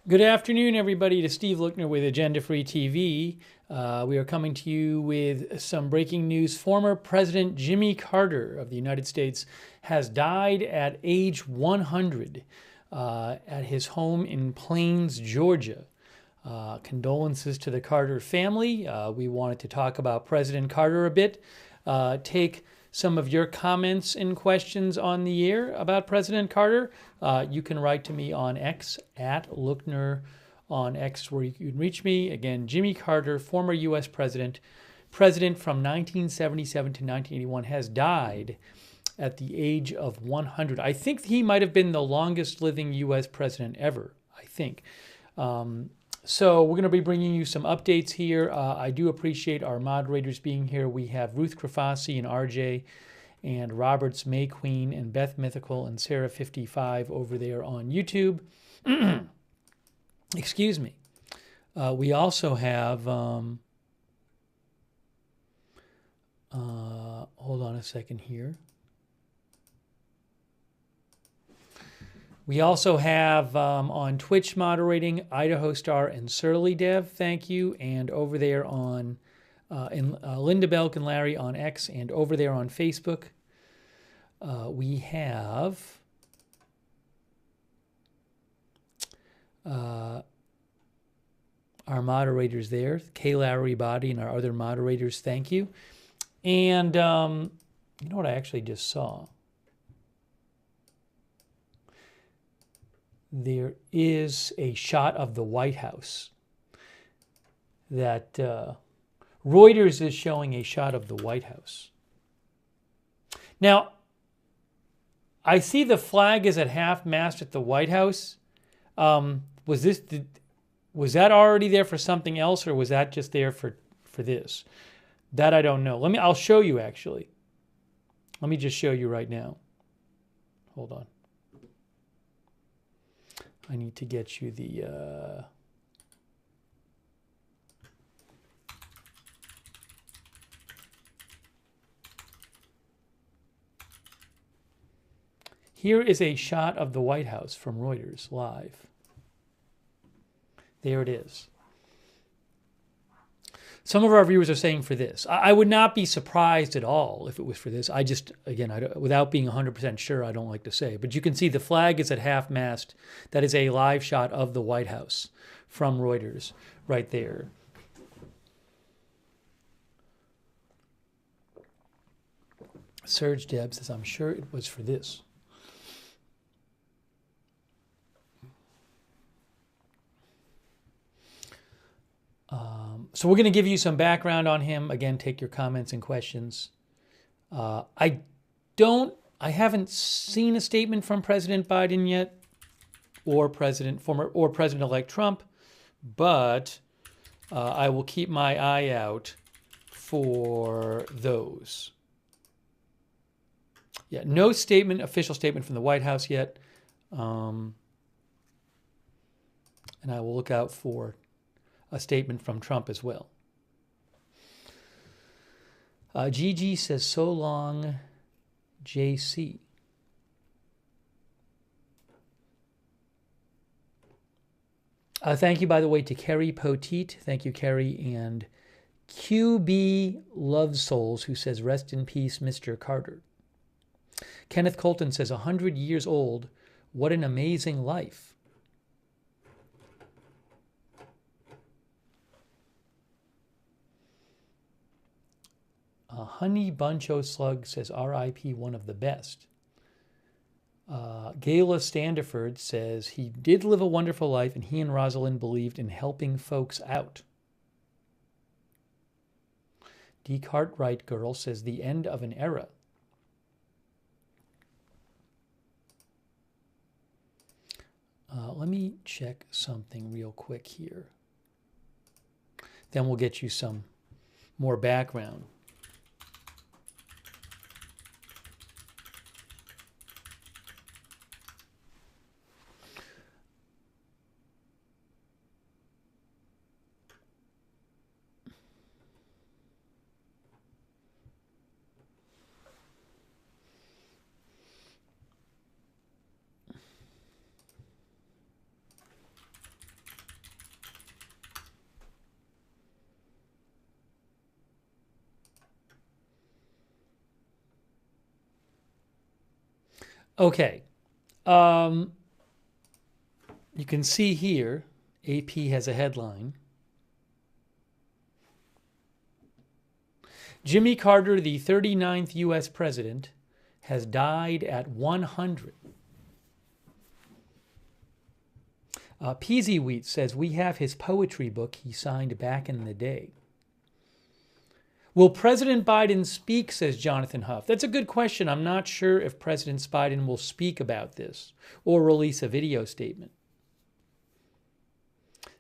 Good afternoon, everybody, to Steve Lookner with Agenda Free TV. We are coming to you with some breaking news. Former President Jimmy Carter of the United States has died at age 100 at his home in Plains, Georgia. Condolences to the Carter family. We wanted to talk about President Carter a bit, take some of your comments and questions on the air about President Carter. You can write to me on X, at Lookner on X, where you can reach me. Again, Jimmy Carter, former U.S. president from 1977 to 1981, has died at the age of 100. I think he might have been the longest living U.S. president ever, I think. So we're going to be bringing you some updates here. I do appreciate our moderators being here. We have Ruth Krafasi and RJ and Roberts May Queen and Beth Mythical and Sarah 55 over there on YouTube. Excuse me. We also have, hold on a second here. We also have on Twitch moderating Idaho Star and Surly Dev, thank you. And over there on Linda Belk and Larry on X, and over there on Facebook, we have our moderators there, Kay Larry Body and our other moderators, thank you. And you know what I actually just saw? There is a shot of the White House that Reuters is showing a shot of the White House. Now, I see the flag is at half-mast at the White House. Was that already there for something else, or was that just there for this? That I don't know. I'll show you actually. Let me just show you right now. Hold on. I need to get you the Here is a shot of the White House from Reuters live. There it is. Some of our viewers are saying for this. I would not be surprised at all if it was for this. I just, again, without being 100% sure, I don't like to say. But you can see the flag is at half-mast. That is a live shot of the White House from Reuters right there. Serge Deb says, I'm sure it was for this. So we're going to give you some background on him. Again, take your comments and questions. I haven't seen a statement from President Biden yet, or President-elect Trump, but I will keep my eye out for those. Yeah, no official statement from the White House yet, and I will look out for a statement from Trump as well. Gigi says, so long, JC. Thank you, by the way, to Kerry Poteet. Thank you, Kerry. And QB Love Souls, who says, rest in peace, Mr. Carter. Kenneth Colton says, 100 years old. What an amazing life. Honey Buncho Slug says, R.I.P. one of the best. Gayla Standiford says, he did live a wonderful life, and he and Rosalind believed in helping folks out. D. Cartwright Girl says, the end of an era. Let me check something real quick here. Then we'll get you some more background. Okay. You can see here, AP has a headline. Jimmy Carter, the 39th U.S. president, has died at 100. Peasy Wheat says, we have his poetry book he signed back in the day. Will President Biden speak, says Jonathan Huff? That's a good question. I'm not sure if President Biden will speak about this or release a video statement.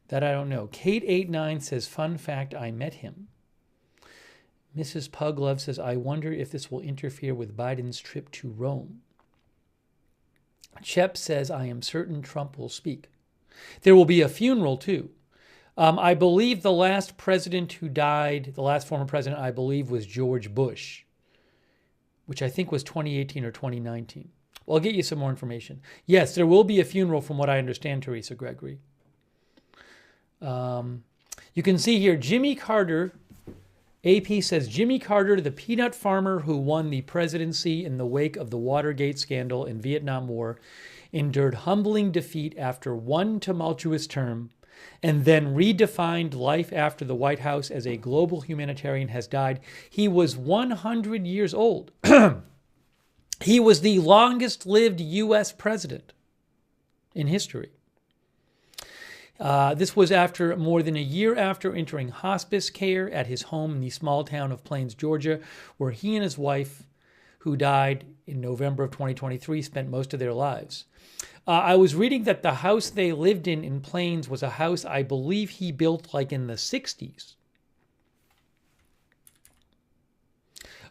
That I don't know. Kate89 says, fun fact, I met him. Mrs. Puglove says, I wonder if this will interfere with Biden's trip to Rome. Shep says, I am certain Trump will speak. There will be a funeral, too. I believe the last president who died, the last former president, I believe, was George Bush, which I think was 2018 or 2019. Well, I'll get you some more information. Yes, there will be a funeral from what I understand, Teresa Gregory. You can see here, Jimmy Carter, AP says, Jimmy Carter, the peanut farmer who won the presidency in the wake of the Watergate scandal in Vietnam War, endured humbling defeat after one tumultuous term, and then redefined life after the White House as a global humanitarian, has died. He was 100 years old. He was the longest-lived U.S. president in history. This was after more than a year after entering hospice care at his home in the small town of Plains, Georgia, where he and his wife, who died in November of 2023, spent most of their lives. I was reading that the house they lived in Plains was a house I believe he built like in the 60s.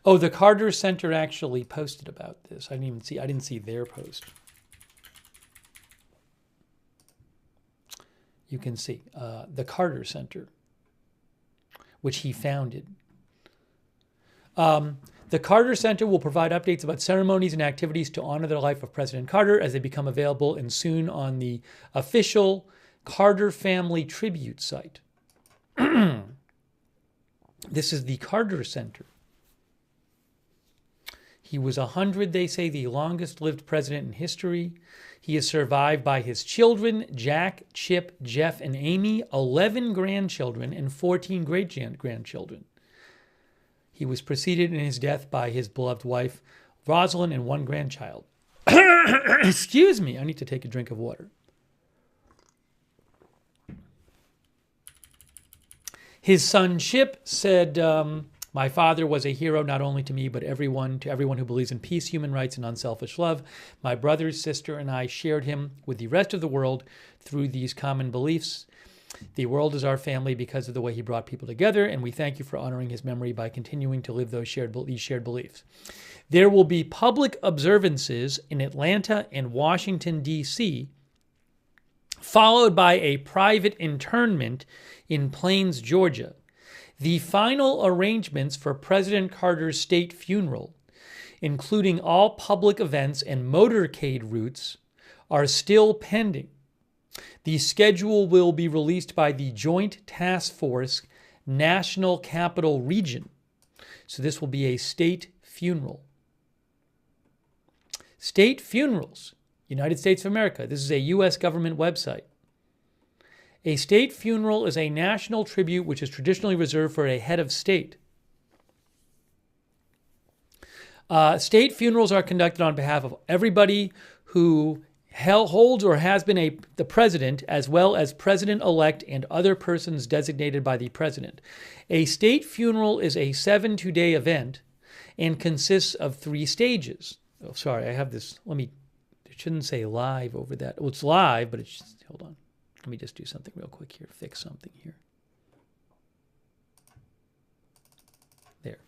Oh, the Carter Center actually posted about this. I didn't see their post. You can see the Carter Center, which he founded. The Carter Center will provide updates about ceremonies and activities to honor the life of President Carter as they become available and soon on the official Carter Family Tribute site. This is the Carter Center. He was 100, they say, the longest-lived president in history. He is survived by his children, Jack, Chip, Jeff, and Amy, 11 grandchildren, and 14 great-grandchildren. He was preceded in his death by his beloved wife, Rosalind, and one grandchild. Excuse me, I need to take a drink of water. His son, Chip, said, my father was a hero not only to me, but to everyone who believes in peace, human rights, and unselfish love. My brother, sister, and I shared him with the rest of the world through these common beliefs. The world is our family because of the way he brought people together, and we thank you for honoring his memory by continuing to live these shared beliefs. There will be public observances in Atlanta and Washington, D.C., followed by a private interment in Plains, Georgia. The final arrangements for President Carter's state funeral, including all public events and motorcade routes, are still pending. The schedule will be released by the Joint Task Force National Capital Region. So this will be a state funeral. State funerals, United States of America. This is a U.S. government website. A state funeral is a national tribute which is traditionally reserved for a head of state. State funerals are conducted on behalf of everybody who holds or has been the president, as well as president-elect and other persons designated by the president. A state funeral is a 72-day event and consists of 3 stages. Oh, sorry, I have this. It shouldn't say live over that. Well, it's live, but it's, hold on. Let me just do something real quick here. Fix something here. There.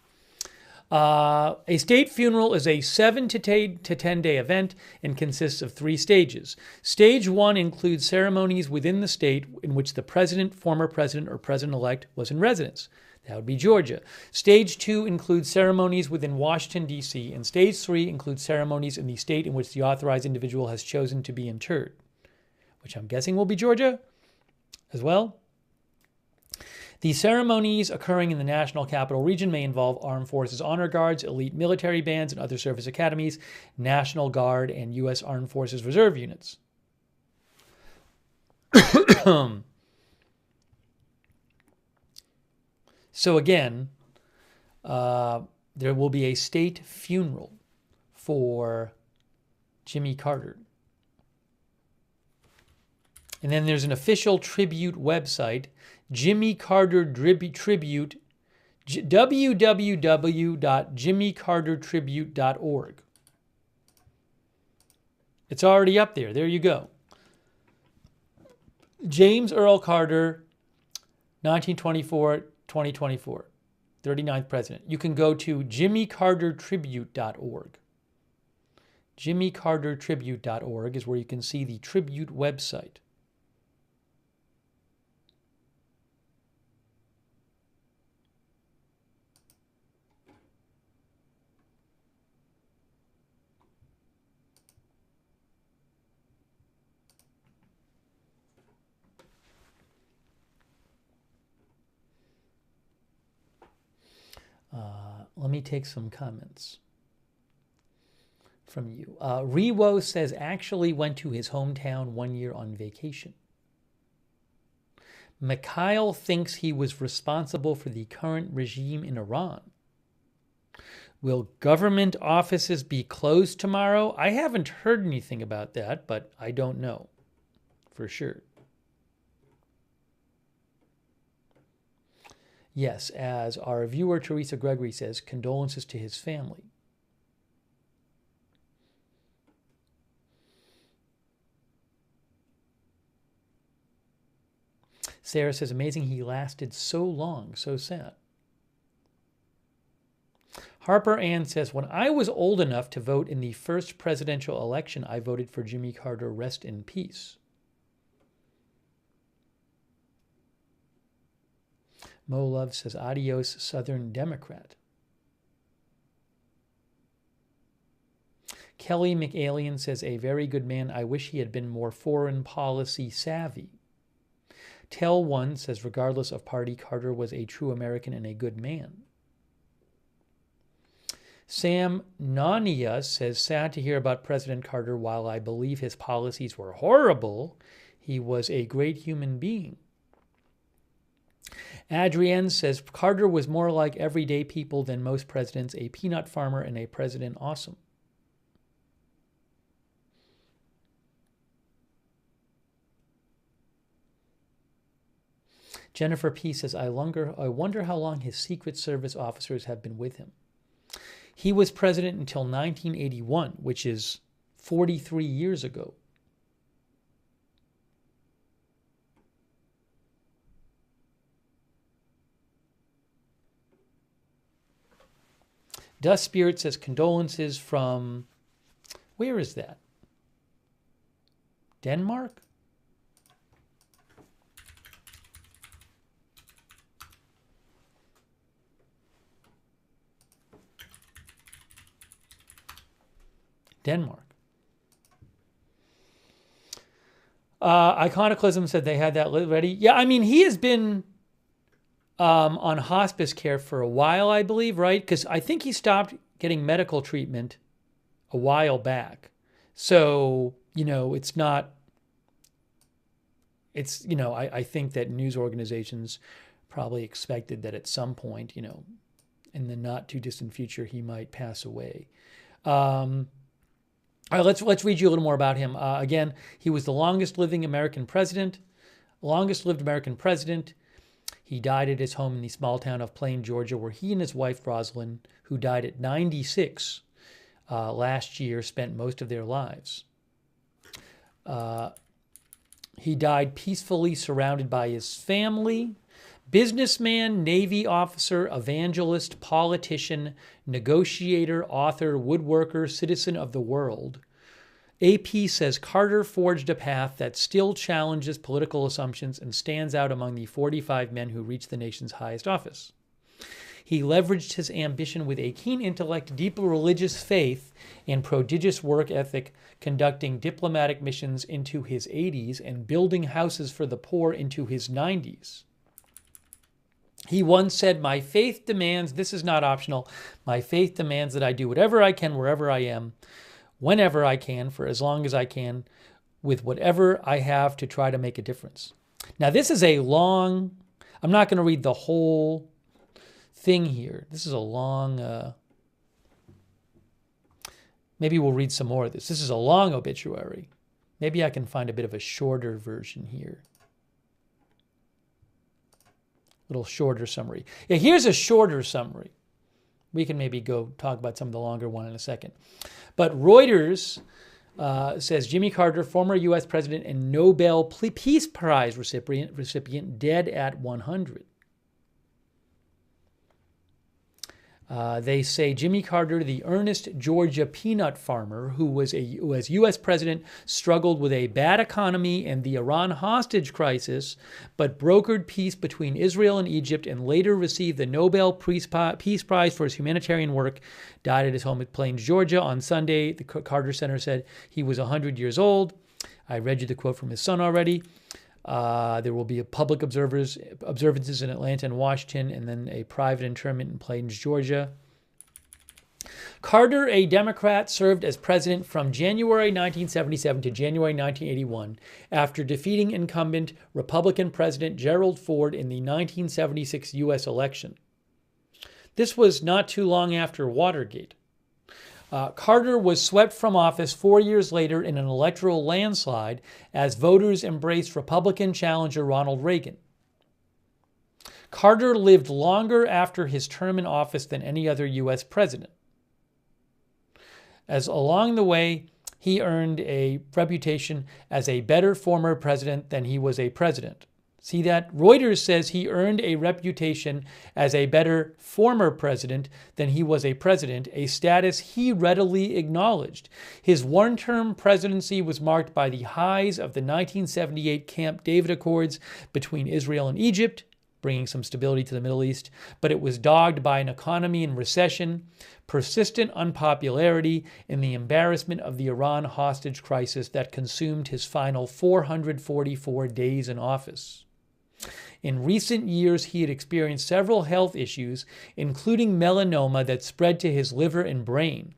A state funeral is a 7 to 10 day event and consists of 3 stages. Stage 1 includes ceremonies within the state in which the president, former president, or president-elect was in residence. That would be Georgia. Stage 2 includes ceremonies within Washington, D.C., and Stage 3 includes ceremonies in the state in which the authorized individual has chosen to be interred, which I'm guessing will be Georgia as well. The ceremonies occurring in the National Capital Region may involve Armed Forces Honor Guards, elite military bands and other service academies, National Guard, and U.S. Armed Forces Reserve units. So again, there will be a state funeral for Jimmy Carter. And then there's an official tribute website, Jimmy Carter Tribute, www.jimmycartertribute.org. It's already up there. There you go. James Earl Carter, 1924-2024, 39th president. You can go to jimmycartertribute.org. jimmycartertribute.org is where you can see the tribute website. Let me take some comments from you. Rewo says actually went to his hometown 1 year on vacation. Mikhail thinks he was responsible for the current regime in Iran. Will government offices be closed tomorrow? I haven't heard anything about that, but I don't know for sure. Yes, as our viewer Teresa Gregory says, condolences to his family. Sarah says, amazing he lasted so long, so sad. Harper Ann says, when I was old enough to vote in the first presidential election, I voted for Jimmy Carter, rest in peace. Mo Love says, adios, Southern Democrat. Kelly McAlien says, a very good man. I wish he had been more foreign policy savvy. Tell One says, regardless of party, Carter was a true American and a good man. Sam Nania says, sad to hear about President Carter. While I believe his policies were horrible, he was a great human being. Adrienne says, Carter was more like everyday people than most presidents, a peanut farmer and a president awesome. Jennifer P. says, I wonder how long his Secret Service officers have been with him. He was president until 1981, which is 43 years ago. Dust Spirit says, condolences from, where is that? Denmark? Denmark. Iconoclasm said they had that ready. Yeah, I mean, he has been on hospice care for a while, I believe, right? Because I think he stopped getting medical treatment a while back. So, you know, it's not, it's, you know, I think that news organizations probably expected that at some point, you know, in the not too distant future, he might pass away. All right, let's read you a little more about him. Again, he was the longest lived American president. He died at his home in the small town of Plain, Georgia, where he and his wife, Rosalind, who died at 96 last year, spent most of their lives. He died peacefully surrounded by his family. Businessman, Navy officer, evangelist, politician, negotiator, author, woodworker, citizen of the world. AP says Carter forged a path that still challenges political assumptions and stands out among the 45 men who reached the nation's highest office. He leveraged his ambition with a keen intellect, deep religious faith, and prodigious work ethic, conducting diplomatic missions into his 80s and building houses for the poor into his 90s. He once said, "My faith demands, this is not optional, my faith demands that I do whatever I can, wherever I am, whenever I can, for as long as I can, with whatever I have to try to make a difference." Now, this is a long, I'm not going to read the whole thing here. This is a long, maybe we'll read some more of this. This is a long obituary. Maybe I can find a bit of a shorter version here. Little shorter summary. Yeah, here's a shorter summary. We can maybe go talk about some of the longer one in a second. But Reuters says Jimmy Carter, former U.S. president and Nobel Peace Prize recipient, dead at 100. They say Jimmy Carter, the earnest Georgia peanut farmer who as U.S. president, struggled with a bad economy and the Iran hostage crisis, but brokered peace between Israel and Egypt and later received the Nobel Peace Prize for his humanitarian work, died at his home at Plains, Georgia on Sunday. The Carter Center said he was 100 years old. I read you the quote from his son already. There will be a public observances in Atlanta and Washington, and then a private interment in Plains, Georgia. Carter, a Democrat, served as president from January 1977 to January 1981 after defeating incumbent Republican President Gerald Ford in the 1976 U.S. election. This was not too long after Watergate. Carter was swept from office 4 years later in an electoral landslide as voters embraced Republican challenger Ronald Reagan. Carter lived longer after his term in office than any other U.S. president. As along the way, he earned a reputation as a better former president than he was a president. See that? Reuters says he earned a reputation as a better former president than he was a president, a status he readily acknowledged. His one-term presidency was marked by the highs of the 1978 Camp David Accords between Israel and Egypt, bringing some stability to the Middle East, but it was dogged by an economy in recession, persistent unpopularity, and the embarrassment of the Iran hostage crisis that consumed his final 444 days in office. In recent years, he had experienced several health issues, including melanoma that spread to his liver and brain.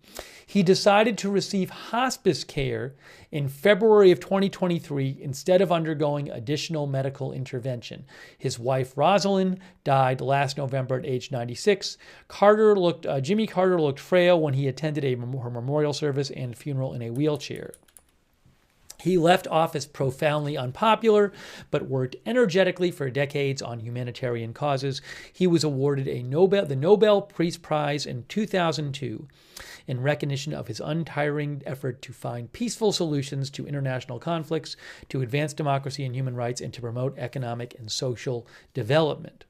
He decided to receive hospice care in February of 2023 instead of undergoing additional medical intervention. His wife, Rosalind, died last November at age 96. Jimmy Carter looked frail when he attended her memorial service and funeral in a wheelchair. He left office profoundly unpopular, but worked energetically for decades on humanitarian causes. He was awarded the Nobel Peace Prize in 2002 in recognition of his untiring effort to find peaceful solutions to international conflicts, to advance democracy and human rights, and to promote economic and social development.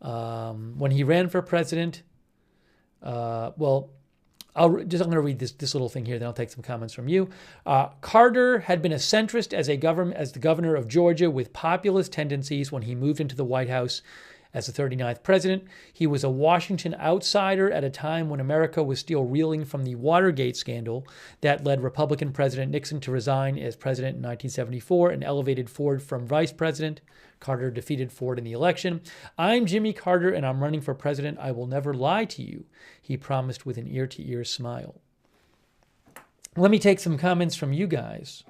When he ran for president, I'm going to read this little thing here, then I'll take some comments from you. Carter had been a centrist as the governor of Georgia with populist tendencies when he moved into the White House as the 39th president. He was a Washington outsider at a time when America was still reeling from the Watergate scandal that led Republican President Nixon to resign as president in 1974 and elevated Ford from vice president. Carter defeated Ford in the election. "I'm Jimmy Carter and I'm running for president. I will never lie to you," he promised with an ear-to-ear smile. Let me take some comments from you guys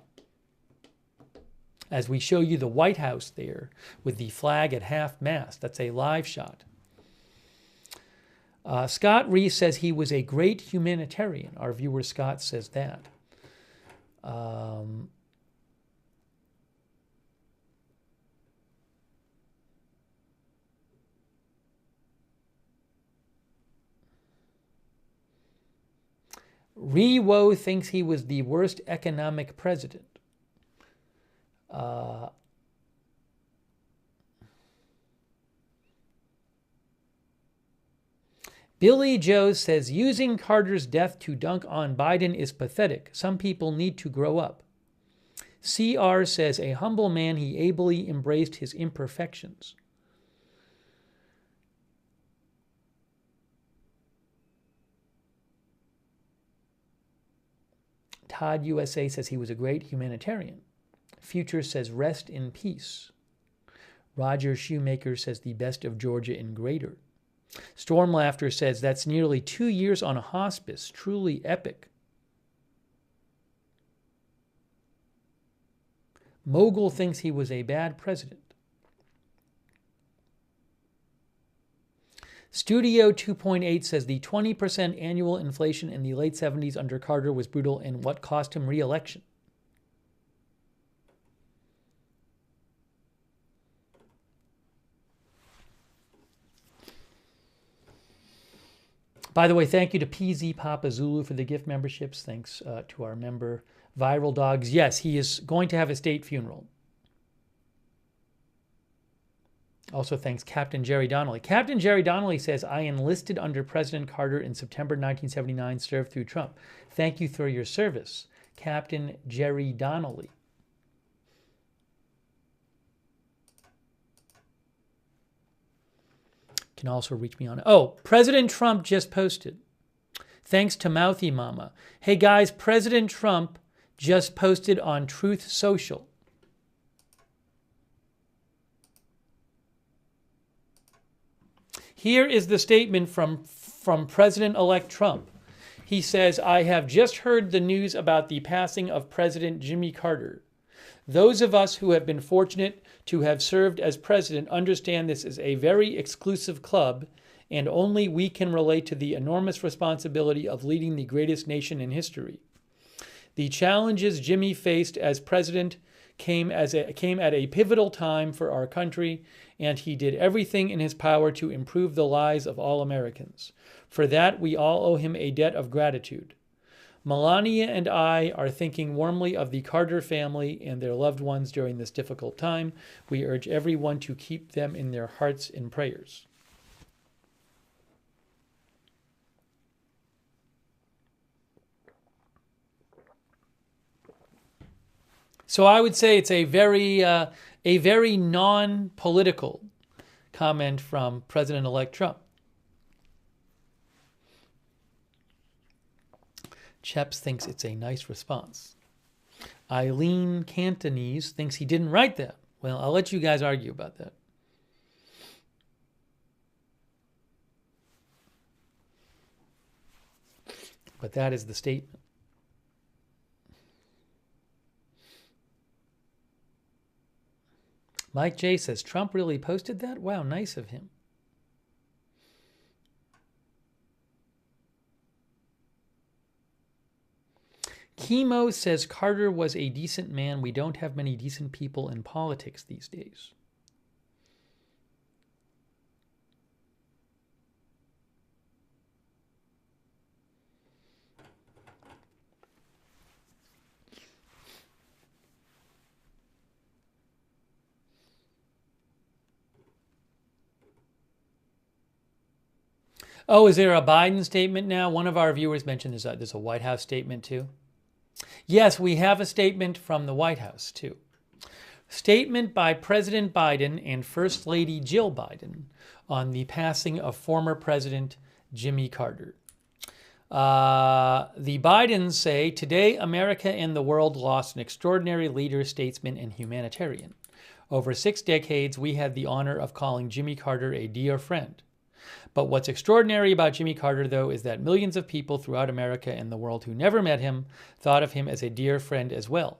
as we show you the White House there with the flag at half-mast. That's a live shot. Scott Reese says he was a great humanitarian. Our viewer Scott says that. Rewo thinks he was the worst economic president. Billy Joe says using Carter's death to dunk on Biden is pathetic. Some people need to grow up. CR says a humble man, he ably embraced his imperfections. Todd USA says he was a great humanitarian. Future says rest in peace. Roger Shoemaker says the best of Georgia and greater. Storm Laughter says that's nearly 2 years on a hospice. Truly epic. Mogul thinks he was a bad president. Studio 2.8 says the 20% annual inflation in the late 70s under Carter was brutal and what cost him re-election. By the way, thank you to PZ Papa Zulu for the gift memberships. Thanks to our member Viral Dogs. Yes, he is going to have a state funeral. Also thanks Captain Jerry Donnelly. Captain Jerry Donnelly says, I enlisted under President Carter in September 1979, served through Trump. Thank you for your service, Captain Jerry Donnelly. Can also reach me on. Oh, President Trump just posted. Thanks to Mouthy Mama. Hey guys, President Trump just posted on Truth Social. Here is the statement from President-elect Trump. He says, I have just heard the news about the passing of President Jimmy Carter. Those of us who have been fortunate to have served as president understand this is a very exclusive club, and only we can relate to the enormous responsibility of leading the greatest nation in history. The challenges Jimmy faced as president came at a pivotal time for our country, and he did everything in his power to improve the lives of all Americans. For that, we all owe him a debt of gratitude. Melania and I are thinking warmly of the Carter family and their loved ones during this difficult time. We urge everyone to keep them in their hearts and prayers. So I would say it's a very non-political comment from President-elect Trump. Cheps thinks it's a nice response. Eileen Cantonese thinks he didn't write that. Well, I'll let you guys argue about that. But that is the statement. Mike J says, Trump really posted that? Wow, nice of him. Chemo says Carter was a decent man. We don't have many decent people in politics these days. Oh, is there a Biden statement now? One of our viewers mentioned there's a White House statement too. Yes, we have a statement from the White House, too. Statement by President Biden and First Lady Jill Biden on the passing of former President Jimmy Carter. The Bidens say, today America and the world lost an extraordinary leader, statesman, and humanitarian. Over 6 decades, we had the honor of calling Jimmy Carter a dear friend. But what's extraordinary about Jimmy Carter, though, is that millions of people throughout America and the world who never met him thought of him as a dear friend as well.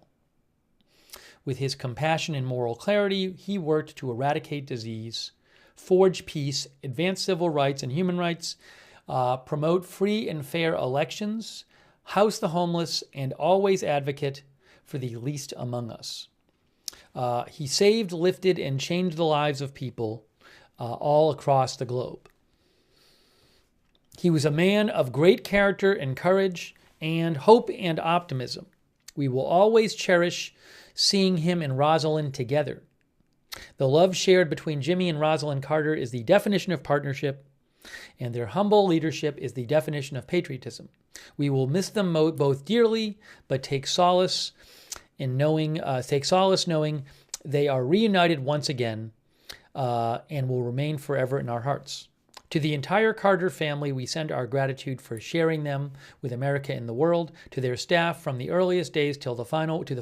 With his compassion and moral clarity, he worked to eradicate disease, forge peace, advance civil rights and human rights, promote free and fair elections, house the homeless, and always advocate for the least among us. He saved, lifted, and changed the lives of people all across the globe. He was a man of great character and courage and hope and optimism. We will always cherish seeing him and Rosalind together. The love shared between Jimmy and Rosalind Carter is the definition of partnership, and their humble leadership is the definition of patriotism. We will miss them both dearly, but take solace knowing they are reunited once again and will remain forever in our hearts. To the entire Carter family, we send our gratitude for sharing them with America and the world. To their staff, from the earliest days to the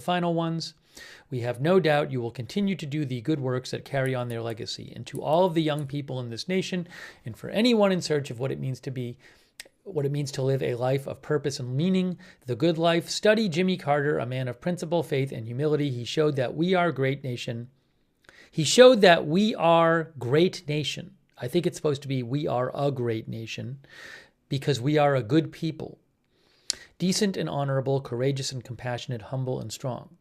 final ones, We have no doubt you will continue to do the good works that carry on their legacy. And to all of the young people in this nation, and for anyone in search of what it means to live a life of purpose and meaning, the good life, study Jimmy Carter, a man of principle, faith, and humility. He showed that we are a great nation. I think it's supposed to be we are a great nation because we are a good people, decent and honorable, courageous and compassionate, humble and strong.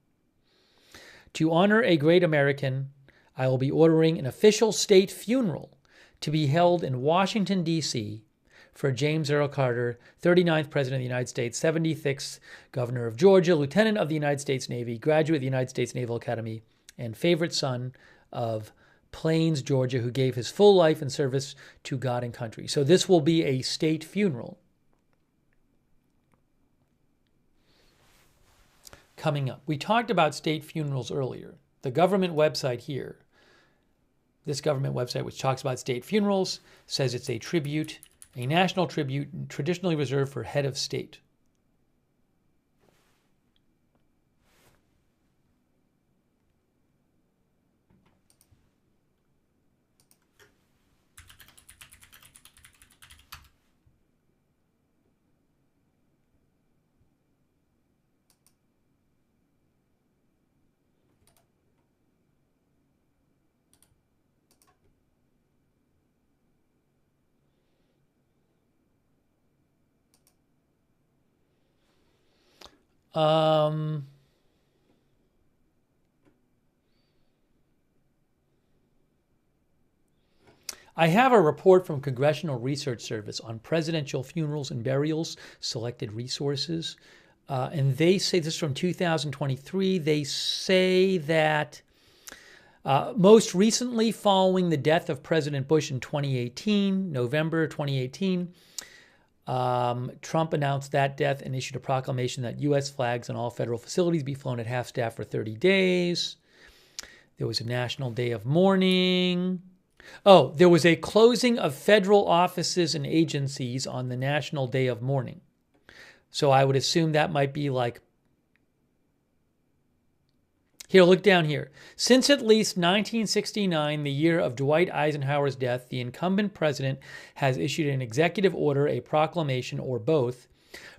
To honor a great American, I will be ordering an official state funeral to be held in Washington, D.C. for James Earl Carter, 39th President of the United States, 76th Governor of Georgia, Lieutenant of the United States Navy, graduate of the United States Naval Academy, and favorite son of Plains, Georgia, who gave his full life in service to God and country. So this will be a state funeral coming up. We talked about state funerals earlier. The government website here, this government website which talks about state funerals, says it's a tribute, a national tribute traditionally reserved for head of state. I have a report from Congressional Research Service on presidential funerals and burials, selected resources. And they say, this is from 2023, they say that most recently, following the death of President Bush in 2018, November 2018, Trump announced that death and issued a proclamation that U.S. flags on all federal facilities be flown at half-staff for 30 days. There was a national day of mourning. Oh, there was a closing of federal offices and agencies on the National Day of Mourning. So I would assume that might be like, here, look down here. Since at least 1969, the year of Dwight Eisenhower's death, the incumbent president has issued an executive order, a proclamation, or both,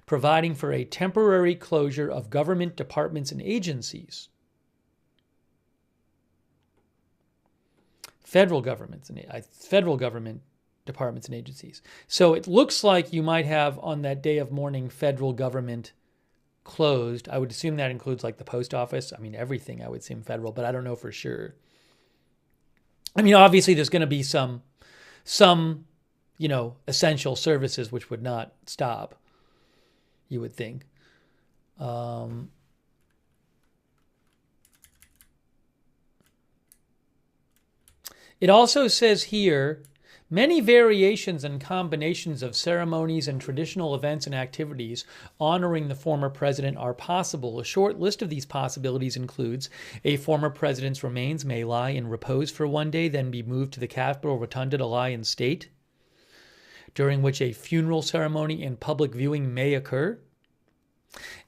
providing for a temporary closure of government departments and agencies. Federal government departments and agencies. So it looks like you might have on that day of mourning federal government closed. I would assume that includes like the post office. I mean, everything I would assume federal, but I don't know for sure. I mean, obviously there's going to be some, essential services which would not stop, you would think. It also says here, many variations and combinations of ceremonies and traditional events and activities honoring the former president are possible. A short list of these possibilities includes a former president's remains may lie in repose for one day, then be moved to the Capitol Rotunda to lie in state, during which a funeral ceremony and public viewing may occur.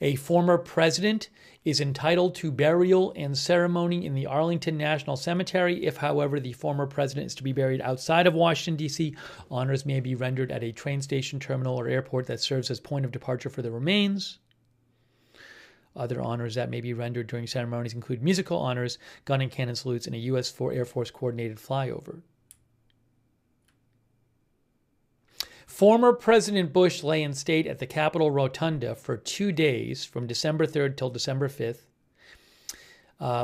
A former president is entitled to burial and ceremony in the Arlington National Cemetery. If, however, the former president is to be buried outside of Washington, D.C., honors may be rendered at a train station, terminal, or airport that serves as point of departure for the remains. Other honors that may be rendered during ceremonies include musical honors, gun and cannon salutes, and a U.S. Air Force coordinated flyover. Former President Bush lay in state at the Capitol Rotunda for 2 days, from December 3rd till December 5th,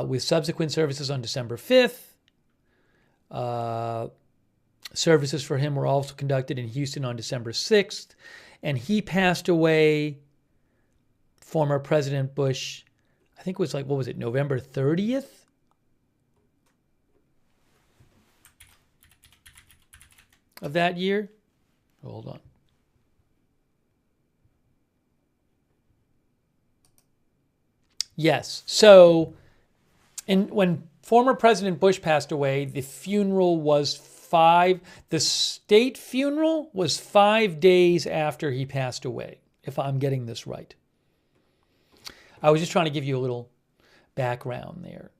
with subsequent services on December 5th. Services for him were also conducted in Houston on December 6th, and he passed away, former President Bush, I think it was like, November 30th? Of that year? Hold on. Yes. So, when former President Bush passed away, the state funeral was 5 days after he passed away, if I'm getting this right. I was just trying to give you a little background there.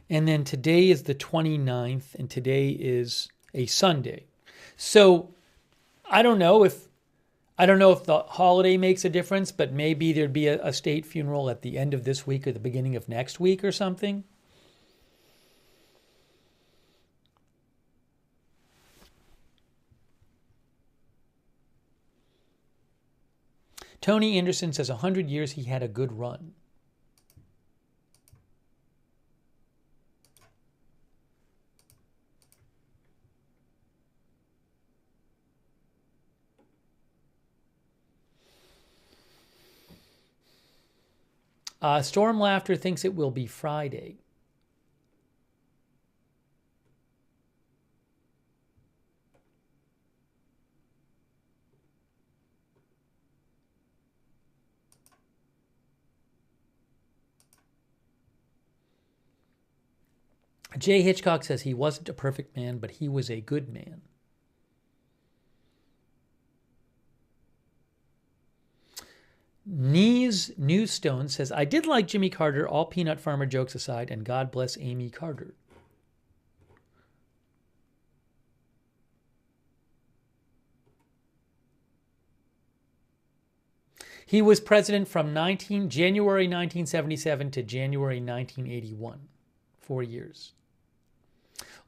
And then today is the 29th, and today is a Sunday. So I don't know if the holiday makes a difference, but maybe there'd be a state funeral at the end of this week or the beginning of next week or something. Tony Anderson says 100 years he had a good run. Storm Laughter thinks it will be Friday. Jay Hitchcock says he wasn't a perfect man, but he was a good man. Knees Newstone says, I did like Jimmy Carter, all peanut farmer jokes aside, and God bless Amy Carter. He was president from January 1977 to January 1981, 4 years.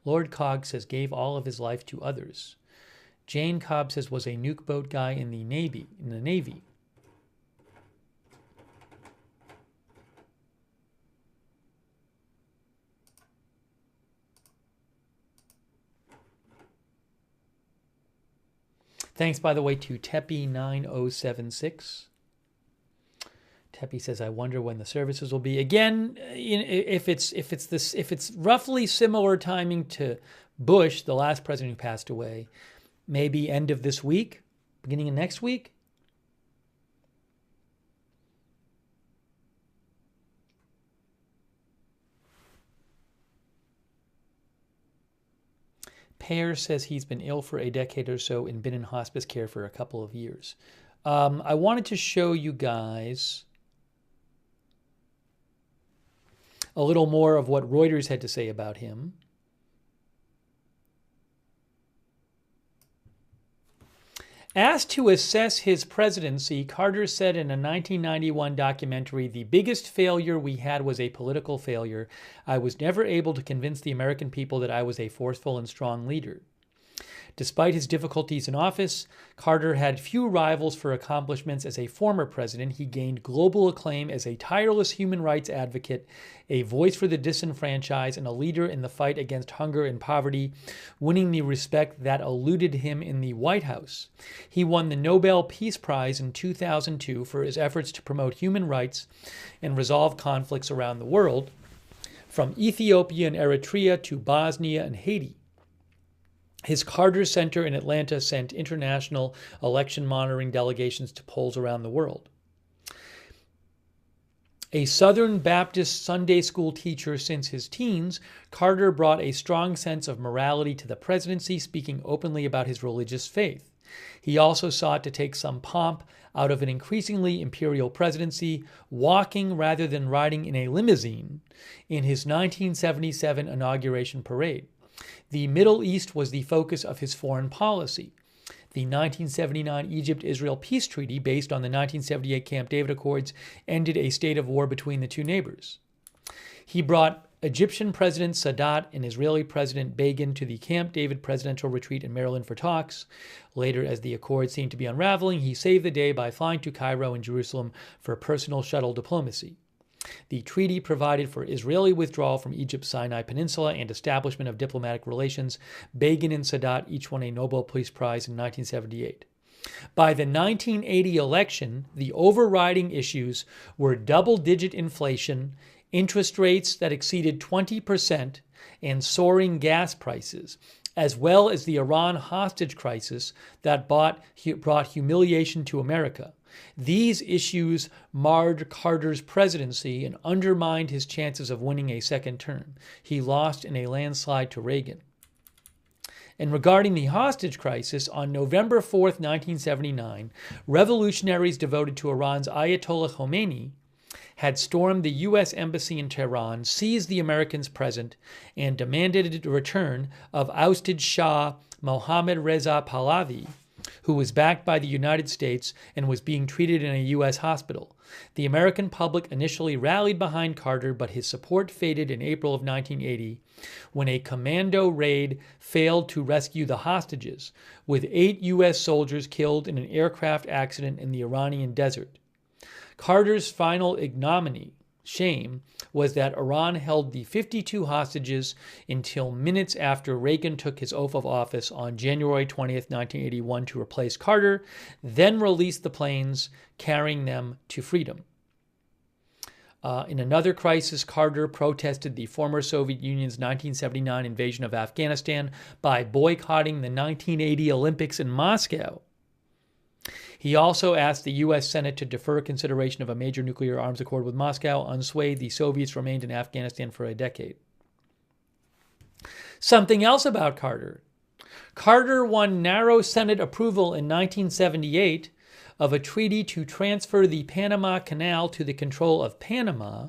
Lord Cogg says, gave all of his life to others. Jane Cobb says, was a nuke boat guy in the Navy. Thanks, by the way, to Teppy9076. Teppy says, I wonder when the services will be. Again, if it's roughly similar timing to Bush, the last president who passed away, maybe end of this week, beginning of next week. Pear says he's been ill for a decade or so and been in hospice care for a couple of years. I wanted to show you guys a little more of what Reuters had to say about him. Asked to assess his presidency, Carter said in a 1991 documentary, the biggest failure we had was a political failure. I was never able to convince the American people that I was a forceful and strong leader. Despite his difficulties in office, Carter had few rivals for accomplishments as a former president. He gained global acclaim as a tireless human rights advocate, a voice for the disenfranchised, and a leader in the fight against hunger and poverty, winning the respect that eluded him in the White House. He won the Nobel Peace Prize in 2002 for his efforts to promote human rights and resolve conflicts around the world, from Ethiopia and Eritrea to Bosnia and Haiti. His Carter Center in Atlanta sent international election monitoring delegations to polls around the world. A Southern Baptist Sunday school teacher since his teens, Carter brought a strong sense of morality to the presidency, speaking openly about his religious faith. He also sought to take some pomp out of an increasingly imperial presidency, walking rather than riding in a limousine in his 1977 inauguration parade. The Middle East was the focus of his foreign policy. The 1979 Egypt-Israel peace treaty, based on the 1978 Camp David Accords, ended a state of war between the two neighbors. He brought Egyptian President Sadat and Israeli President Begin to the Camp David presidential retreat in Maryland for talks. Later, as the accords seemed to be unraveling, he saved the day by flying to Cairo and Jerusalem for personal shuttle diplomacy. The treaty provided for Israeli withdrawal from Egypt's Sinai Peninsula and establishment of diplomatic relations. Begin and Sadat each won a Nobel Peace Prize in 1978. By the 1980 election, the overriding issues were double-digit inflation, interest rates that exceeded 20%, and soaring gas prices, as well as the Iran hostage crisis that brought humiliation to America. These issues marred Carter's presidency and undermined his chances of winning a second term. He lost in a landslide to Reagan. And regarding the hostage crisis, on November 4th, 1979, revolutionaries devoted to Iran's Ayatollah Khomeini had stormed the U.S. Embassy in Tehran, seized the Americans present, and demanded the return of ousted Shah Mohammad Reza Pahlavi, who was backed by the United States and was being treated in a U.S. hospital. The American public initially rallied behind Carter, but his support faded in April of 1980 when a commando raid failed to rescue the hostages, with 8 U.S. soldiers killed in an aircraft accident in the Iranian desert. Carter's final shame, was that Iran held the 52 hostages until minutes after Reagan took his oath of office on January 20th, 1981 to replace Carter, then released the planes carrying them to freedom. In another crisis, Carter protested the former Soviet Union's 1979 invasion of Afghanistan by boycotting the 1980 Olympics in Moscow. He also asked the U.S. Senate to defer consideration of a major nuclear arms accord with Moscow. Unswayed, the Soviets remained in Afghanistan for a decade. Something else about Carter. Carter won narrow Senate approval in 1978 of a treaty to transfer the Panama Canal to the control of Panama,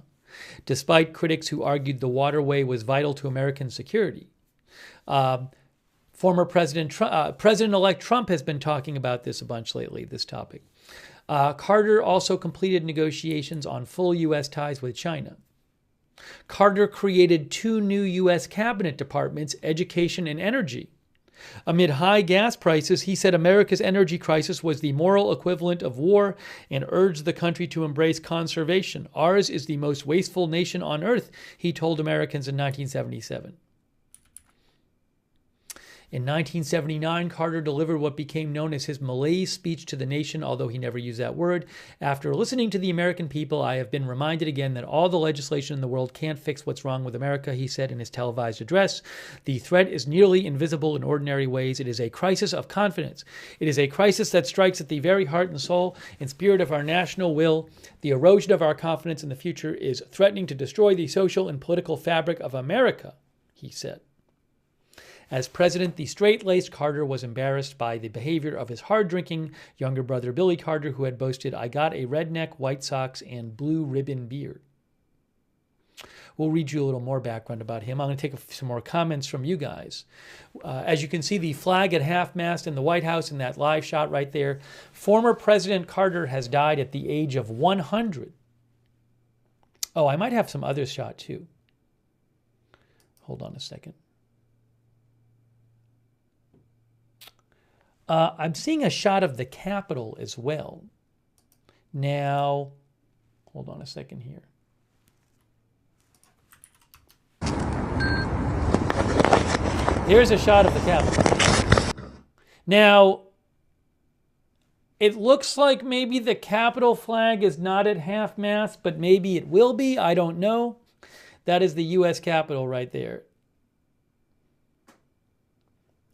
despite critics who argued the waterway was vital to American security. Former President-elect Trump has been talking about this a bunch lately, this topic. Carter also completed negotiations on full U.S. ties with China. Carter created 2 new U.S. cabinet departments, education and energy. Amid high gas prices, he said America's energy crisis was the moral equivalent of war and urged the country to embrace conservation. Ours is the most wasteful nation on earth, he told Americans in 1977. In 1979, Carter delivered what became known as his malaise speech to the nation, although he never used that word. After listening to the American people, I have been reminded again that all the legislation in the world can't fix what's wrong with America, he said in his televised address. The threat is nearly invisible in ordinary ways. It is a crisis of confidence. It is a crisis that strikes at the very heart and soul and spirit of our national will. The erosion of our confidence in the future is threatening to destroy the social and political fabric of America, he said. As president, the straight-laced Carter was embarrassed by the behavior of his hard-drinking younger brother Billy Carter, who had boasted, "I got a redneck, White Sox, and blue ribbon beard." We'll read you a little more background about him. I'm going to take some more comments from you guys. As you can see, the flag at half-mast in the White House in that live shot right there. Former President Carter has died at the age of 100. Oh, I might have some other shot too. Hold on a second. I'm seeing a shot of the Capitol as well. Now, hold on a second here. Here's a shot of the Capitol. Now, it looks like maybe the Capitol flag is not at half-mast, but maybe it will be. I don't know. That is the U.S. Capitol right there.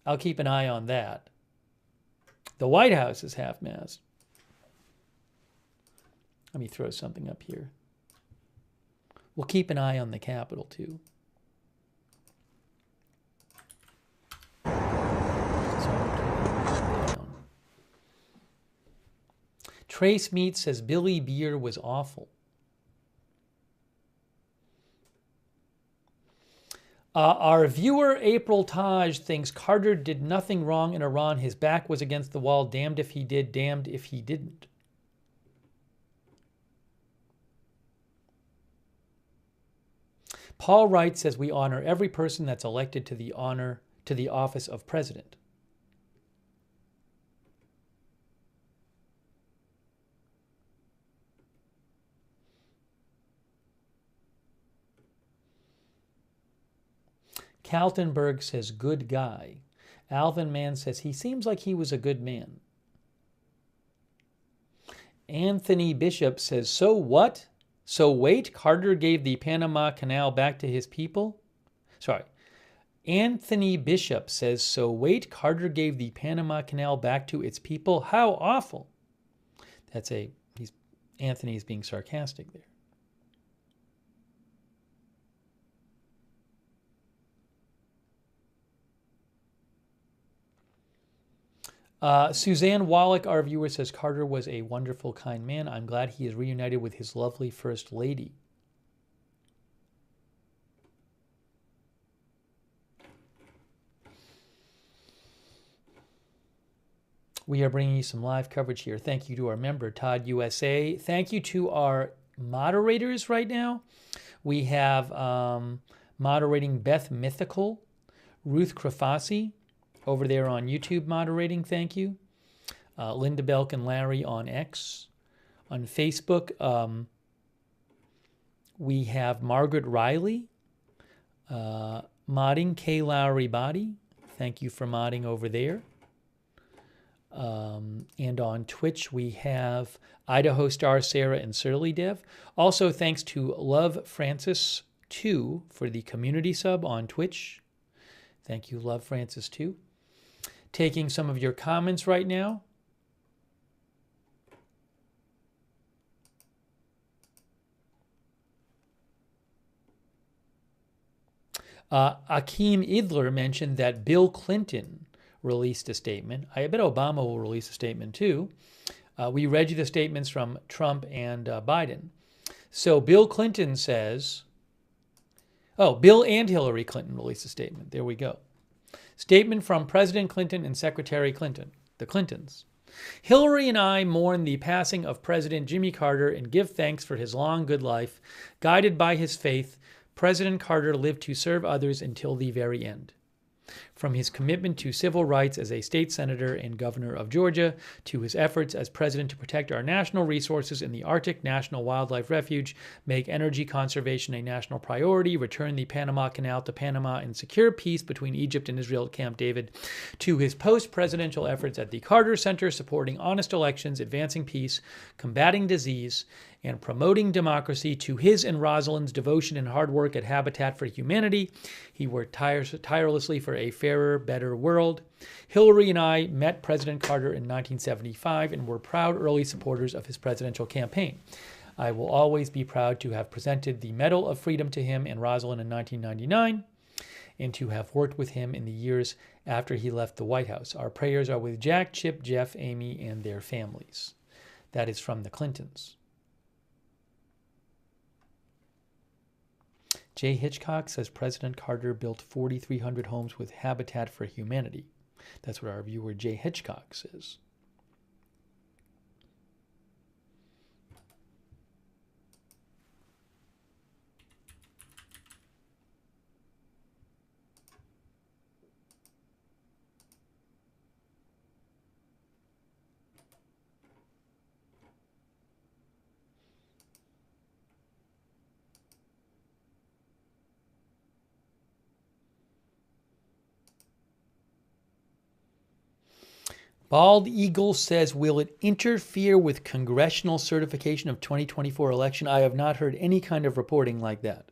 I'll keep an eye on that. The White House is half-mast. Let me throw something up here. We'll keep an eye on the Capitol, too. Trace Meat says Billy Beer was awful. Our viewer April Taj thinks Carter did nothing wrong in Iran. His back was against the wall. Damned if he did, damned if he didn't. Paul Wright says we honor every person that's elected to the office of president. Kaltenberg says, good guy. Alvin Mann says, he seems like he was a good man. Anthony Bishop says, so what? So wait, Carter gave the Panama Canal back to his people? Sorry. Anthony Bishop says, so wait, Carter gave the Panama Canal back to its people? How awful. Anthony's being sarcastic there. Suzanne Wallach, our viewer, says Carter was a wonderful, kind man. I'm glad he is reunited with his lovely First Lady. We are bringing you some live coverage here. Thank you to our member, Todd USA. Thank you to our moderators right now. We have moderating Beth Mythical, Ruth Krafasi over there on YouTube moderating. Thank you. Linda Belk and Larry on X. On Facebook, we have Margaret Riley modding, Kay Lowry Body. Thank you for modding over there. And on Twitch, we have Idaho Star, Sarah, and Surly Dev. Also, thanks to Love Francis 2 for the community sub on Twitch. Thank you, Love Francis 2. Taking some of your comments right now. Akeem Idler mentioned that Bill Clinton released a statement. I bet Obama will release a statement too. We read you the statements from Trump and Biden. So Bill Clinton says, Bill and Hillary Clinton released a statement. There we go. Statement from President Clinton and Secretary Clinton, the Clintons. Hillary and I mourn the passing of President Jimmy Carter and give thanks for his long, good life. Guided by his faith, President Carter lived to serve others until the very end. From his commitment to civil rights as a state senator and governor of Georgia, to his efforts as president to protect our national resources in the Arctic National Wildlife Refuge, make energy conservation a national priority, return the Panama Canal to Panama, and secure peace between Egypt and Israel at Camp David, to his post-presidential efforts at the Carter Center supporting honest elections, advancing peace, combating disease, and promoting democracy, to his and Rosalind's devotion and hard work at Habitat for Humanity. He worked tirelessly for a fairer, better world. Hillary and I met President Carter in 1975 and were proud early supporters of his presidential campaign. I will always be proud to have presented the Medal of Freedom to him and Rosalind in 1999 and to have worked with him in the years after he left the White House. Our prayers are with Jack, Chip, Jeff, Amy, and their families. That is from the Clintons. Jay Hitchcock says President Carter built 4,300 homes with Habitat for Humanity. That's what our viewer Jay Hitchcock says. Bald Eagle says, will it interfere with congressional certification of 2024 election? I have not heard any kind of reporting like that.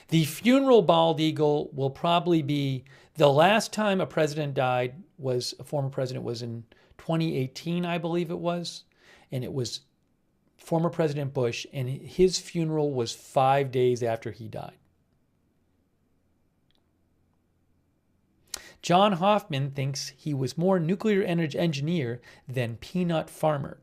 The funeral, Bald Eagle, will probably be the last time a president died was a former president was in 2018, I believe it was. And it was former President Bush, and his funeral was 5 days after he died. John Hoffman thinks he was more nuclear energy engineer than peanut farmer.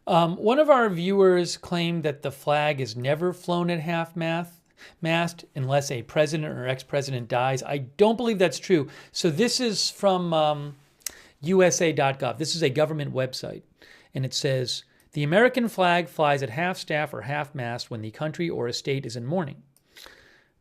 One of our viewers claimed that the flag is never flown at half-mast unless a president or ex-president dies. I don't believe that's true. So this is from USA.gov. This is a government website. And it says, The American flag flies at half-staff or half-mast when the country or a state is in mourning.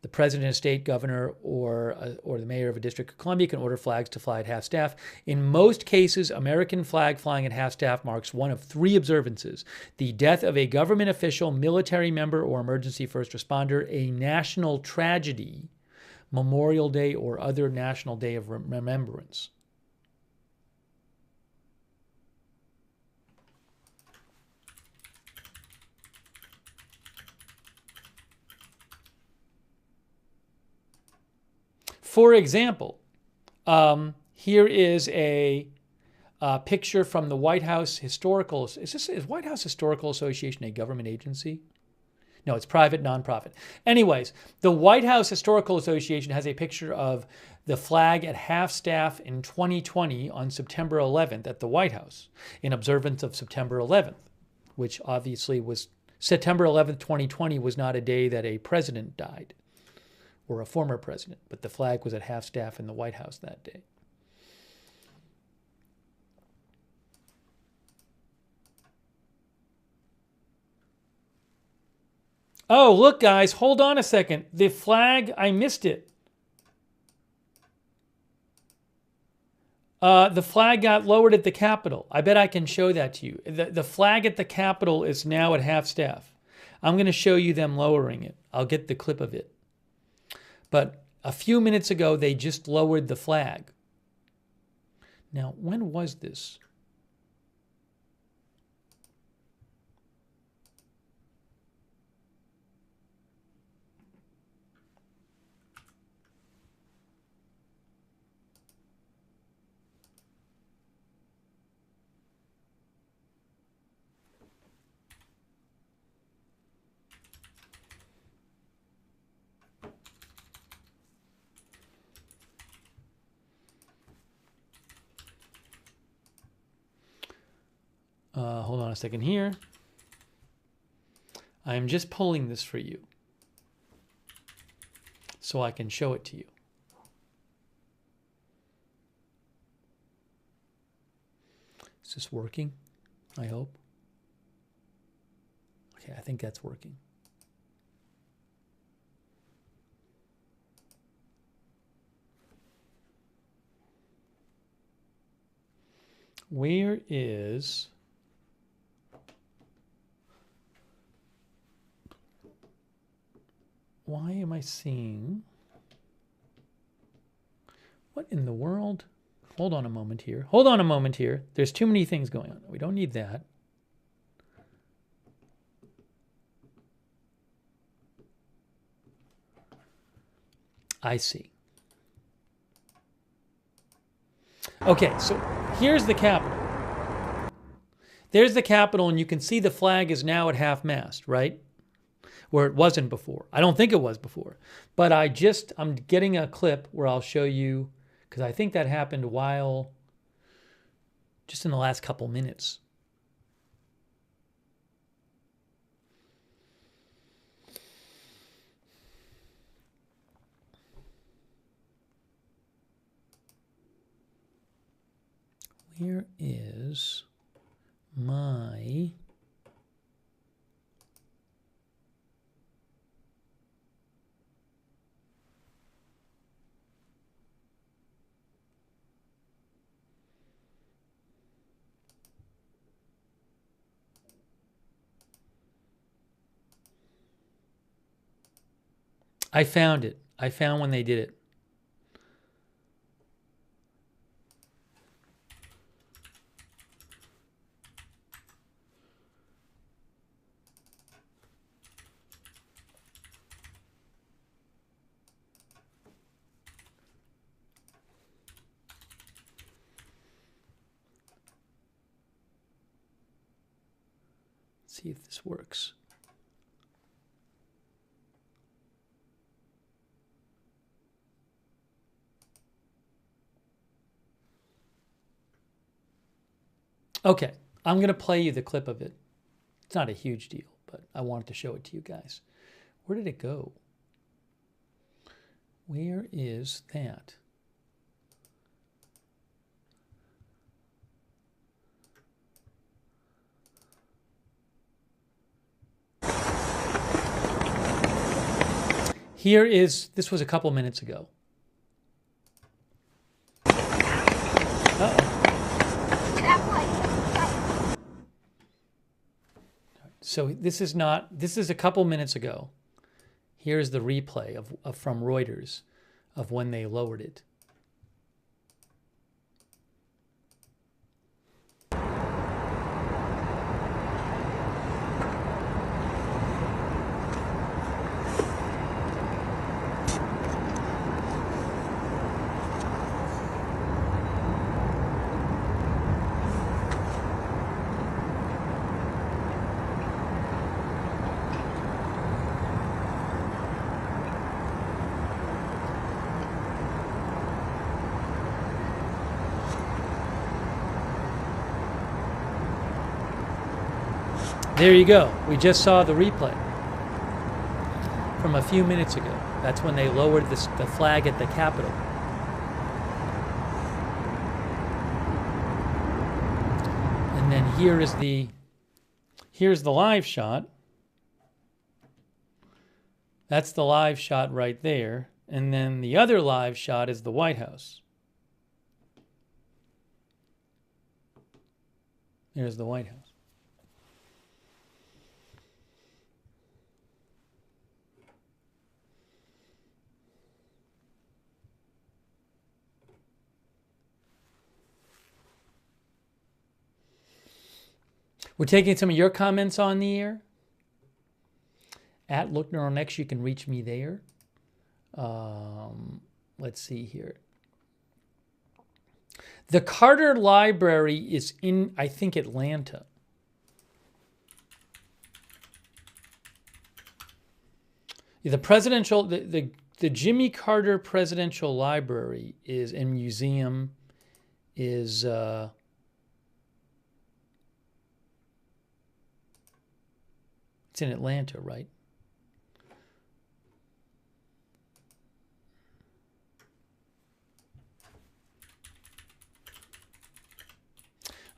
The president, a state governor, or the mayor of a District of Columbia can order flags to fly at half-staff. In most cases, American flag flying at half-staff marks one of three observances: the death of a government official, military member, or emergency first responder, a national tragedy, Memorial Day, or other national day of remembrance. For example, here is a picture from the White House Historical. Is White House Historical Association a government agency? No, it's private, nonprofit. Anyways, the White House Historical Association has a picture of the flag at half-staff in 2020 on September 11th at the White House, in observance of September 11th, which obviously was September 11th, 2020 was not a day that a president died, or a former president, but the flag was at half-staff in the White House that day. Oh, look, guys, hold on a second. The flag, I missed it. The flag got lowered at the Capitol. I bet I can show that to you. The flag at the Capitol is now at half-staff. I'm going to show you them lowering it. I'll get the clip of it. But a few minutes ago, they just lowered the flag. Now, when was this? Hold on a second here. I am just pulling this for you so I can show it to you. Is this working? I hope. Okay, I think that's working. Where is... Why am I seeing... What in the world? Hold on a moment here. Hold on a moment here. There's too many things going on. We don't need that. I see. Okay, so here's the Capitol. There's the Capitol, and you can see the flag is now at half-mast, right? Where it wasn't before. I don't think it was before. But I'm getting a clip where I'll show you, because I think that happened while, just in the last couple minutes. Where is my... I found it. I found when they did it. Let's see if this works. Okay, I'm going to play you the clip of it. It's not a huge deal, but I wanted to show it to you guys. Where did it go? Where is that? This was a couple minutes ago. Uh-oh. So this is a couple minutes ago. Here's the replay of from Reuters of when they lowered it. There you go. We just saw the replay from a few minutes ago. That's when they lowered the flag at the Capitol. And then here's the live shot. That's the live shot right there. And then the other live shot is the White House. Here's the White House. We're taking some of your comments on the air. At Lookner on X, you can reach me there. Let's see here. The Carter Library is in, I think, Atlanta. The Jimmy Carter Presidential Library is and Museum is it's in Atlanta, right?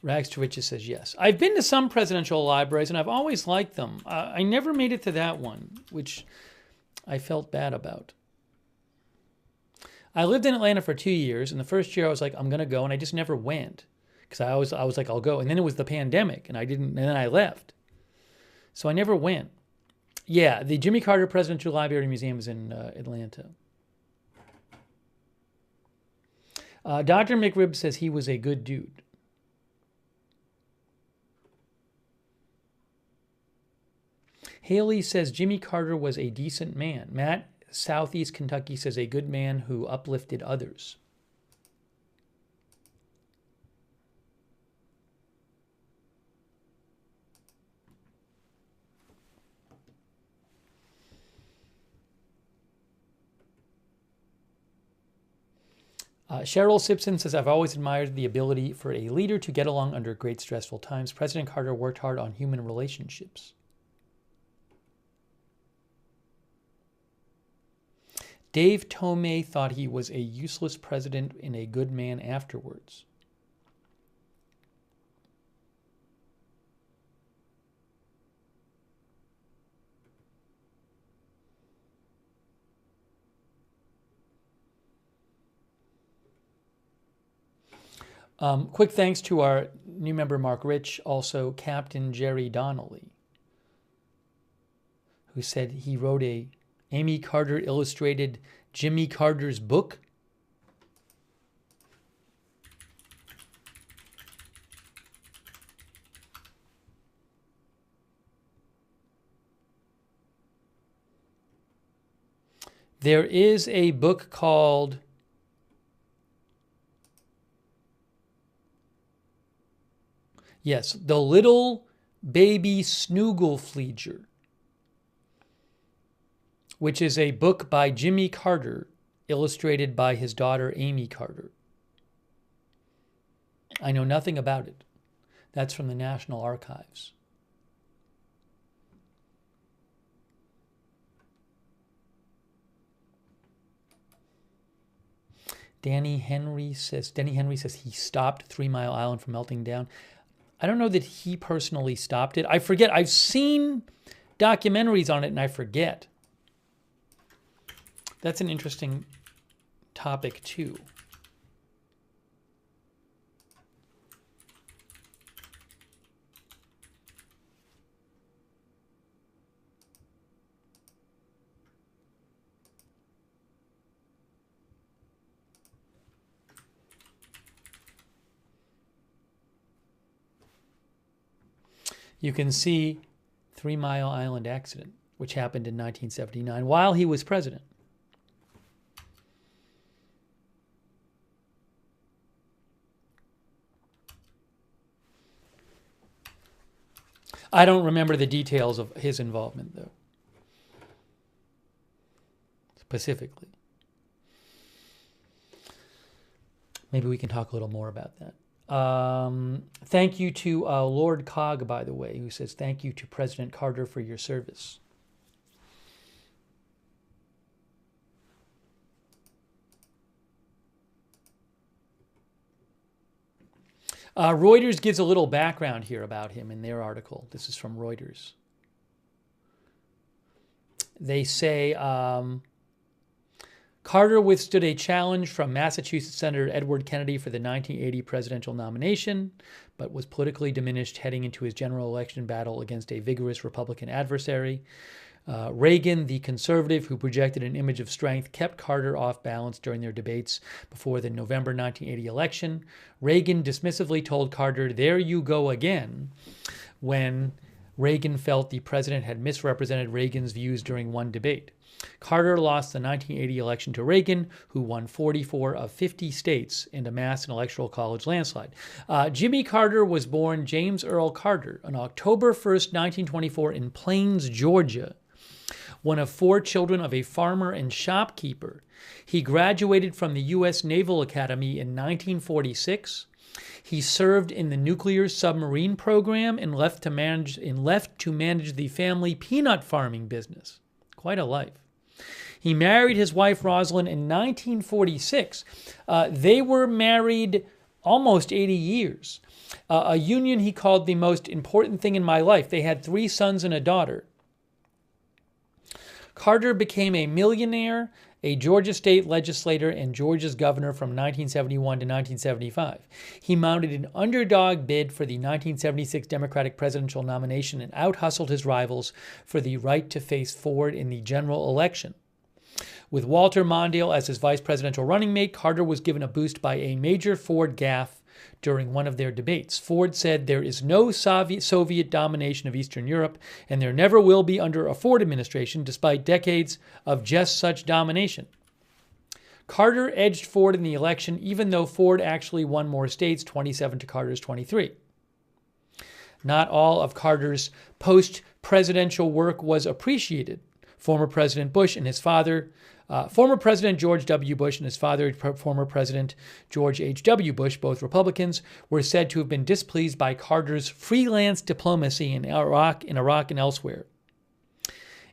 Rags to Riches says yes. I've been to some presidential libraries, and I've always liked them. I never made it to that one, which I felt bad about. I lived in Atlanta for 2 years, and the first year I was like, I'm going to go, and I just never went because I was like, I'll go. And then it was the pandemic, and then I left. So I never went. Yeah, the Jimmy Carter Presidential Library Museum is in Atlanta. Dr. McRib says he was a good dude. Haley says Jimmy Carter was a decent man. Matt, Southeast Kentucky, says a good man who uplifted others. Cheryl Simpson says, I've always admired the ability for a leader to get along under great stressful times. President Carter worked hard on human relationships. Dave Tomei thought he was a useless president and a good man afterwards. Quick thanks to our new member, Mark Rich, also Captain Jerry Donnelly, who said he wrote a Amy Carter illustrated Jimmy Carter's book. There is a book called The Little Baby Snooglefleeger, which is a book by Jimmy Carter, illustrated by his daughter, Amy Carter. I know nothing about it. That's from the National Archives. Danny Henry says he stopped 3 Mile Island from melting down. I don't know that he personally stopped it. I forget. I've seen documentaries on it and I forget. That's an interesting topic, too. You can see 3 Mile Island accident, which happened in 1979 while he was president. I don't remember the details of his involvement, though, specifically. Maybe we can talk a little more about that. Thank you to Lord Cog, by the way, who says, thank you to President Carter for your service. Reuters gives a little background here about him in their article. This is from Reuters. They say Carter withstood a challenge from Massachusetts Senator Edward Kennedy for the 1980 presidential nomination, but was politically diminished heading into his general election battle against a vigorous Republican adversary. Reagan, the conservative who projected an image of strength, kept Carter off balance during their debates before the November 1980 election. Reagan dismissively told Carter, "There you go again," when Reagan felt the president had misrepresented Reagan's views during one debate. Carter lost the 1980 election to Reagan, who won 44 of 50 states and amassed an electoral college landslide. Jimmy Carter was born James Earl Carter on October 1st, 1924 in Plains, Georgia, one of 4 children of a farmer and shopkeeper. He graduated from the U.S. Naval Academy in 1946. He served in the nuclear submarine program and left to manage the family peanut farming business. Quite a life. He married his wife Rosalind in 1946. They were married almost 80 years. A union he called the most important thing in my life. They had 3 sons and a daughter. Carter became a millionaire, a Georgia state legislator, and Georgia's governor from 1971 to 1975. He mounted an underdog bid for the 1976 Democratic presidential nomination and out-hustled his rivals for the right to face Ford in the general election. With Walter Mondale as his vice presidential running mate, Carter was given a boost by a major Ford gaffe during one of their debates. Ford said, "There is no Soviet domination of Eastern Europe, and there never will be under a Ford administration, despite decades of just such domination." Carter edged Ford in the election, even though Ford actually won more states, 27 to Carter's 23. Not all of Carter's post-presidential work was appreciated. Former President George W. Bush and his father, former President George H.W. Bush, both Republicans, were said to have been displeased by Carter's freelance diplomacy in Iraq and elsewhere.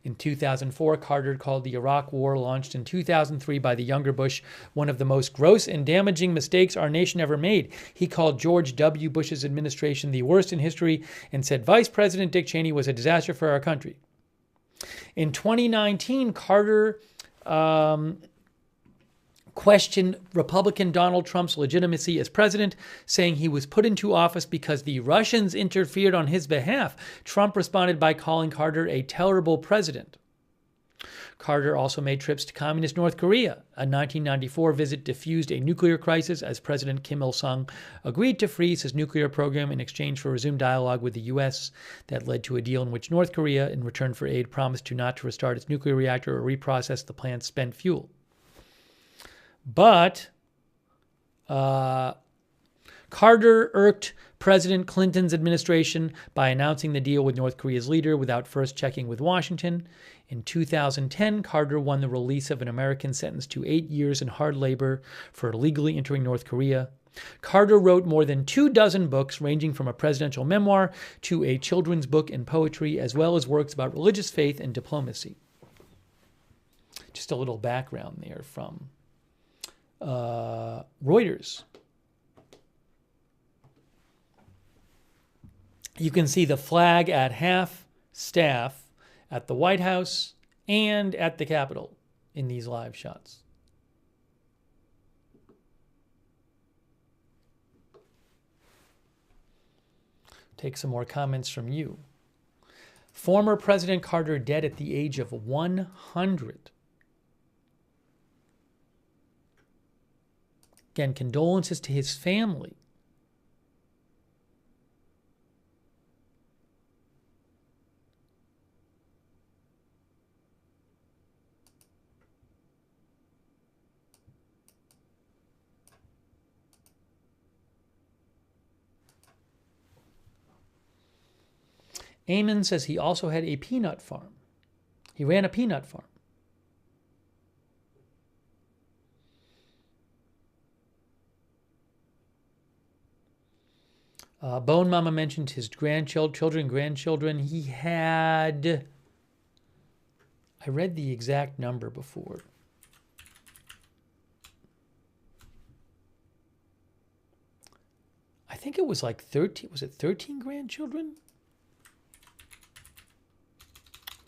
In 2004, Carter called the Iraq War, launched in 2003 by the younger Bush, one of the most gross and damaging mistakes our nation ever made. He called George W. Bush's administration the worst in history and said Vice President Dick Cheney was a disaster for our country. In 2019, Carter questioned Republican Donald Trump's legitimacy as president, saying he was put into office because the Russians interfered on his behalf. Trump responded by calling Carter a terrible president. Carter also made trips to communist North Korea. A 1994 visit diffused a nuclear crisis as President Kim Il-sung agreed to freeze his nuclear program in exchange for resumed dialogue with the U.S. That led to a deal in which North Korea, in return for aid, promised not to restart its nuclear reactor or reprocess the plant's spent fuel. But Carter irked President Clinton's administration by announcing the deal with North Korea's leader without first checking with Washington. In 2010, Carter won the release of an American sentenced to 8 years in hard labor for illegally entering North Korea. Carter wrote more than 24 books, ranging from a presidential memoir to a children's book and poetry, as well as works about religious faith and diplomacy. Just a little background there from Reuters. You can see the flag at half staff at the White House and at the Capitol in these live shots. Take some more comments from you. Former President Carter dead at the age of 100. Again, condolences to his family. Eamon says he also had a peanut farm. He ran a peanut farm. Bone Mama mentioned his grandchildren. He had, I read the exact number before. I think it was like 13, was it 13 grandchildren?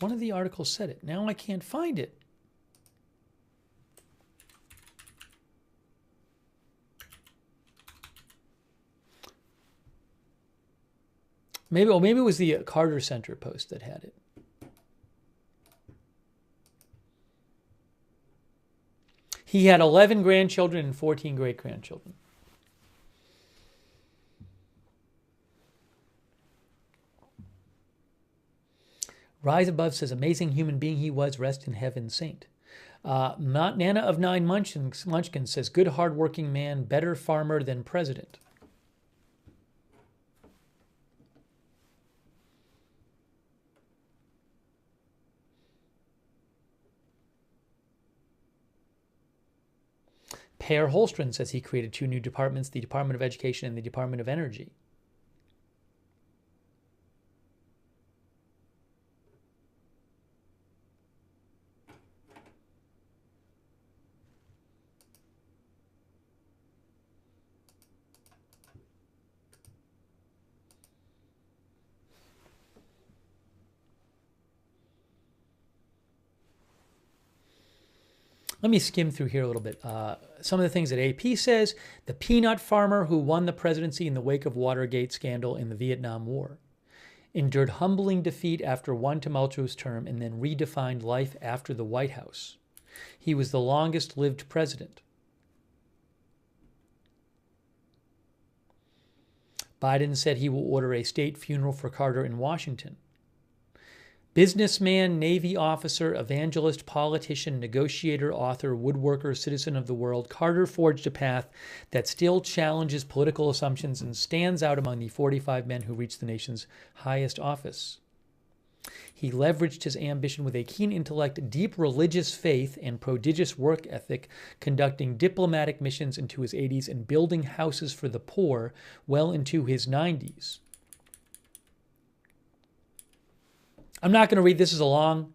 One of the articles said it. Now I can't find it. Maybe it was the Carter Center post that had it. He had 11 grandchildren and 14 great-grandchildren. Rise Above says, amazing human being he was, rest in heaven, saint. Nana of Nine Munchkin says, good hardworking man, better farmer than president. Per Holstrom says he created two new departments, the Department of Education and the Department of Energy. Let me skim through here a little bit. Some of the things that AP says, the peanut farmer who won the presidency in the wake of Watergate scandal in the Vietnam War, endured humbling defeat after one tumultuous term and then redefined life after the White House. He was the longest-lived president. Biden said he will order a state funeral for Carter in Washington. Businessman, Navy officer, evangelist, politician, negotiator, author, woodworker, citizen of the world, Carter forged a path that still challenges political assumptions and stands out among the 45 men who reached the nation's highest office. He leveraged his ambition with a keen intellect, deep religious faith, and prodigious work ethic, conducting diplomatic missions into his 80s and building houses for the poor well into his 90s. I'm not going to read, this is a long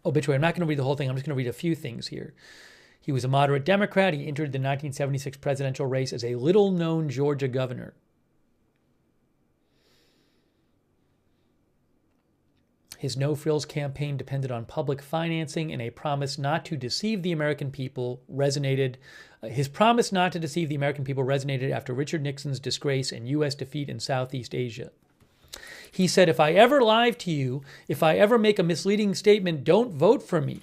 obituary. I'm not going to read the whole thing. I'm just going to read a few things here. He was a moderate Democrat. He entered the 1976 presidential race as a little-known Georgia governor. His no-frills campaign depended on public financing and a promise not to deceive the American people resonated. His promise not to deceive the American people resonated after Richard Nixon's disgrace and U.S. defeat in Southeast Asia. He said, if I ever lie to you, if I ever make a misleading statement, don't vote for me.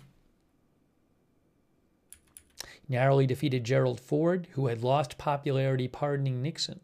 He narrowly defeated Gerald Ford, who had lost popularity pardoning Nixon.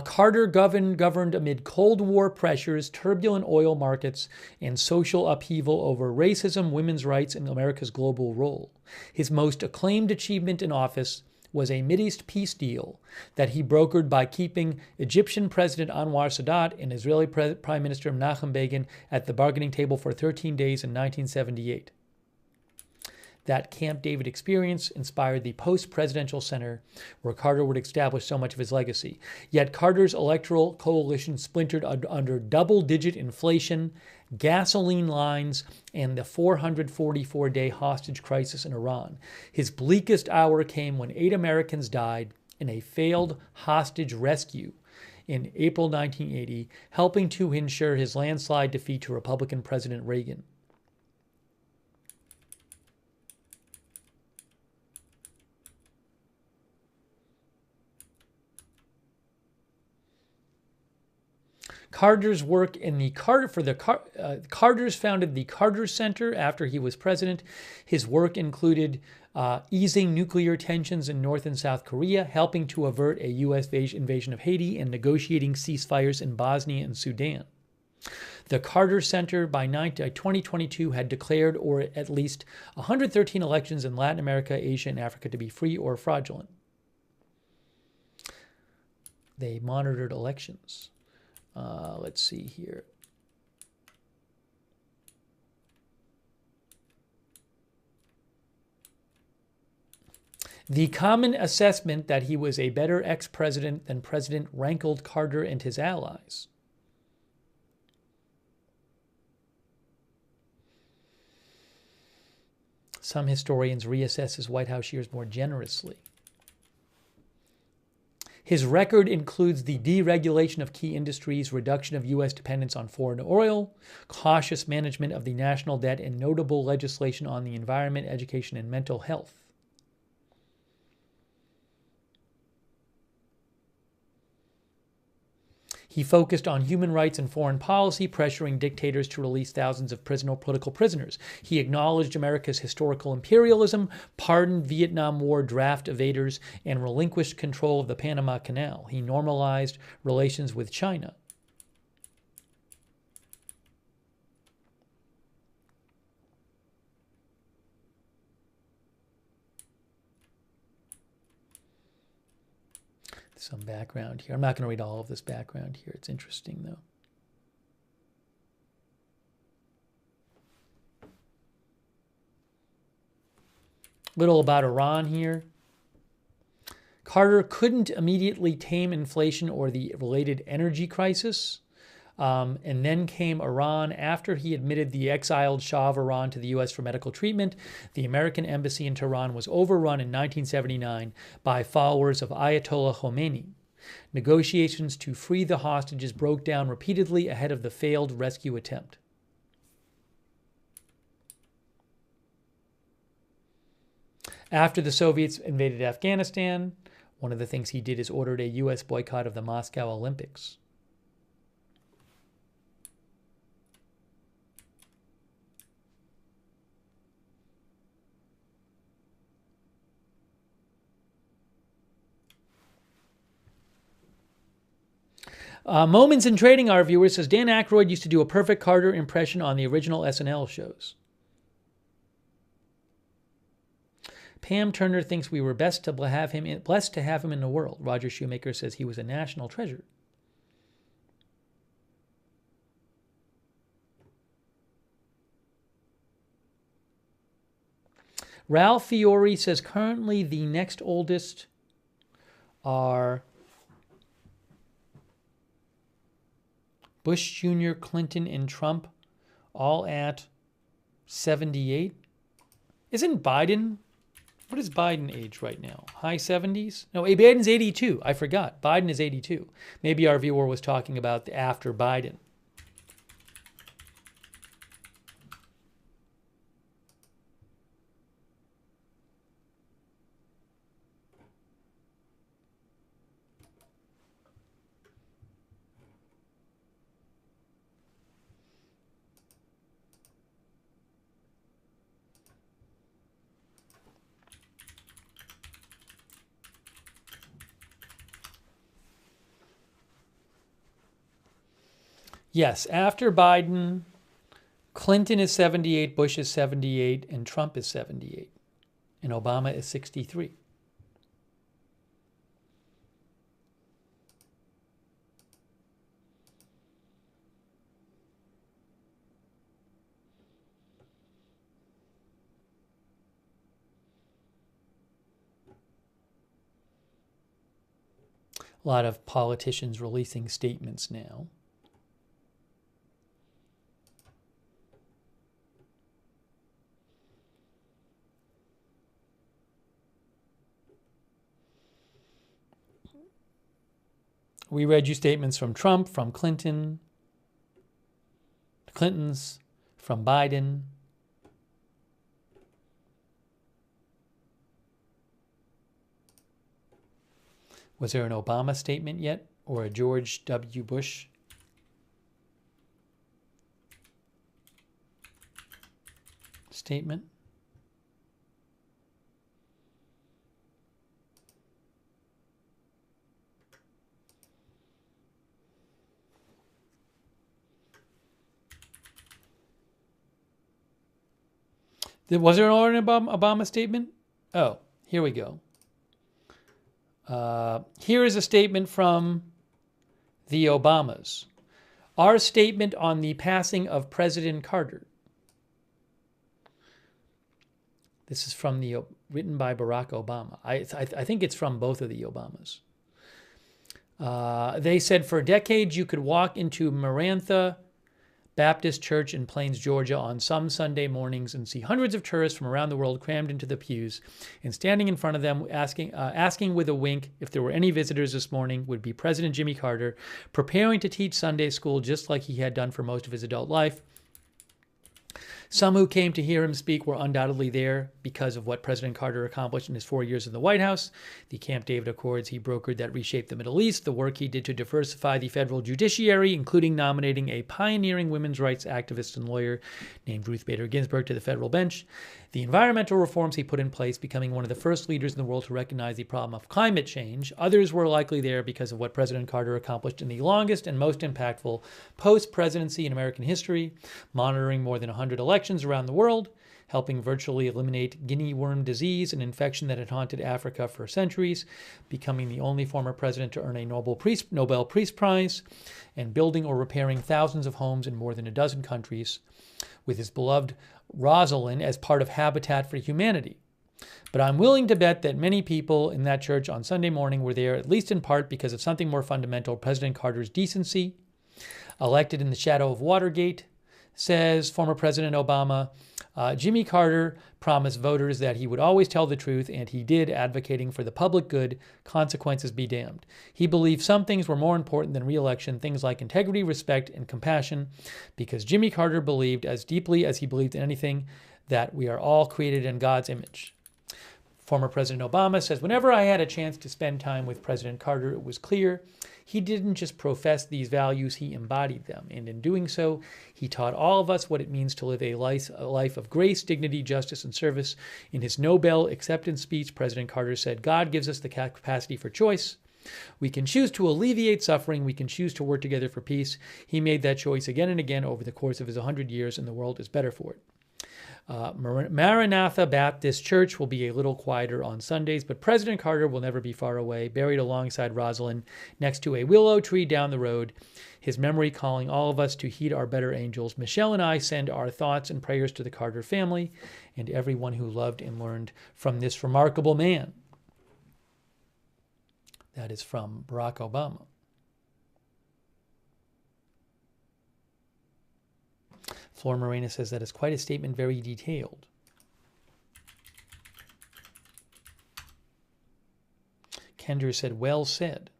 Carter governed amid Cold War pressures, turbulent oil markets, and social upheaval over racism, women's rights, and America's global role. His most acclaimed achievement in office was a Mideast peace deal that he brokered by keeping Egyptian President Anwar Sadat and Israeli Prime Minister Menachem Begin at the bargaining table for 13 days in 1978. That Camp David experience inspired the post-presidential center where Carter would establish so much of his legacy. Yet Carter's electoral coalition splintered under double-digit inflation, gasoline lines, and the 444-day hostage crisis in Iran. His bleakest hour came when 8 Americans died in a failed hostage rescue in April 1980, helping to ensure his landslide defeat to Republican President Reagan. Carter's work in the Carter's founded the Carter Center after he was president. His work included easing nuclear tensions in North and South Korea, helping to avert a U.S. invasion of Haiti, and negotiating ceasefires in Bosnia and Sudan. The Carter Center by 2022 had declared or at least 113 elections in Latin America, Asia, and Africa to be free or fraudulent. They monitored elections. Let's see here. The common assessment that he was a better ex-president than President rankled Carter and his allies. Some historians reassess his White House years more generously. His record includes the deregulation of key industries, reduction of U.S. dependence on foreign oil, cautious management of the national debt, and notable legislation on the environment, education, and mental health. He focused on human rights and foreign policy, pressuring dictators to release thousands of political prisoners. He acknowledged America's historical imperialism, pardoned Vietnam War draft evaders, and relinquished control of the Panama Canal. He normalized relations with China. Some background here. I'm not going to read all of this background here. It's interesting, though. Little about Iran here. Carter couldn't immediately tame inflation or the related energy crisis. And then came Iran. After he admitted the exiled Shah of Iran to the U.S. for medical treatment, the American embassy in Tehran was overrun in 1979 by followers of Ayatollah Khomeini. Negotiations to free the hostages broke down repeatedly ahead of the failed rescue attempt. After the Soviets invaded Afghanistan, one of the things he did is ordered a U.S. boycott of the Moscow Olympics. Moments in Trading, our viewer says, Dan Aykroyd used to do a perfect Carter impression on the original SNL shows. Pam Turner thinks we were blessed to have him in the world. Roger Shoemaker says he was a national treasure. Ralph Fiore says currently the next oldest are Bush Jr., Clinton, and Trump, all at 78. Isn't Biden, what is Biden age right now? High 70s? No, Biden's 82. I forgot. Biden is 82. Maybe our viewer was talking about after Biden. Yes, after Biden, Clinton is 78, Bush is 78, and Trump is 78. And Obama is 63. A lot of politicians releasing statements now. We read you statements from Trump, from Clintons, from Biden. Was there an Obama statement yet, or a George W. Bush statement? Was there an Obama statement? Oh, here we go. Here is a statement from the Obamas. Our statement on the passing of President Carter. This is from written by Barack Obama. I think it's from both of the Obamas. They said, for decades you could walk into Marantha Baptist Church in Plains, Georgia on some Sunday mornings and see hundreds of tourists from around the world crammed into the pews, and standing in front of them asking with a wink if there were any visitors this morning would be President Jimmy Carter, preparing to teach Sunday school just like he had done for most of his adult life. Some who came to hear him speak were undoubtedly there because of what President Carter accomplished in his 4 years in the White House, the Camp David Accords he brokered that reshaped the Middle East, the work he did to diversify the federal judiciary, including nominating a pioneering women's rights activist and lawyer named Ruth Bader Ginsburg to the federal bench, the environmental reforms he put in place, becoming one of the first leaders in the world to recognize the problem of climate change. Others were likely there because of what President Carter accomplished in the longest and most impactful post-presidency in American history, monitoring more than 100 elections around the world, helping virtually eliminate guinea worm disease, an infection that had haunted Africa for centuries, becoming the only former president to earn a Nobel Peace Prize, and building or repairing thousands of homes in more than a dozen countries, with his beloved Rosalind as part of Habitat for Humanity. But I'm willing to bet that many people in that church on Sunday morning were there, at least in part because of something more fundamental, President Carter's decency. Elected in the shadow of Watergate, says former President Obama, Jimmy Carter promised voters that he would always tell the truth, and he did, advocating for the public good, consequences be damned. He believed some things were more important than re-election, things like integrity, respect, and compassion, because Jimmy Carter believed as deeply as he believed in anything that we are all created in God's image. Former President Obama says, whenever I had a chance to spend time with President Carter, it was clear he didn't just profess these values, he embodied them. And in doing so, he taught all of us what it means to live a life of grace, dignity, justice, and service. In his Nobel acceptance speech, President Carter said, God gives us the capacity for choice. We can choose to alleviate suffering. We can choose to work together for peace. He made that choice again and again over the course of his 100 years, and the world is better for it. Maranatha Baptist Church will be a little quieter on Sundays, but President Carter will never be far away, buried alongside Rosalind next to a willow tree down the road, his memory calling all of us to heed our better angels. Michelle and I send our thoughts and prayers to the Carter family and everyone who loved and learned from this remarkable man. That is from Barack Obama. Flor Morena says that is quite a statement, very detailed. Kendra said, well said.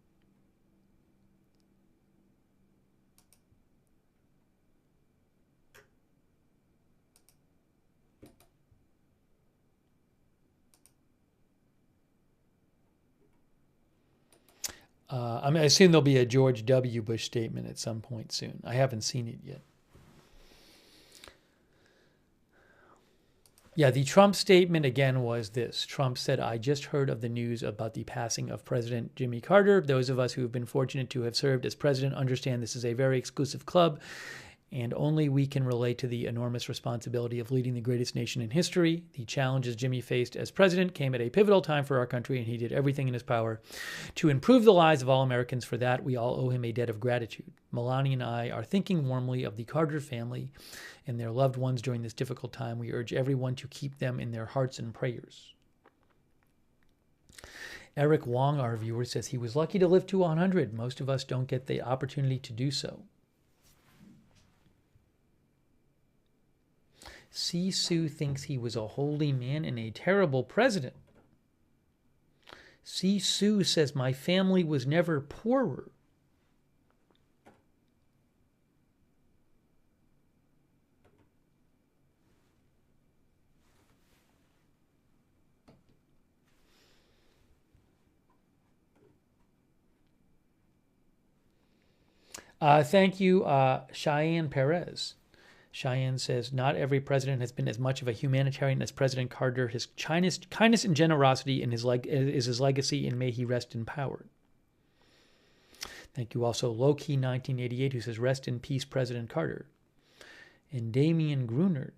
I assume there'll be a George W. Bush statement at some point soon. I haven't seen it yet. Yeah, the Trump statement again was this. Trump said, I just heard of the news about the passing of President Jimmy Carter. Those of us who have been fortunate to have served as president understand this is a very exclusive club, and only we can relate to the enormous responsibility of leading the greatest nation in history. The challenges Jimmy faced as president came at a pivotal time for our country, and he did everything in his power to improve the lives of all Americans. For that, we all owe him a debt of gratitude. Melania and I are thinking warmly of the Carter family and their loved ones during this difficult time. We urge everyone to keep them in their hearts and prayers. Eric Wong, our viewer, says he was lucky to live to 100. Most of us don't get the opportunity to do so. Sisu thinks he was a holy man and a terrible president. Sisu says, my family was never poorer. Thank you, Cheyenne Perez. Cheyenne says, not every president has been as much of a humanitarian as President Carter. His kindness and generosity is his legacy, and may he rest in power. Thank you also, Loki 1988, who says, rest in peace, President Carter. And Damian Gruner.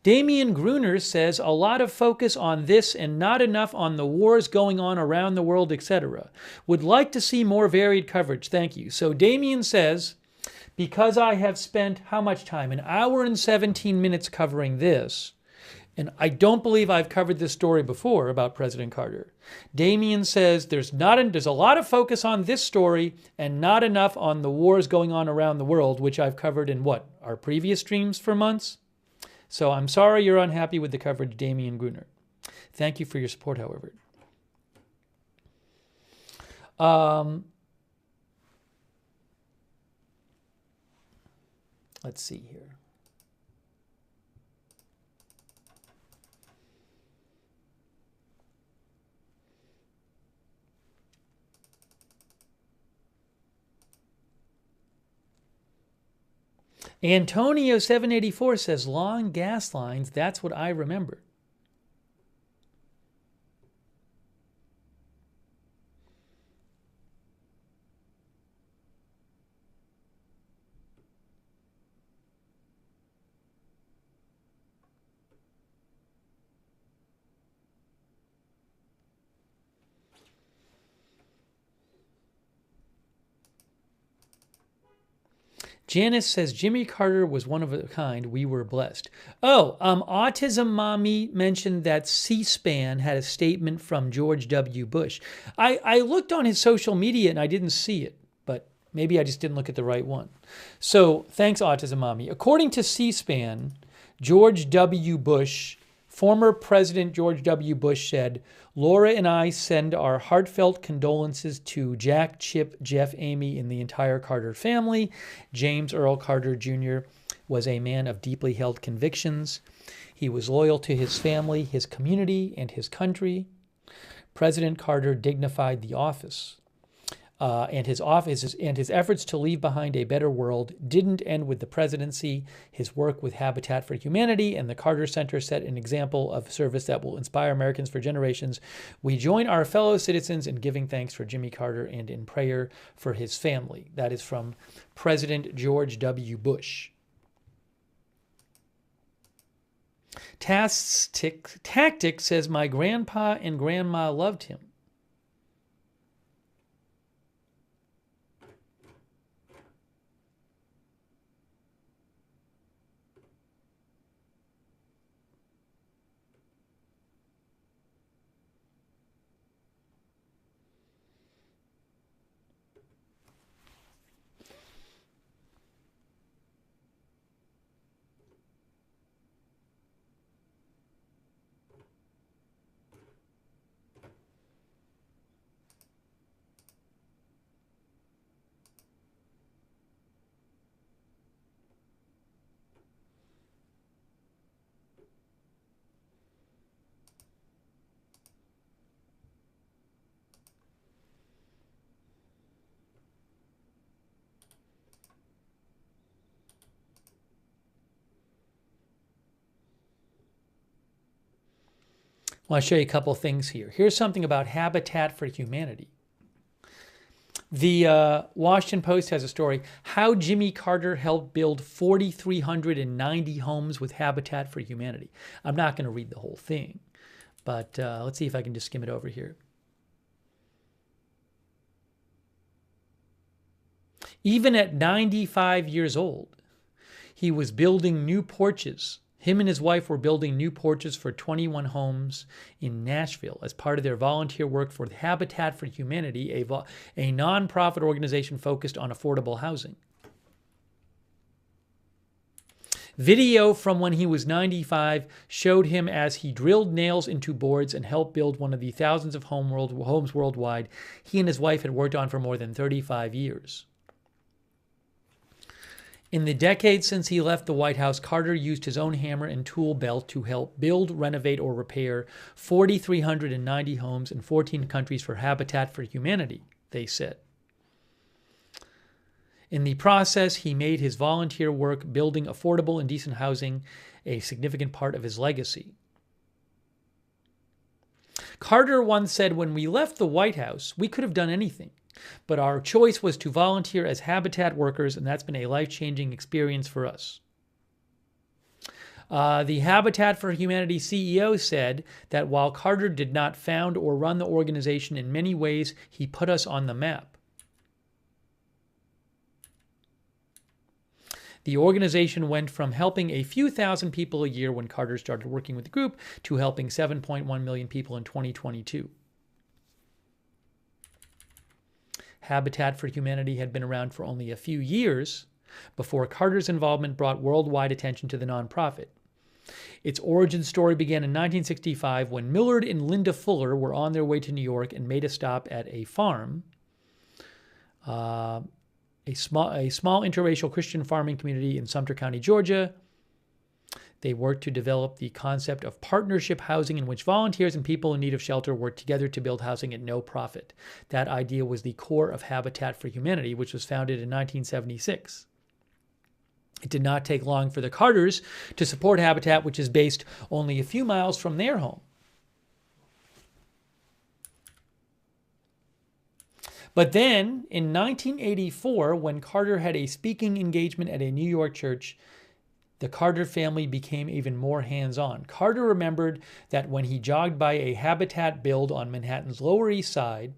Damian Gruner says, a lot of focus on this and not enough on the wars going on around the world, etc. Would like to see more varied coverage. Thank you. So Damian says, because I have spent how much time? An hour and 17 minutes covering this, and I don't believe I've covered this story before about President Carter. Damian says there's a lot of focus on this story and not enough on the wars going on around the world, which I've covered in our previous streams for months. So I'm sorry you're unhappy with the coverage, Damian Gruner. Thank you for your support, however. Let's see here. Antonio 784 says, long gas lines, that's what I remember. Janice says, Jimmy Carter was one of a kind. We were blessed. Oh, Autism Mommy mentioned that C-SPAN had a statement from George W. Bush. I looked on his social media and I didn't see it, but maybe I just didn't look at the right one. So thanks, Autism Mommy. According to C-SPAN, George W. Bush, former President George W. Bush said, Laura and I send our heartfelt condolences to Jack, Chip, Jeff, Amy, and the entire Carter family. James Earl Carter Jr. was a man of deeply held convictions. He was loyal to his family, his community, and his country. President Carter dignified the office. And his efforts to leave behind a better world didn't end with the presidency. His work with Habitat for Humanity and the Carter Center set an example of service that will inspire Americans for generations. We join our fellow citizens in giving thanks for Jimmy Carter and in prayer for his family. That is from President George W. Bush. Tactic says, my grandpa and grandma loved him. I want to show you a couple things here. Here's something about Habitat for Humanity. The Washington Post has a story, how Jimmy Carter helped build 4,390 homes with Habitat for Humanity. I'm not going to read the whole thing, but let's see if I can just skim it over here. Even at 95 years old, he was building new porches. Him and his wife were building new porches for 21 homes in Nashville as part of their volunteer work for Habitat for Humanity, a nonprofit organization focused on affordable housing. Video from when he was 95 showed him as he drilled nails into boards and helped build one of the thousands of homes worldwide he and his wife had worked on for more than 35 years. In the decades since he left the White House, Carter used his own hammer and tool belt to help build, renovate, or repair 4,390 homes in 14 countries for Habitat for Humanity, they said. In the process, he made his volunteer work building affordable and decent housing a significant part of his legacy. Carter once said, "When we left the White House, we could have done anything, but our choice was to volunteer as habitat workers, and that's been a life-changing experience for us." The Habitat for Humanity CEO said that while Carter did not found or run the organization, in many ways, he put us on the map. The organization went from helping a few thousand people a year when Carter started working with the group to helping 7.1 million people in 2022. Habitat for Humanity had been around for only a few years before Carter's involvement brought worldwide attention to the nonprofit. Its origin story began in 1965 when Millard and Linda Fuller were on their way to New York and made a stop at a farm, a small interracial Christian farming community in Sumter County, Georgia. They worked to develop the concept of partnership housing in which volunteers and people in need of shelter worked together to build housing at no profit. That idea was the core of Habitat for Humanity, which was founded in 1976. It did not take long for the Carters to support Habitat, which is based only a few miles from their home. But then, in 1984, when Carter had a speaking engagement at a New York church, the Carter family became even more hands-on. Carter remembered that when he jogged by a Habitat build on Manhattan's Lower East Side,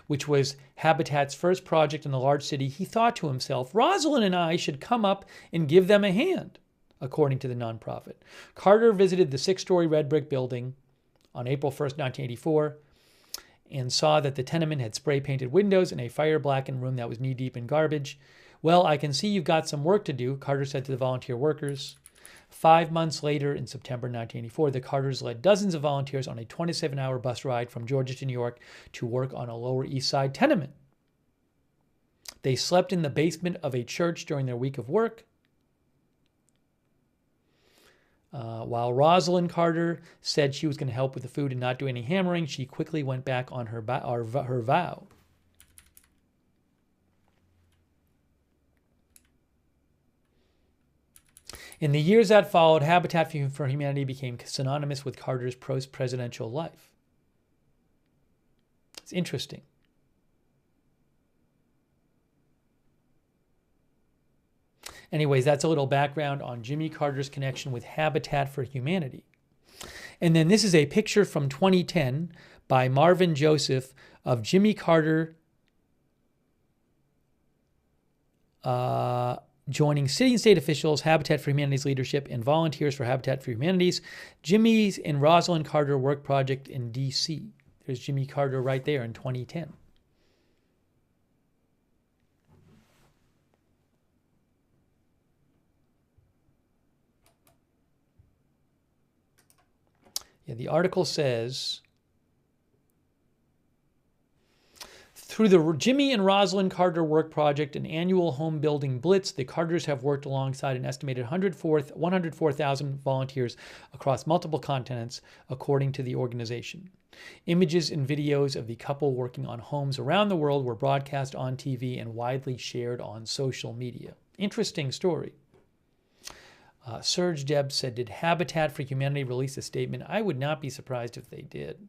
which was Habitat's first project in the large city, he thought to himself, "Rosalind and I should come up and give them a hand," according to the nonprofit. Carter visited the 6-story red brick building on April 1st, 1984, and saw that the tenement had spray-painted windows and a fire-blackened room that was knee-deep in garbage. "Well, I can see you've got some work to do," Carter said to the volunteer workers. 5 months later, in September 1984, the Carters led dozens of volunteers on a 27-hour bus ride from Georgia to New York to work on a Lower East Side tenement. They slept in the basement of a church during their week of work. While Rosalind Carter said she was going to help with the food and not do any hammering, she quickly went back on her vow. In the years that followed, Habitat for Humanity became synonymous with Carter's post-presidential life. It's interesting. Anyways, that's a little background on Jimmy Carter's connection with Habitat for Humanity. And then this is a picture from 2010 by Marvin Joseph of Jimmy Carter joining city and state officials, Habitat for Humanity's leadership, and volunteers for Habitat for Humanity's Jimmy's and Rosalind Carter Work Project in D.C. There's Jimmy Carter right there in 2010. Yeah, the article says, through the Jimmy and Rosalind Carter Work Project, an annual home building blitz, the Carters have worked alongside an estimated 104,000 volunteers across multiple continents, according to the organization. Images and videos of the couple working on homes around the world were broadcast on TV and widely shared on social media. Interesting story. Serge Deb said, "Did Habitat for Humanity release a statement? I would not be surprised if they did."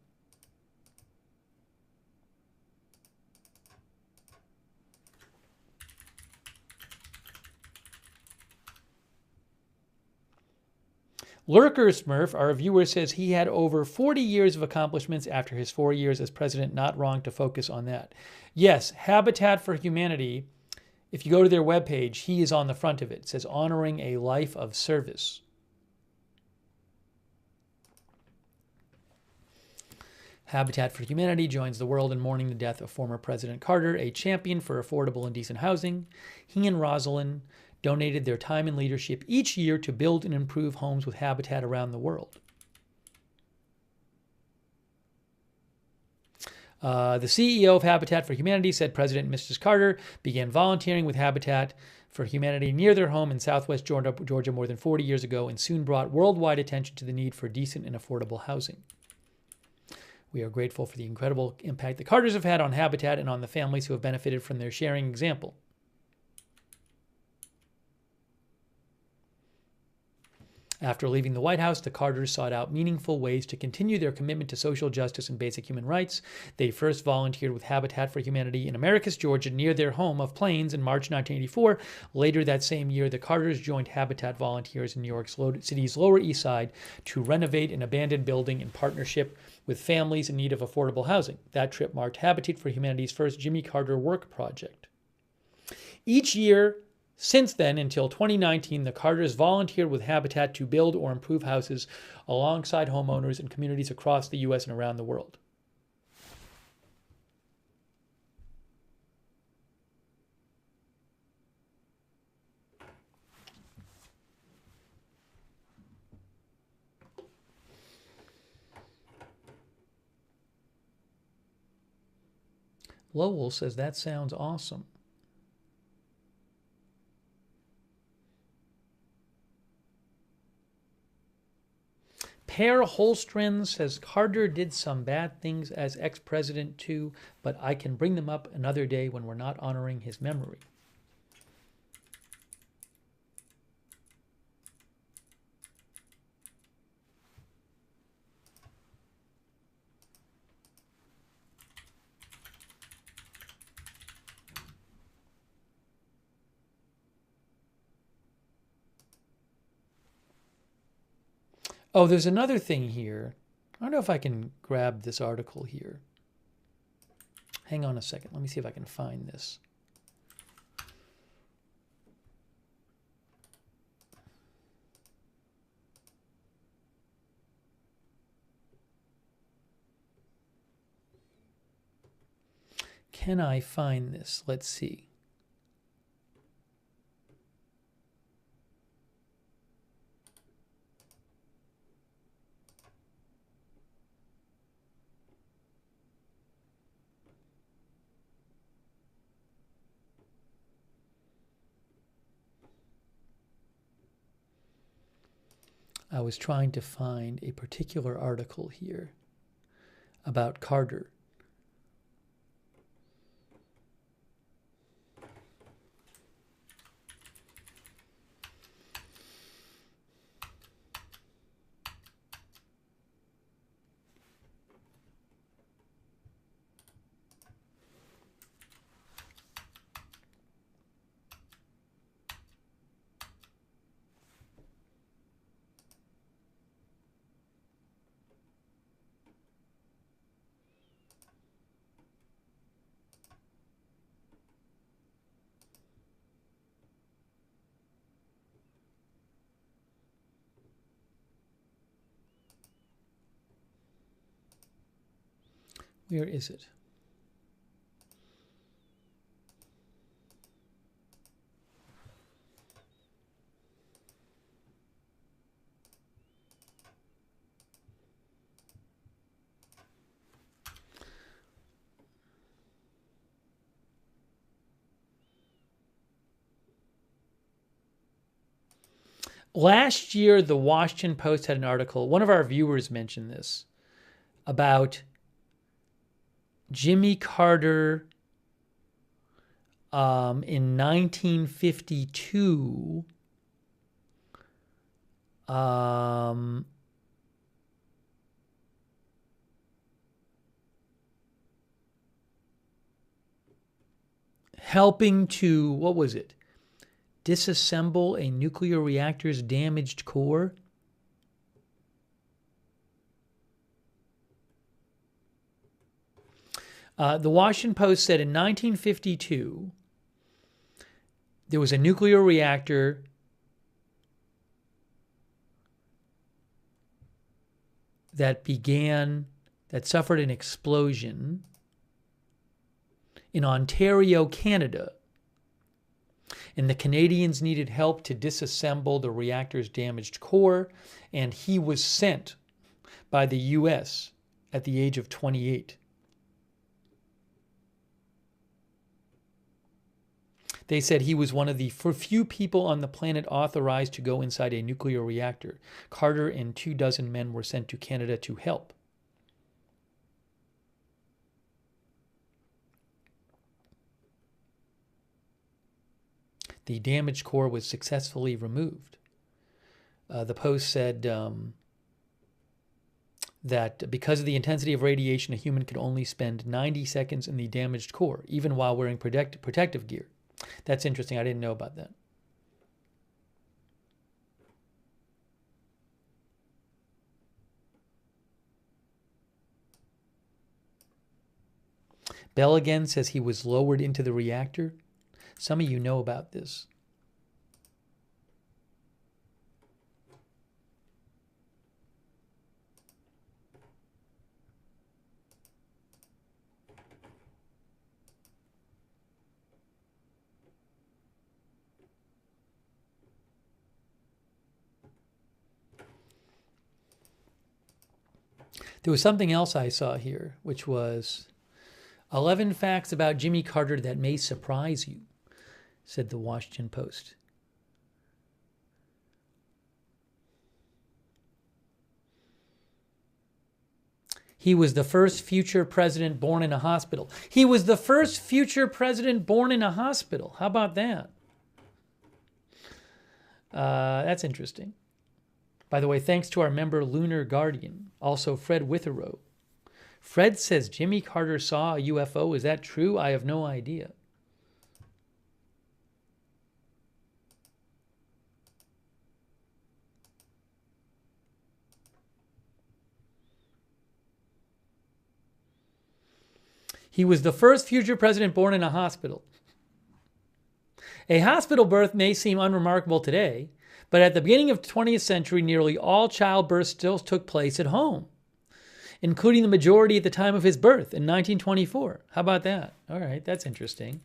Lurker Smurf, our viewer, says he had over 40 years of accomplishments after his 4 years as president. Not wrong to focus on that. Yes, Habitat for Humanity, if you go to their webpage, he is on the front of it. It says, "Honoring a Life of Service." Habitat for Humanity joins the world in mourning the death of former President Carter, a champion for affordable and decent housing. He and Rosalind donated their time and leadership each year to build and improve homes with Habitat around the world. The CEO of Habitat for Humanity said President and Mrs. Carter began volunteering with Habitat for Humanity near their home in southwest Georgia more than 40 years ago and soon brought worldwide attention to the need for decent and affordable housing. We are grateful for the incredible impact the Carters have had on Habitat and on the families who have benefited from their sharing example. After leaving the White House, the Carters sought out meaningful ways to continue their commitment to social justice and basic human rights. They first volunteered with Habitat for Humanity in Americus, Georgia, near their home of Plains in March 1984. Later that same year, the Carters joined Habitat volunteers in New York City's Lower East Side to renovate an abandoned building in partnership with families in need of affordable housing. That trip marked Habitat for Humanity's first Jimmy Carter work project. Each year since then, until 2019, the Carters volunteered with Habitat to build or improve houses alongside homeowners in communities across the U.S. and around the world. Lowell says that sounds awesome. Per Holstrand says Carter did some bad things as ex-president too, but I can bring them up another day when we're not honoring his memory. Oh, there's another thing here. I don't know if I can grab this article here. Hang on a second. Let me see if I can find this. Can I find this? Let's see. I was trying to find a particular article here about Carter. Where is it? Last year, the Washington Post had an article, one of our viewers mentioned this, about Jimmy Carter in 1952 helping to, what was it? Disassemble a nuclear reactor's damaged core. The Washington Post said in 1952, there was a nuclear reactor that suffered an explosion in Ontario, Canada. And the Canadians needed help to disassemble the reactor's damaged core, and he was sent by the U.S. at the age of 28. They said he was one of the few people on the planet authorized to go inside a nuclear reactor. Carter and 24 men were sent to Canada to help. The damaged core was successfully removed. The Post said that because of the intensity of radiation, a human could only spend 90 seconds in the damaged core, even while wearing protective gear. That's interesting. I didn't know about that. Bell again says he was lowered into the reactor. Some of you know about this. There was something else I saw here, which was 11 facts about Jimmy Carter that may surprise you, said the Washington Post. He was the first future president born in a hospital. He was the first future president born in a hospital. How about that? That's interesting. By the way, thanks to our member Lunar Guardian, also Fred Witherow. Fred says Jimmy Carter saw a UFO. Is that true? I have no idea. He was the first future president born in a hospital. A hospital birth may seem unremarkable today, but at the beginning of the 20th century, nearly all childbirths still took place at home, including the majority at the time of his birth in 1924. How about that? All right, that's interesting.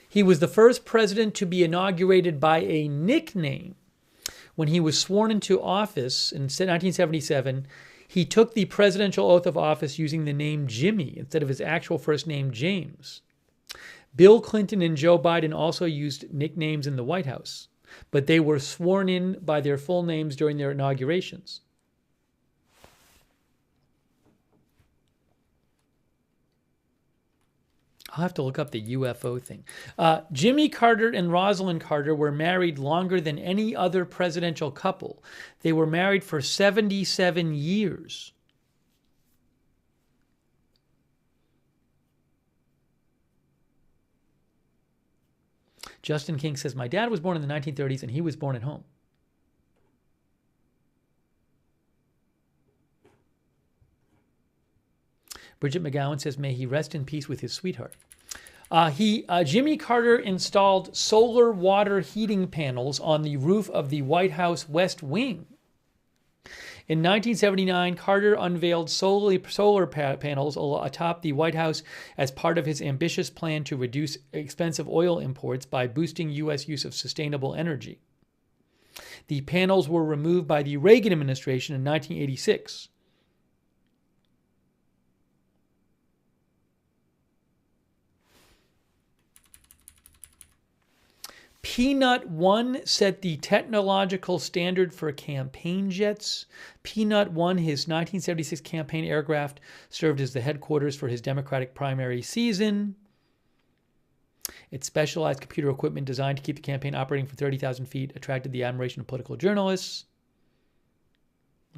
He was the first president to be inaugurated by a nickname. When he was sworn into office in 1977, he took the presidential oath of office using the name Jimmy instead of his actual first name, James. Bill Clinton and Joe Biden also used nicknames in the White House, but they were sworn in by their full names during their inaugurations. I'll have to look up the UFO thing. Jimmy Carter and Rosalind Carter were married longer than any other presidential couple. They were married for 77 years. Justin King says, my dad was born in the 1930s and he was born at home. Bridget McGowan says, may he rest in peace with his sweetheart. Jimmy Carter installed solar water heating panels on the roof of the White House West Wing. In 1979, Carter unveiled solar panels atop the White House as part of his ambitious plan to reduce expensive oil imports by boosting U.S. use of sustainable energy. The panels were removed by the Reagan administration in 1986. Peanut One set the technological standard for campaign jets. Peanut One, his 1976 campaign aircraft, served as the headquarters for his Democratic primary season. Its specialized computer equipment designed to keep the campaign operating for 30,000 feet attracted the admiration of political journalists.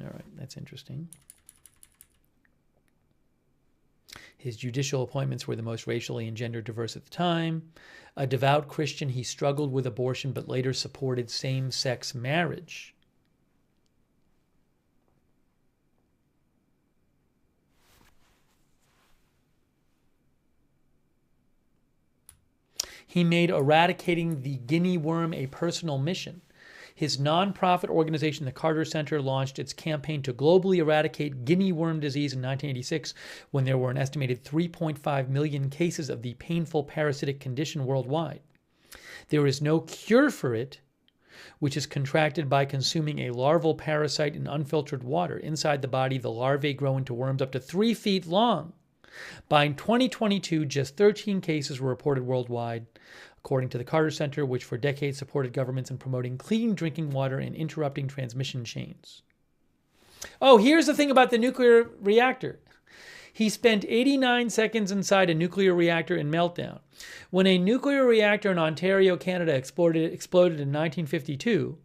All right, that's interesting. His judicial appointments were the most racially and gender diverse at the time. A devout Christian, he struggled with abortion but later supported same-sex marriage. He made eradicating the guinea worm a personal mission. His nonprofit organization, the Carter Center, launched its campaign to globally eradicate guinea worm disease in 1986 when there were an estimated 3.5 million cases of the painful parasitic condition worldwide. There is no cure for it, which is contracted by consuming a larval parasite in unfiltered water. Inside the body, the larvae grow into worms up to 3 feet long. By 2022, just 13 cases were reported worldwide, according to the Carter Center, which for decades supported governments in promoting clean drinking water and interrupting transmission chains. Oh, here's the thing about the nuclear reactor. He spent 89 seconds inside a nuclear reactor in meltdown. When a nuclear reactor in Ontario, Canada exploded in 1952,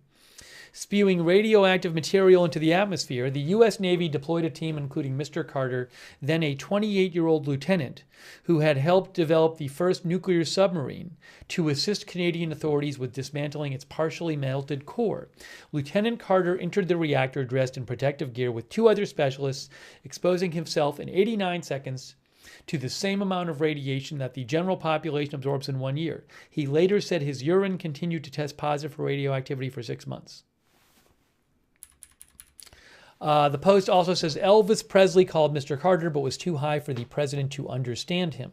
spewing radioactive material into the atmosphere, the U.S. Navy deployed a team including Mr. Carter, then a 28-year-old lieutenant who had helped develop the first nuclear submarine, to assist Canadian authorities with dismantling its partially melted core. Lieutenant Carter entered the reactor dressed in protective gear with 2 other specialists, exposing himself in 89 seconds to the same amount of radiation that the general population absorbs in 1 year. He later said his urine continued to test positive for radioactivity for 6 months. The Post also says Elvis Presley called Mr. Carter, but was too high for the president to understand him.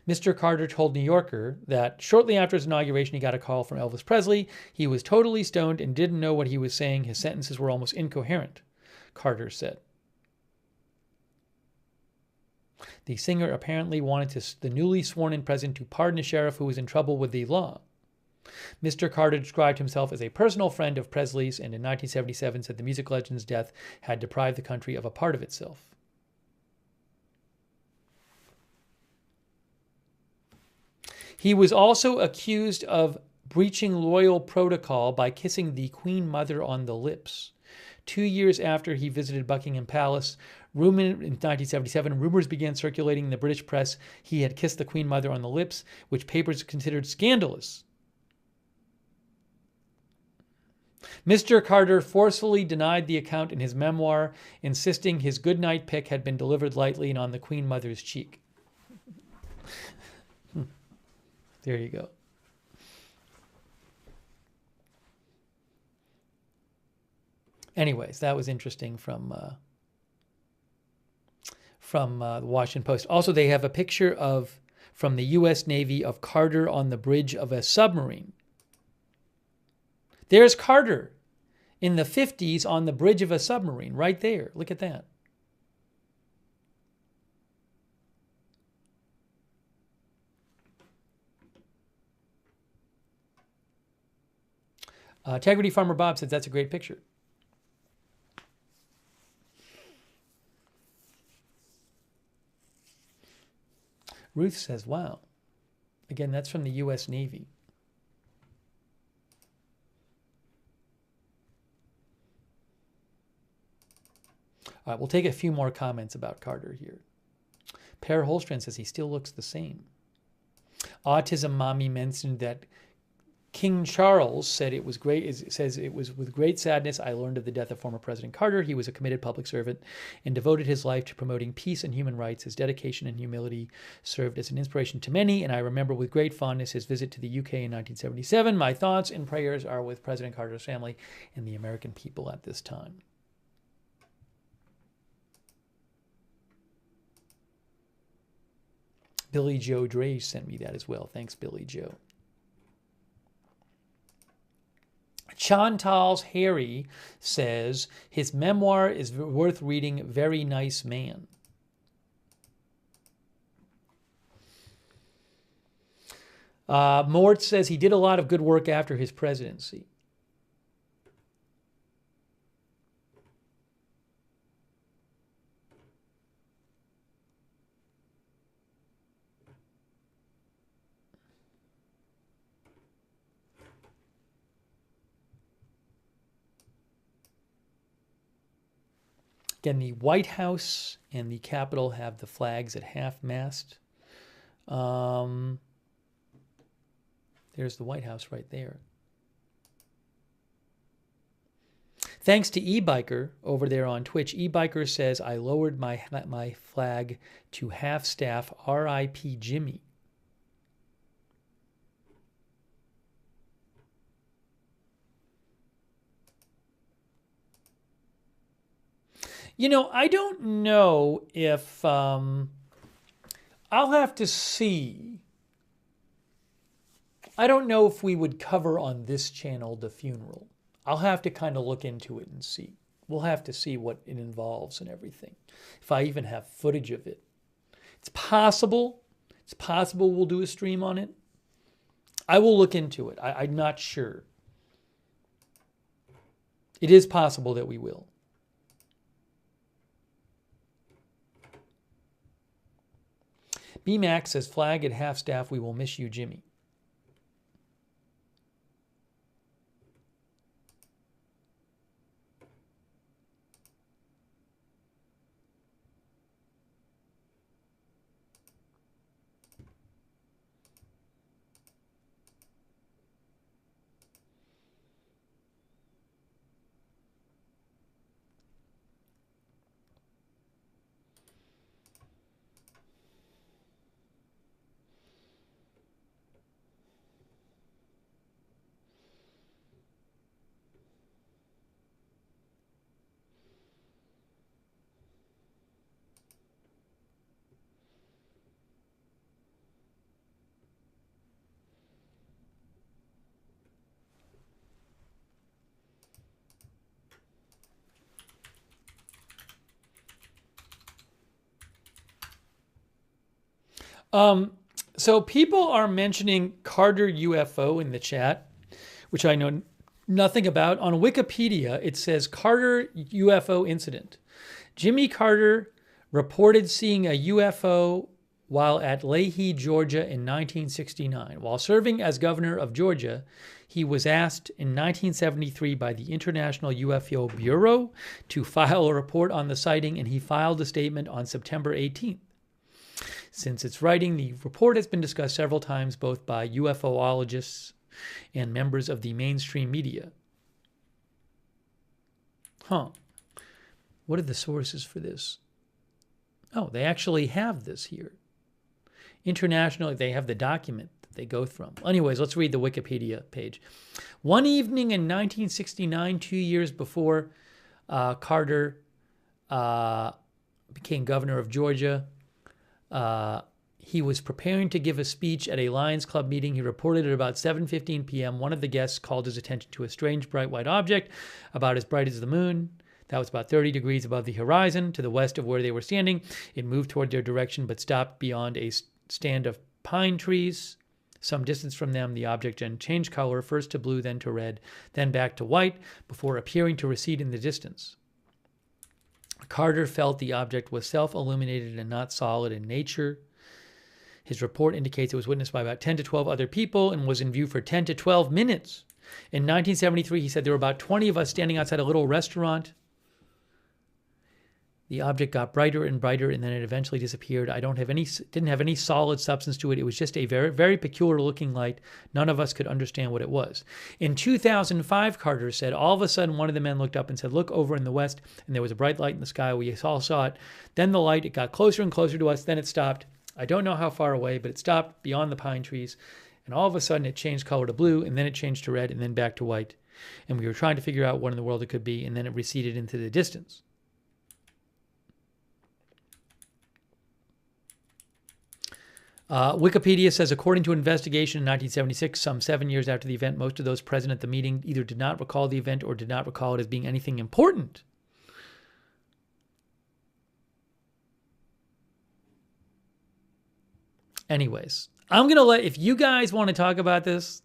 Mr. Carter told New Yorker that shortly after his inauguration, he got a call from Elvis Presley. He was totally stoned and didn't know what he was saying. His sentences were almost incoherent, Carter said. The singer apparently wanted the newly sworn-in president to pardon a sheriff who was in trouble with the law. Mr. Carter described himself as a personal friend of Presley's, and in 1977 said the music legend's death had deprived the country of a part of itself. He was also accused of breaching loyal protocol by kissing the Queen Mother on the lips. 2 years after he visited Buckingham Palace, in 1977, rumors began circulating in the British press he had kissed the Queen Mother on the lips, which papers considered scandalous. Mr. Carter forcefully denied the account in his memoir, insisting his goodnight pick had been delivered lightly and on the Queen Mother's cheek. There you go. Anyways, that was interesting from the Washington Post. Also, they have a picture from the U.S. Navy of Carter on the bridge of a submarine. There's Carter in the 50s on the bridge of a submarine, right there. Look at that. Integrity Farmer Bob says that's a great picture. Ruth says, wow. Again, that's from the U.S. Navy. All right, we'll take a few more comments about Carter here. Per Holstrand says he still looks the same. Autism Mommy mentioned that King Charles said it was great. Says it was with great sadness I learned of the death of former President Carter. He was a committed public servant and devoted his life to promoting peace and human rights. His dedication and humility served as an inspiration to many, and I remember with great fondness his visit to the UK in 1977. My thoughts and prayers are with President Carter's family and the American people at this time. Billy Joe Dre sent me that as well. Thanks, Billy Joe. Chantal's Harry says his memoir is worth reading. Very nice man. Mort says he did a lot of good work after his presidency. Again, the White House and the Capitol have the flags at half-mast. There's the White House right there. Thanks to eBiker over there on Twitch. eBiker says, I lowered my flag to half-staff, R.I.P. Jimmy. You know, I don't know if I'll have to see. I don't know if we would cover on this channel the funeral. I'll have to kind of look into it and see. We'll have to see what it involves and everything. If I even have footage of it. It's possible. It's possible we'll do a stream on it. I will look into it. I'm not sure. It is possible that we will. BMax says, flag at half-staff, we will miss you, Jimmy. So people are mentioning Carter UFO in the chat, which I know nothing about. On Wikipedia, it says Carter UFO incident. Jimmy Carter reported seeing a UFO while at Leahy, Georgia in 1969. While serving as governor of Georgia, he was asked in 1973 by the International UFO Bureau to file a report on the sighting, and he filed a statement on September 18th. Since its writing, the report has been discussed several times both by UFOologists and members of the mainstream media. What are the sources for this? Oh, they actually have this here. Internationally, they have the document that they go from. Anyways, let's read the Wikipedia page. One evening in 1969, 2 years before Carter became governor of Georgia, he was preparing to give a speech at a Lions Club meeting. He reported at about 7:15 p.m. One of the guests called his attention to a strange bright white object about as bright as the moon. That was about 30 degrees above the horizon to the west of where they were standing. It moved toward their direction but stopped beyond a stand of pine trees. Some distance from them, the object then changed color, first to blue, then to red, then back to white, before appearing to recede in the distance. Carter felt the object was self-illuminated and not solid in nature. His report indicates it was witnessed by about 10 to 12 other people and was in view for 10 to 12 minutes. In 1973, he said there were about 20 of us standing outside a little restaurant. The object got brighter and brighter, and then it eventually disappeared. Didn't have any solid substance to it. It was just a very, very peculiar looking light. None of us could understand what it was. In 2005, Carter said, all of a sudden, one of the men looked up and said, look over in the west, and there was a bright light in the sky. We all saw it. Then the light, it got closer and closer to us. Then it stopped. I don't know how far away, but it stopped beyond the pine trees. And all of a sudden, it changed color to blue, and then it changed to red, and then back to white. And we were trying to figure out what in the world it could be, and then it receded into the distance. Wikipedia says, according to an investigation in 1976, some 7 years after the event, most of those present at the meeting either did not recall the event or did not recall it as being anything important. Anyways, I'm going to if you guys want to talk about this,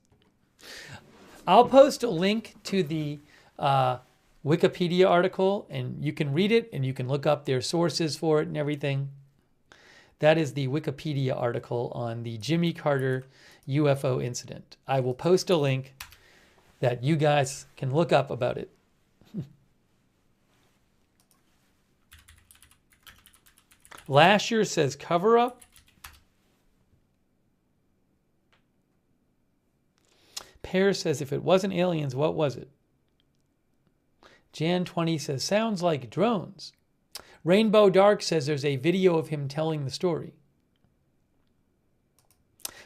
I'll post a link to the Wikipedia article, and you can read it and you can look up their sources for it and everything. That is the Wikipedia article on the Jimmy Carter UFO incident. I will post a link that you guys can look up about it. Lasher says cover up. Pear says if it wasn't aliens, what was it? Jan 20 says sounds like drones. Rainbow Dark says there's a video of him telling the story.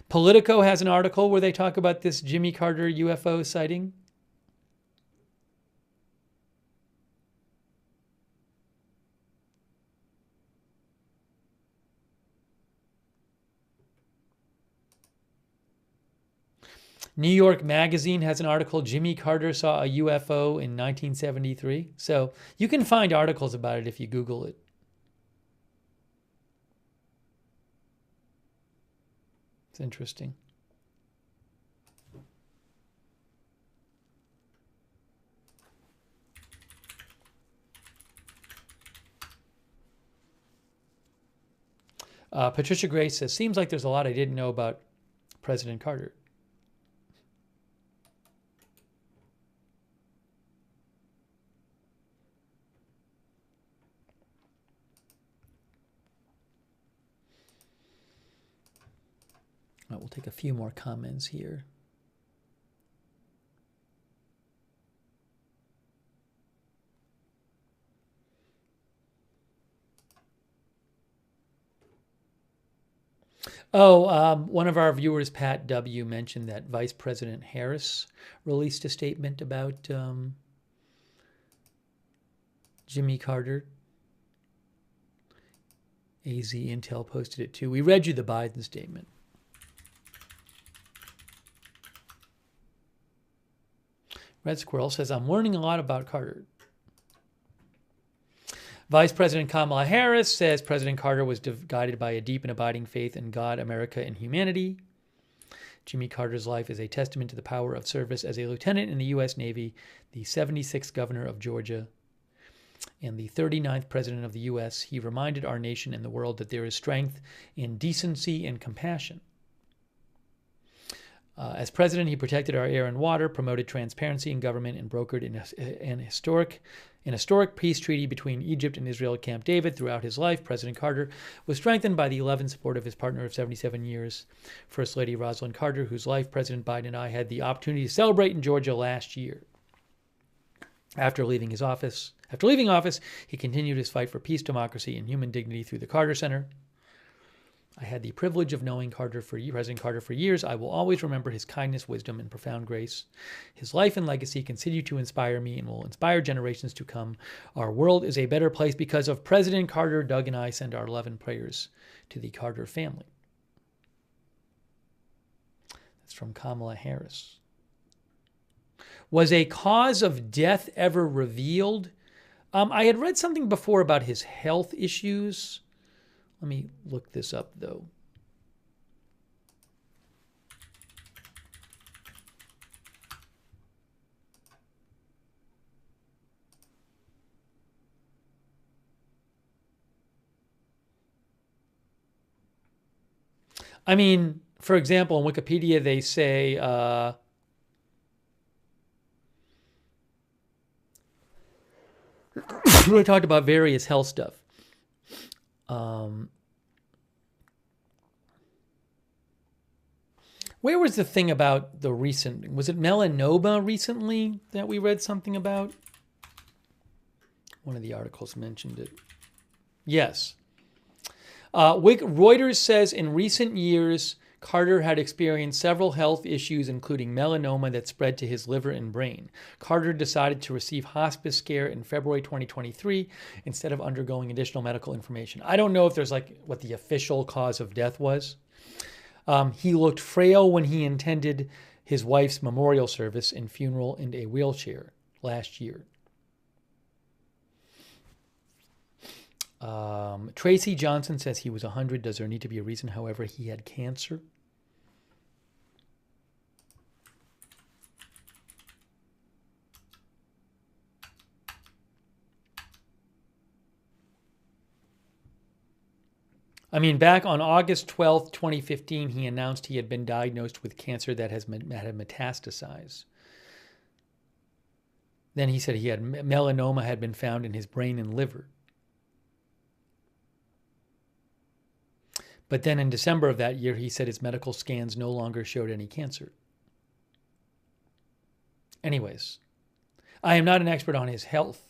Politico has an article where they talk about this Jimmy Carter UFO sighting. New York Magazine has an article, Jimmy Carter saw a UFO in 1973. So you can find articles about it if you Google it. It's interesting. Patricia Grace says, seems like there's a lot I didn't know about President Carter. All right, we'll take a few more comments here. One of our viewers, Pat W., mentioned that Vice President Harris released a statement about Jimmy Carter. AZ Intel posted it too. We read you the Biden statement. Red Squirrel says, I'm learning a lot about Carter. Vice President Kamala Harris says President Carter was guided by a deep and abiding faith in God, America, and humanity. Jimmy Carter's life is a testament to the power of service as a lieutenant in the U.S. Navy, the 76th governor of Georgia, and the 39th president of the U.S. He reminded our nation and the world that there is strength in decency and compassion. As president, he protected our air and water, promoted transparency in government, and brokered an historic peace treaty between Egypt and Israel at Camp David. Throughout his life, President Carter was strengthened by the love and support of his partner of 77 years, First Lady Rosalind Carter, whose life President Biden and I had the opportunity to celebrate in Georgia last year. After leaving office, he continued his fight for peace, democracy, and human dignity through the Carter Center. I had the privilege of knowing President Carter for years. I will always remember his kindness, wisdom, and profound grace. His life and legacy continue to inspire me and will inspire generations to come. Our world is a better place because of President Carter. Doug and I send our love and prayers to the Carter family. That's from Kamala Harris. Was a cause of death ever revealed? I had read something before about his health issues. Let me look this up, though. I mean, for example, on Wikipedia, they say we talked about various health stuff. Where was the thing about the recent, was it melanoma recently that we read something about? One of the articles mentioned it. Yes. Reuters says in recent years, Carter had experienced several health issues, including melanoma that spread to his liver and brain. Carter decided to receive hospice care in February 2023 instead of undergoing additional medical information. I don't know if there's what the official cause of death was. He looked frail when he attended his wife's memorial service and funeral in a wheelchair last year. Tracy Johnson says he was 100. Does there need to be a reason? However, he had cancer. I mean, back on August 12th, 2015, he announced he had been diagnosed with cancer that had metastasized. Then he said he had melanoma had been found in his brain and liver. But then in December of that year, he said his medical scans no longer showed any cancer. Anyways, I am not an expert on his health.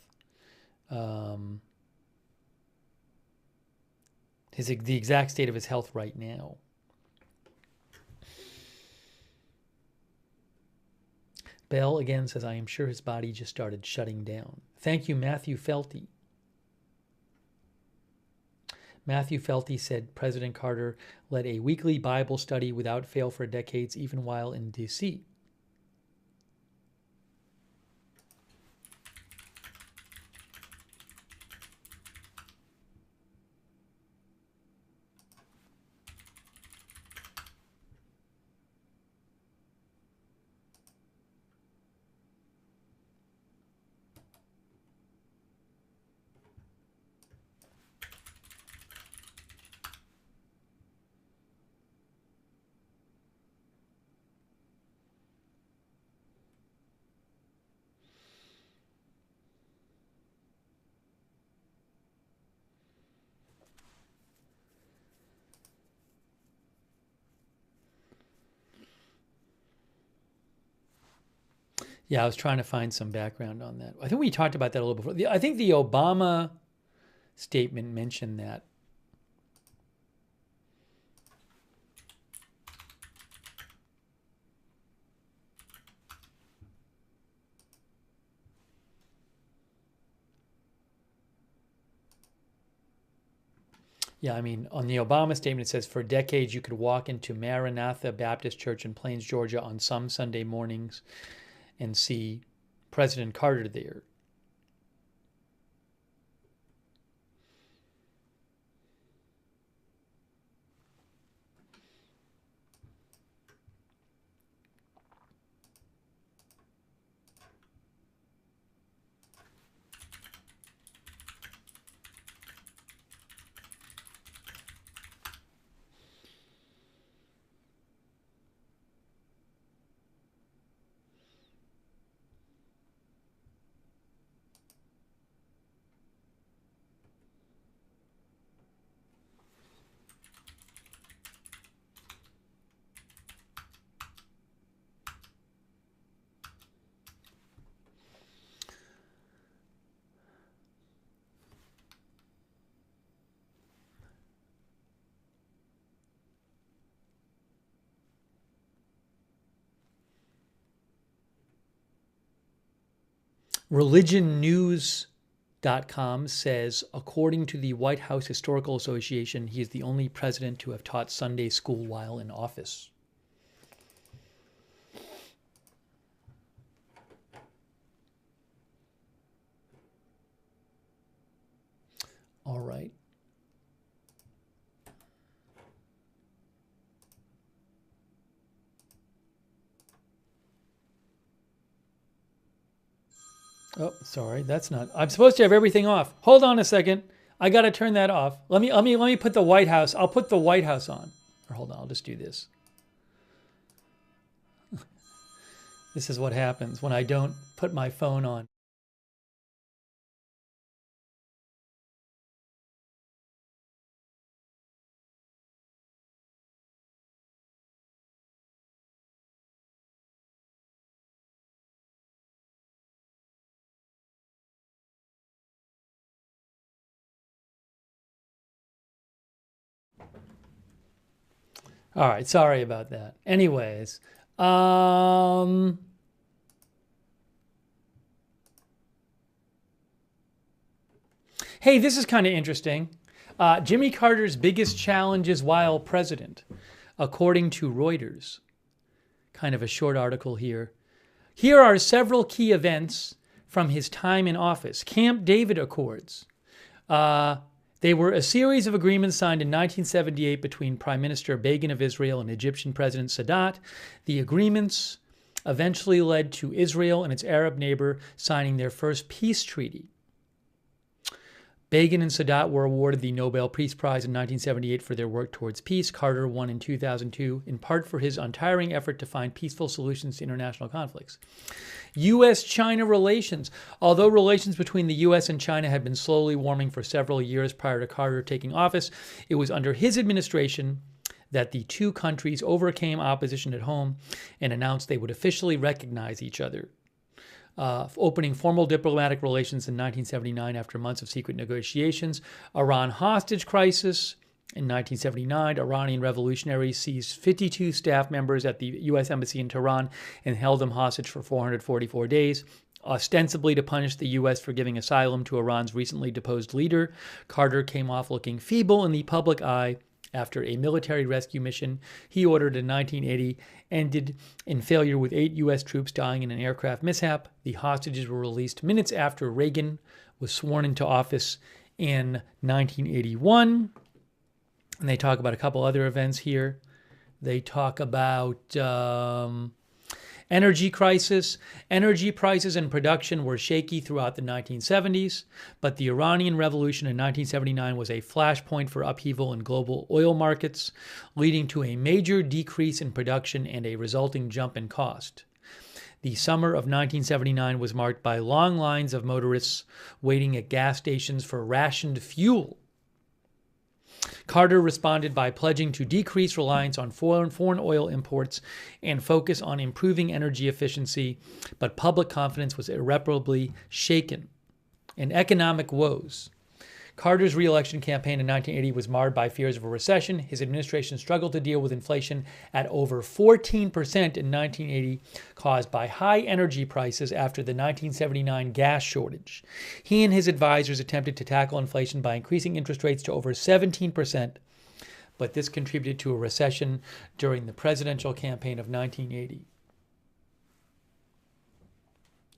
The exact state of his health right now. Bell again says, I am sure his body just started shutting down. Thank you, Matthew Felty. Matthew Felty said President Carter led a weekly Bible study without fail for decades, even while in D.C. Yeah, I was trying to find some background on that. I think we talked about that a little before. I think the Obama statement mentioned that. Yeah, I mean, on the Obama statement, it says, for decades, you could walk into Maranatha Baptist Church in Plains, Georgia on some Sunday mornings and see President Carter there. religionnews.com says, according to the White House Historical Association, he is the only president to have taught Sunday school while in office. All right. Oh, sorry, that's not. I'm supposed to have everything off. Hold on a second. I got to turn that off. Let me put the White House. I'll put the White House on. Or hold on, I'll just do this. This is what happens when I don't put my phone on. All right, sorry about that. Anyways, hey, this is kind of interesting. Jimmy Carter's biggest challenges while president, according to Reuters. Kind of a short article here. Here are several key events from his time in office. Camp David Accords. They were a series of agreements signed in 1978 between Prime Minister Begin of Israel and Egyptian President Sadat. The agreements eventually led to Israel and its Arab neighbor signing their first peace treaty. Begin and Sadat were awarded the Nobel Peace Prize in 1978 for their work towards peace. Carter won in 2002, in part for his untiring effort to find peaceful solutions to international conflicts. U.S.-China relations. Although relations between the U.S. and China had been slowly warming for several years prior to Carter taking office, it was under his administration that the two countries overcame opposition at home and announced they would officially recognize each other. Opening formal diplomatic relations in 1979 after months of secret negotiations. Iran hostage crisis. In 1979, Iranian revolutionaries seized 52 staff members at the U.S. Embassy in Tehran and held them hostage for 444 days, ostensibly to punish the U.S. for giving asylum to Iran's recently deposed leader. Carter came off looking feeble in the public eye after a military rescue mission he ordered in 1980 ended in failure with 8 U.S. troops dying in an aircraft mishap. The hostages were released minutes after Reagan was sworn into office in 1981. And they talk about a couple other events here. They talk about energy crisis. Energy prices and production were shaky throughout the 1970s, but the Iranian Revolution in 1979 was a flashpoint for upheaval in global oil markets, leading to a major decrease in production and a resulting jump in cost. The summer of 1979 was marked by long lines of motorists waiting at gas stations for rationed fuel. Carter responded by pledging to decrease reliance on foreign oil imports and focus on improving energy efficiency, but public confidence was irreparably shaken. In economic woes, Carter's re-election campaign in 1980 was marred by fears of a recession. His administration struggled to deal with inflation at over 14% in 1980, caused by high energy prices after the 1979 gas shortage. He and his advisors attempted to tackle inflation by increasing interest rates to over 17%, but this contributed to a recession during the presidential campaign of 1980.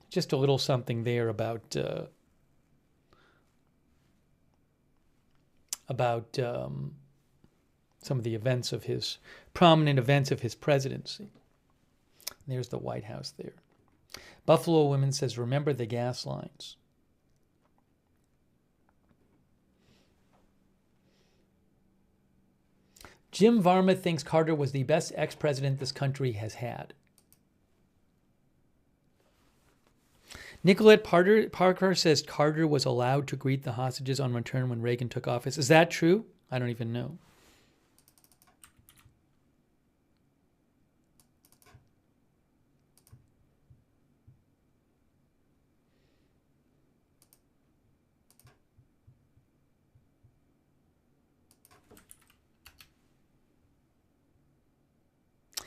Just a little something there about some of the events of his prominent events of his presidency. There's the White House there. Buffalo Women says, remember the gas lines. Jim Varma thinks Carter was the best ex-president this country has had. Nicolette Parker says Carter was allowed to greet the hostages on return when Reagan took office. Is that true? I don't even know.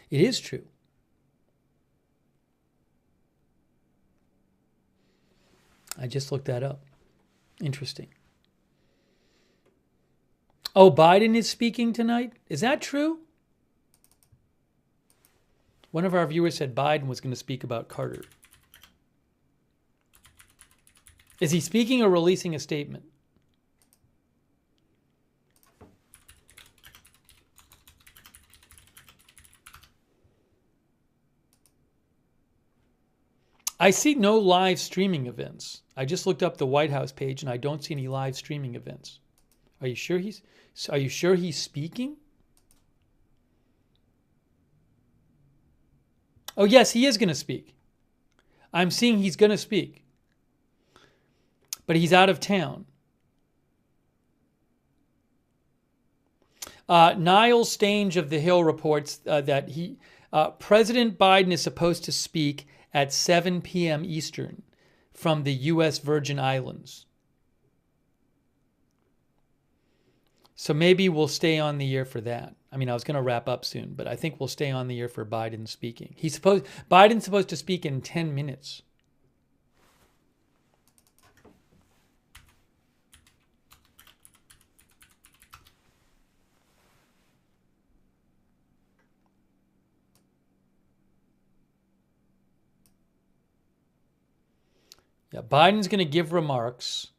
It is true. just looked that up. Interesting. Oh, Biden is speaking tonight? Is that true? One of our viewers said Biden was going to speak about Carter. Is he speaking or releasing a statement? I see no live streaming events. I just looked up the White House page and I don't see any live streaming events. Are you sure he's speaking? Oh, yes, he is going to speak. I'm seeing he's going to speak. But he's out of town. Niall Stange of The Hill reports that President Biden is supposed to speak at 7 p.m. Eastern from the U.S. Virgin Islands. So maybe we'll stay on the air for that. I mean, I was going to wrap up soon, but I think we'll stay on the air for Biden speaking. Biden's supposed to speak in 10 minutes. Yeah, Biden's going to give remarks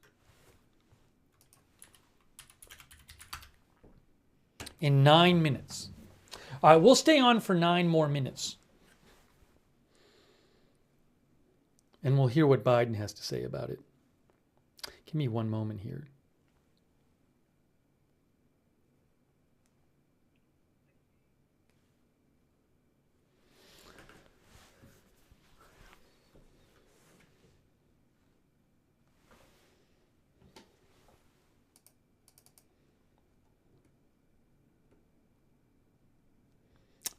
in 9 minutes. All right, we'll stay on for 9 more minutes. And we'll hear what Biden has to say about it. Give me one moment here.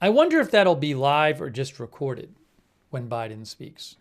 I wonder if that'll be live or just recorded when Biden speaks.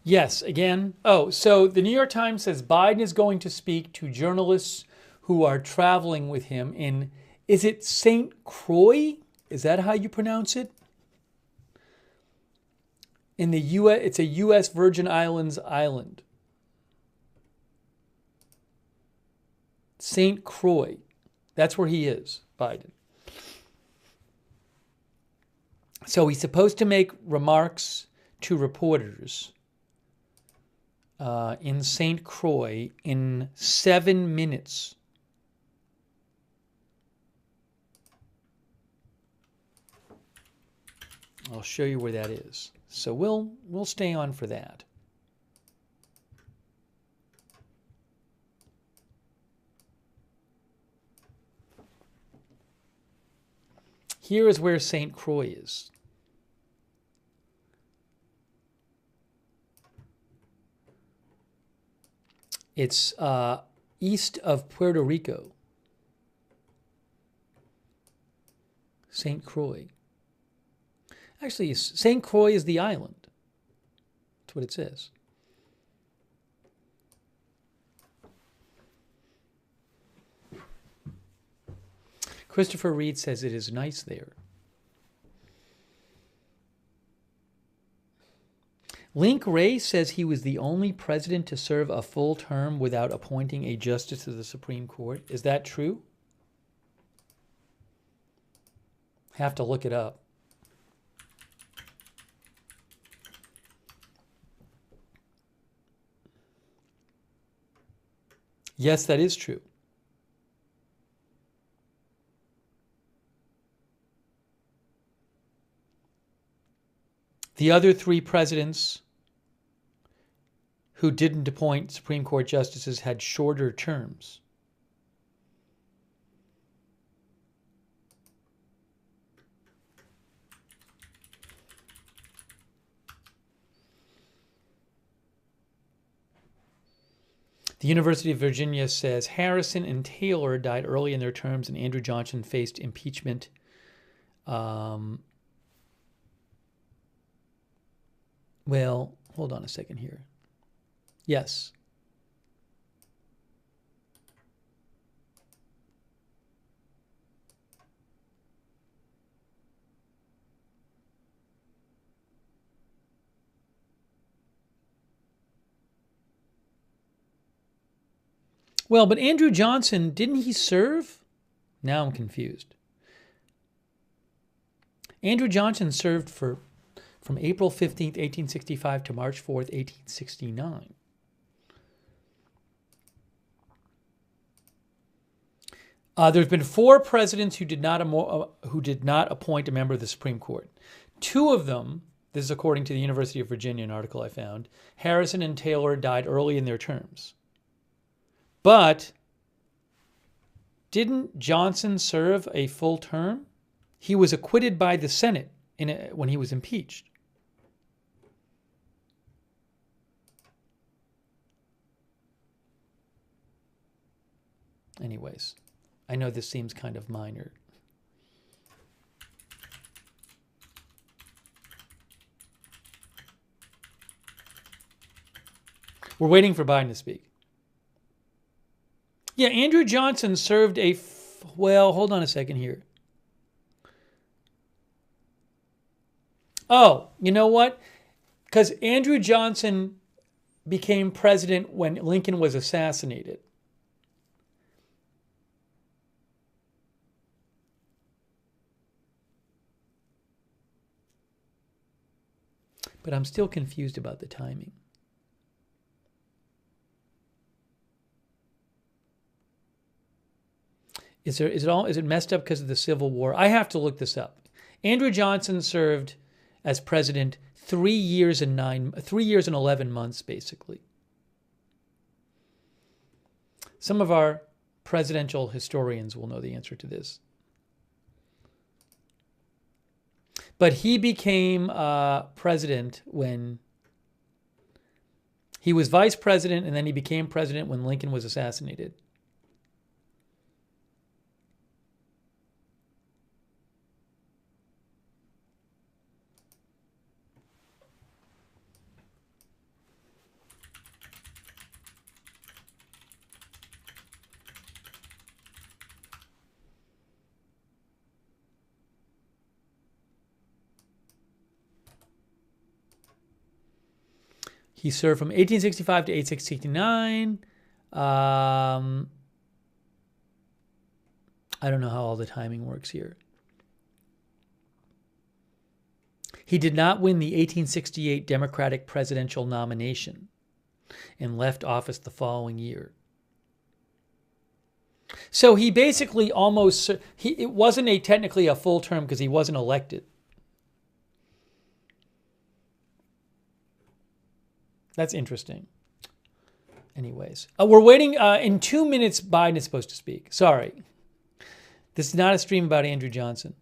Yes, again. Oh, so the New York Times says Biden is going to speak to journalists who are traveling with him in, is it St. Croix? Is that how you pronounce it? In the U.S., it's a U.S. Virgin Islands island. St. Croix. That's where he is, Biden. So he's supposed to make remarks to reporters in St. Croix in 7 minutes. I'll show you where that is. So we'll stay on for that. Here is where St. Croix is. It's east of Puerto Rico. St. Croix. Actually, St. Croix is the island. That's what it says. Christopher Reed says it is nice there. Link Ray says he was the only president to serve a full term without appointing a justice to the Supreme Court. Is that true? Have to look it up. Yes, that is true. The other 3 presidents who didn't appoint Supreme Court justices had shorter terms. The University of Virginia says Harrison and Taylor died early in their terms and Andrew Johnson faced impeachment. Well, hold on a second here. Yes. Well, but Andrew Johnson, didn't he serve? Now I'm confused. Andrew Johnson served from April 15th, 1865 to March 4th, 1869. There's been 4 presidents who did not appoint a member of the Supreme Court. 2 of them, this is according to the University of Virginia, an article I found, Harrison and Taylor died early in their terms. But didn't Johnson serve a full term? He was acquitted by the Senate when he was impeached. Anyways, I know this seems kind of minor. We're waiting for Biden to speak. Yeah, Andrew Johnson served well, hold on a second here. Oh, you know what? Because Andrew Johnson became president when Lincoln was assassinated. But I'm still confused about the timing. Is it messed up because of the Civil War? I have to look this up. Andrew Johnson served as president 3 years and 11 months, basically. Some of our presidential historians will know the answer to this. But he became president when he was vice president, and then he became president when Lincoln was assassinated. He served from 1865 to 1869. I don't know how all the timing works here. He did not win the 1868 Democratic presidential nomination and left office the following year. So he basically it wasn't technically a full term because he wasn't elected. That's interesting. Anyways, we're waiting. In 2 minutes, Biden is supposed to speak. Sorry. This is not a stream about Andrew Johnson,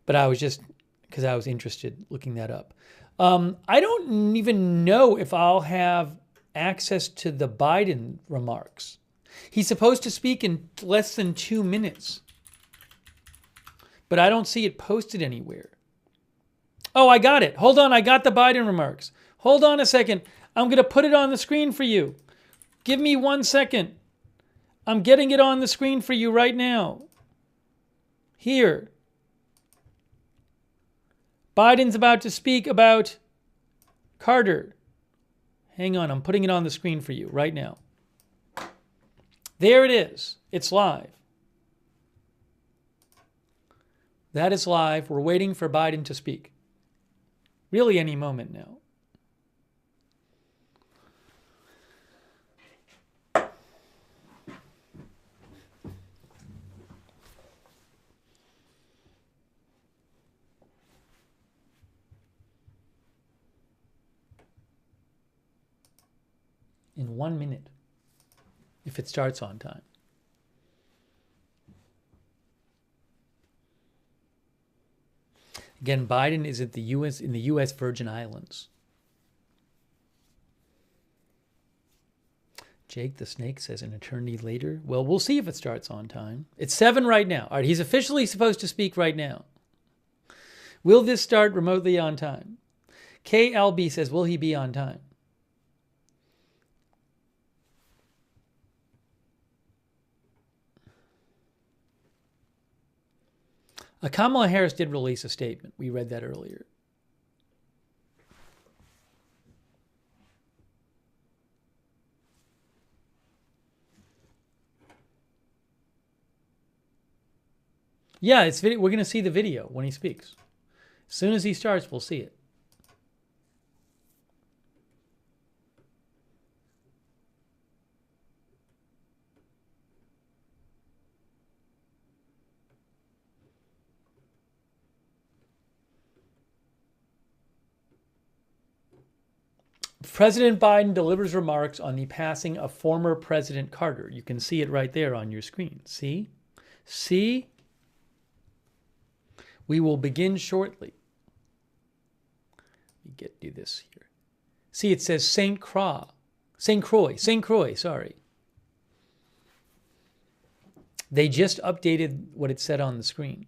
but I was just, because I was interested looking that up. I don't even know if I'll have access to the Biden remarks. He's supposed to speak in less than 2 minutes, but I don't see it posted anywhere. Oh, I got it. Hold on. I got the Biden remarks. Hold on a second. I'm going to put it on the screen for you. Give me 1 second. I'm getting it on the screen for you right now. Here. Biden's about to speak about Carter. Hang on, I'm putting it on the screen for you right now. There it is. It's live. That is live. We're waiting for Biden to speak. Really any moment now. in 1 minute if it starts on time. Again, Biden is at the U.S. in the U.S. Virgin Islands. Jake the Snake says an eternity later. Well, we'll see if it starts on time. It's 7 right now. All right, he's officially supposed to speak right now. Will this start remotely on time? KLB says, will he be on time? Kamala Harris did release a statement. We read that earlier. Yeah, it's video. We're going to see the video when he speaks. As soon as he starts, we'll see it. President Biden delivers remarks on the passing of former President Carter. You can see it right there on your screen. See? See? We will begin shortly. Let me do this here. See, it says St. Croix, sorry. They just updated what it said on the screen.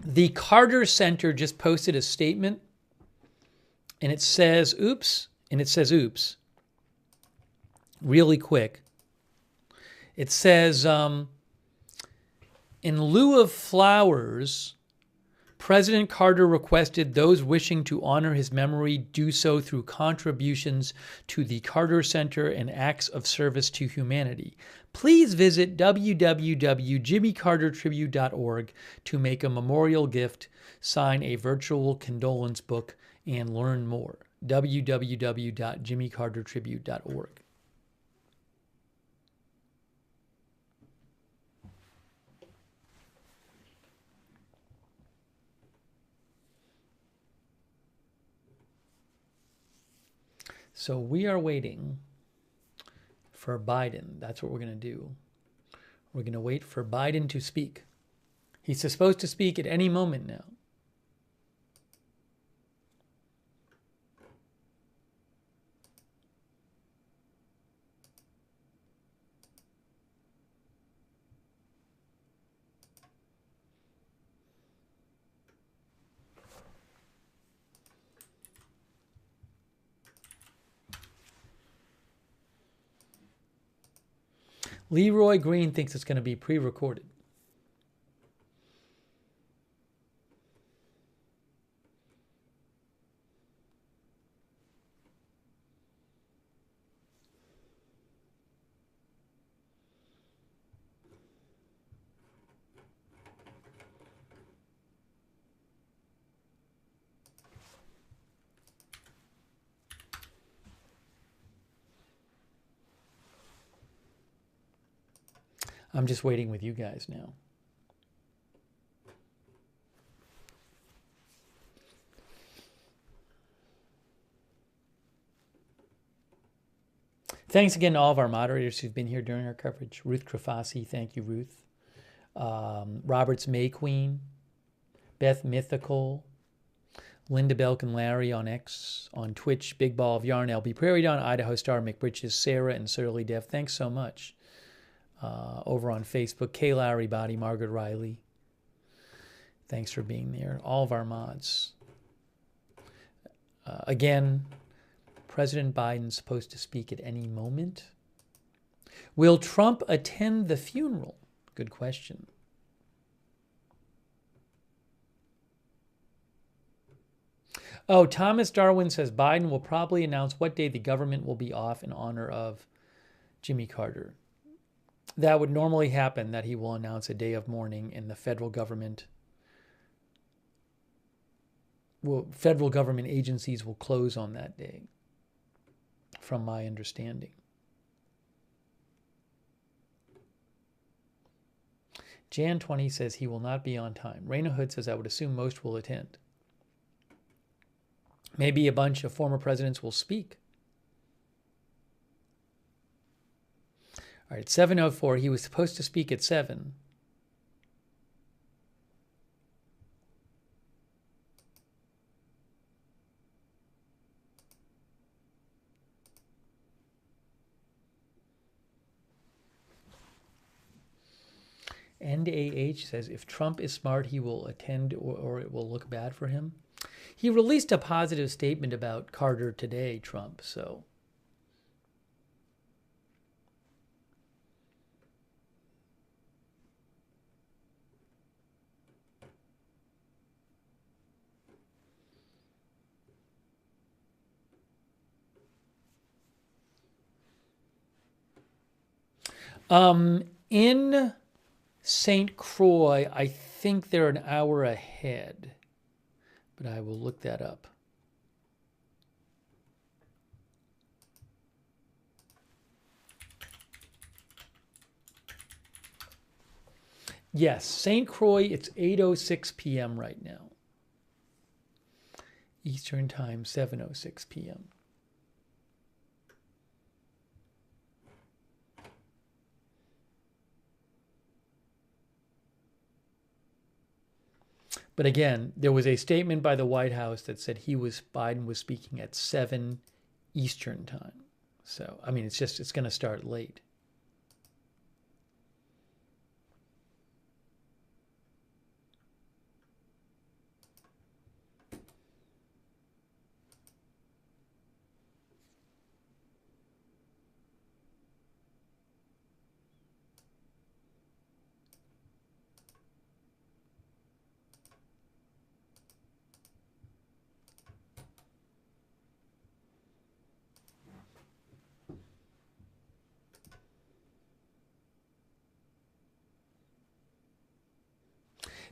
The Carter Center just posted a statement, and it says, oops, really quick. It says, in lieu of flowers, President Carter requested those wishing to honor his memory do so through contributions to the Carter Center and acts of service to humanity. Please visit www.jimmycartertribute.org to make a memorial gift, sign a virtual condolence book, and learn more. www.jimmycartertribute.org. So we are waiting for Biden. That's what we're going to do. We're going to wait for Biden to speak. He's supposed to speak at any moment now. Leroy Green thinks it's going to be pre-recorded. I'm just waiting with you guys now. Thanks again to all of our moderators who've been here during our coverage. Ruth Krafasi, thank you, Ruth. Roberts May Queen, Beth Mythical, Linda Belkin Larry on X, on Twitch, Big Ball of Yarn, LB Prairie Dawn, Idaho Star, McBritches, Sarah, and Surly Dev. Thanks so much. Over on Facebook, Kay Larry Body, Margaret Riley. Thanks for being there. All of our mods. Again, President Biden's supposed to speak at any moment. Will Trump attend the funeral? Good question. Oh, Thomas Darwin says Biden will probably announce what day the government will be off in honor of Jimmy Carter. That would normally happen, that he will announce a day of mourning and the federal government agencies will close on that day. from my understanding. Jan 20 says he will not be on time. Raina Hood says I would assume most will attend. Maybe a bunch of former presidents will speak. All right, 7:04. He was supposed to speak at 7. NAH says if Trump is smart, he will attend or it will look bad for him. He released a positive statement about Carter today, Trump, so. In St. Croix, I think they're an hour ahead, but I will look that up. Yes, St. Croix, it's 8:06 p.m. right now. Eastern Time, 7:06 p.m. But again, there was a statement by the White House that said Biden was speaking at 7 Eastern Time. So, I mean, it's going to start late.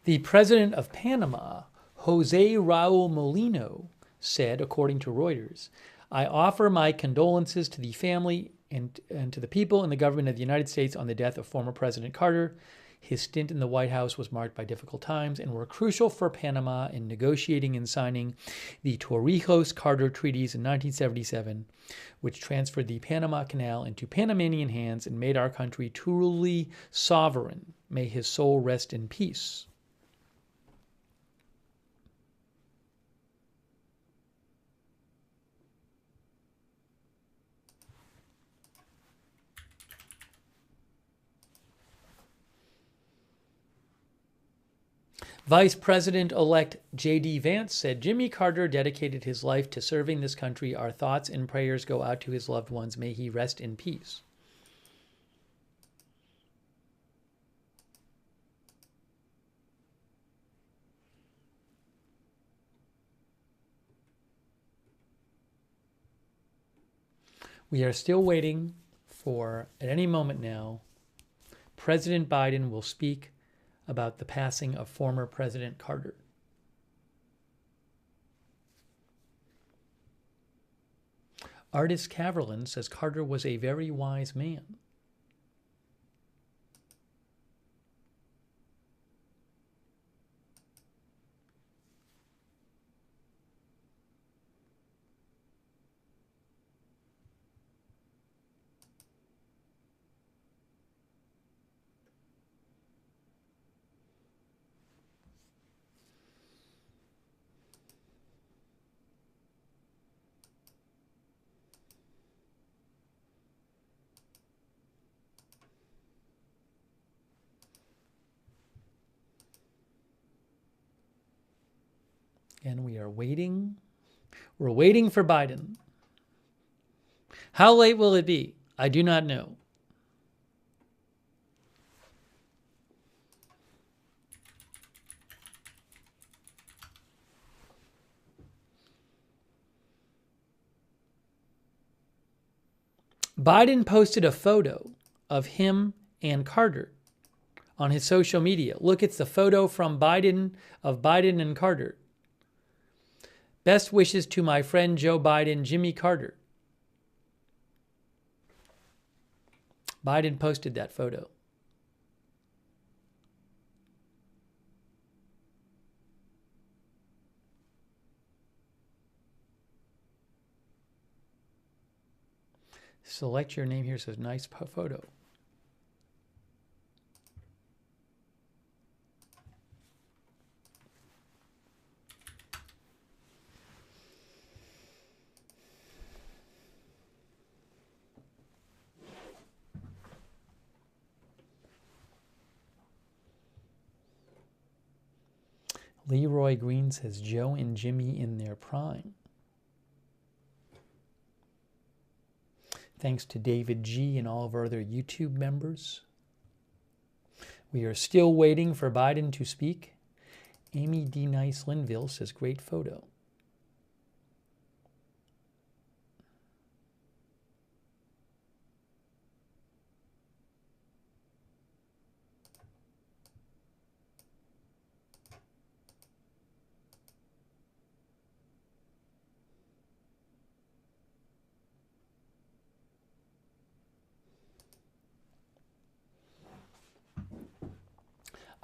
The president of Panama, Jose Raul Molino, said, according to Reuters, I offer my condolences to the family and to the people and the government of the United States on the death of former President Carter. His stint in the White House was marked by difficult times and were crucial for Panama in negotiating and signing the Torrijos-Carter treaties in 1977, which transferred the Panama Canal into Panamanian hands and made our country truly sovereign. May his soul rest in peace. Vice President-elect J.D. Vance said, Jimmy Carter dedicated his life to serving this country. Our thoughts and prayers go out to his loved ones. May he rest in peace. We are still waiting for, at any moment now, President Biden will speak about the passing of former President Carter. Artist Caverland says Carter was a very wise man. And we are waiting. We're waiting for Biden. How late will it be? I do not know. Biden posted a photo of him and Carter on his social media. Look, it's the photo from Biden of Biden and Carter. Best wishes to my friend Joe Biden, Jimmy Carter. Biden posted that photo. Select your name here. Says nice photo. Leroy Green says Joe and Jimmy in their prime. Thanks to David G. and all of our other YouTube members. We are still waiting for Biden to speak. Amy D. Nice Linville says great photo.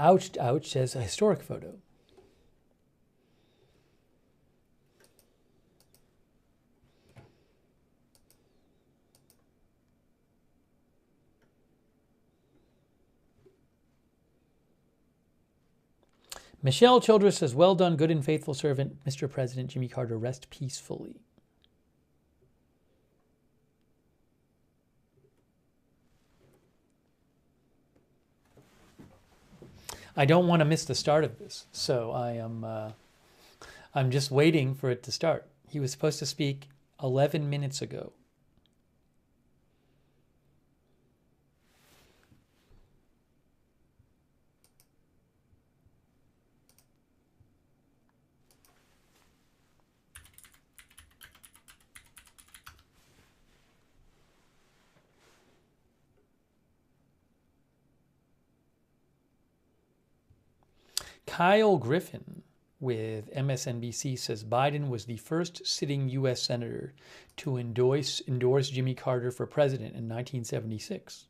Ouch, ouch says a historic photo. Michelle Childress says, well done, good and faithful servant, Mr. President Jimmy Carter, rest peacefully. I don't want to miss the start of this, so I'm just waiting for it to start. He was supposed to speak 11 minutes ago. Kyle Griffin with MSNBC says Biden was the first sitting U.S. senator to endorse Jimmy Carter for president in 1976.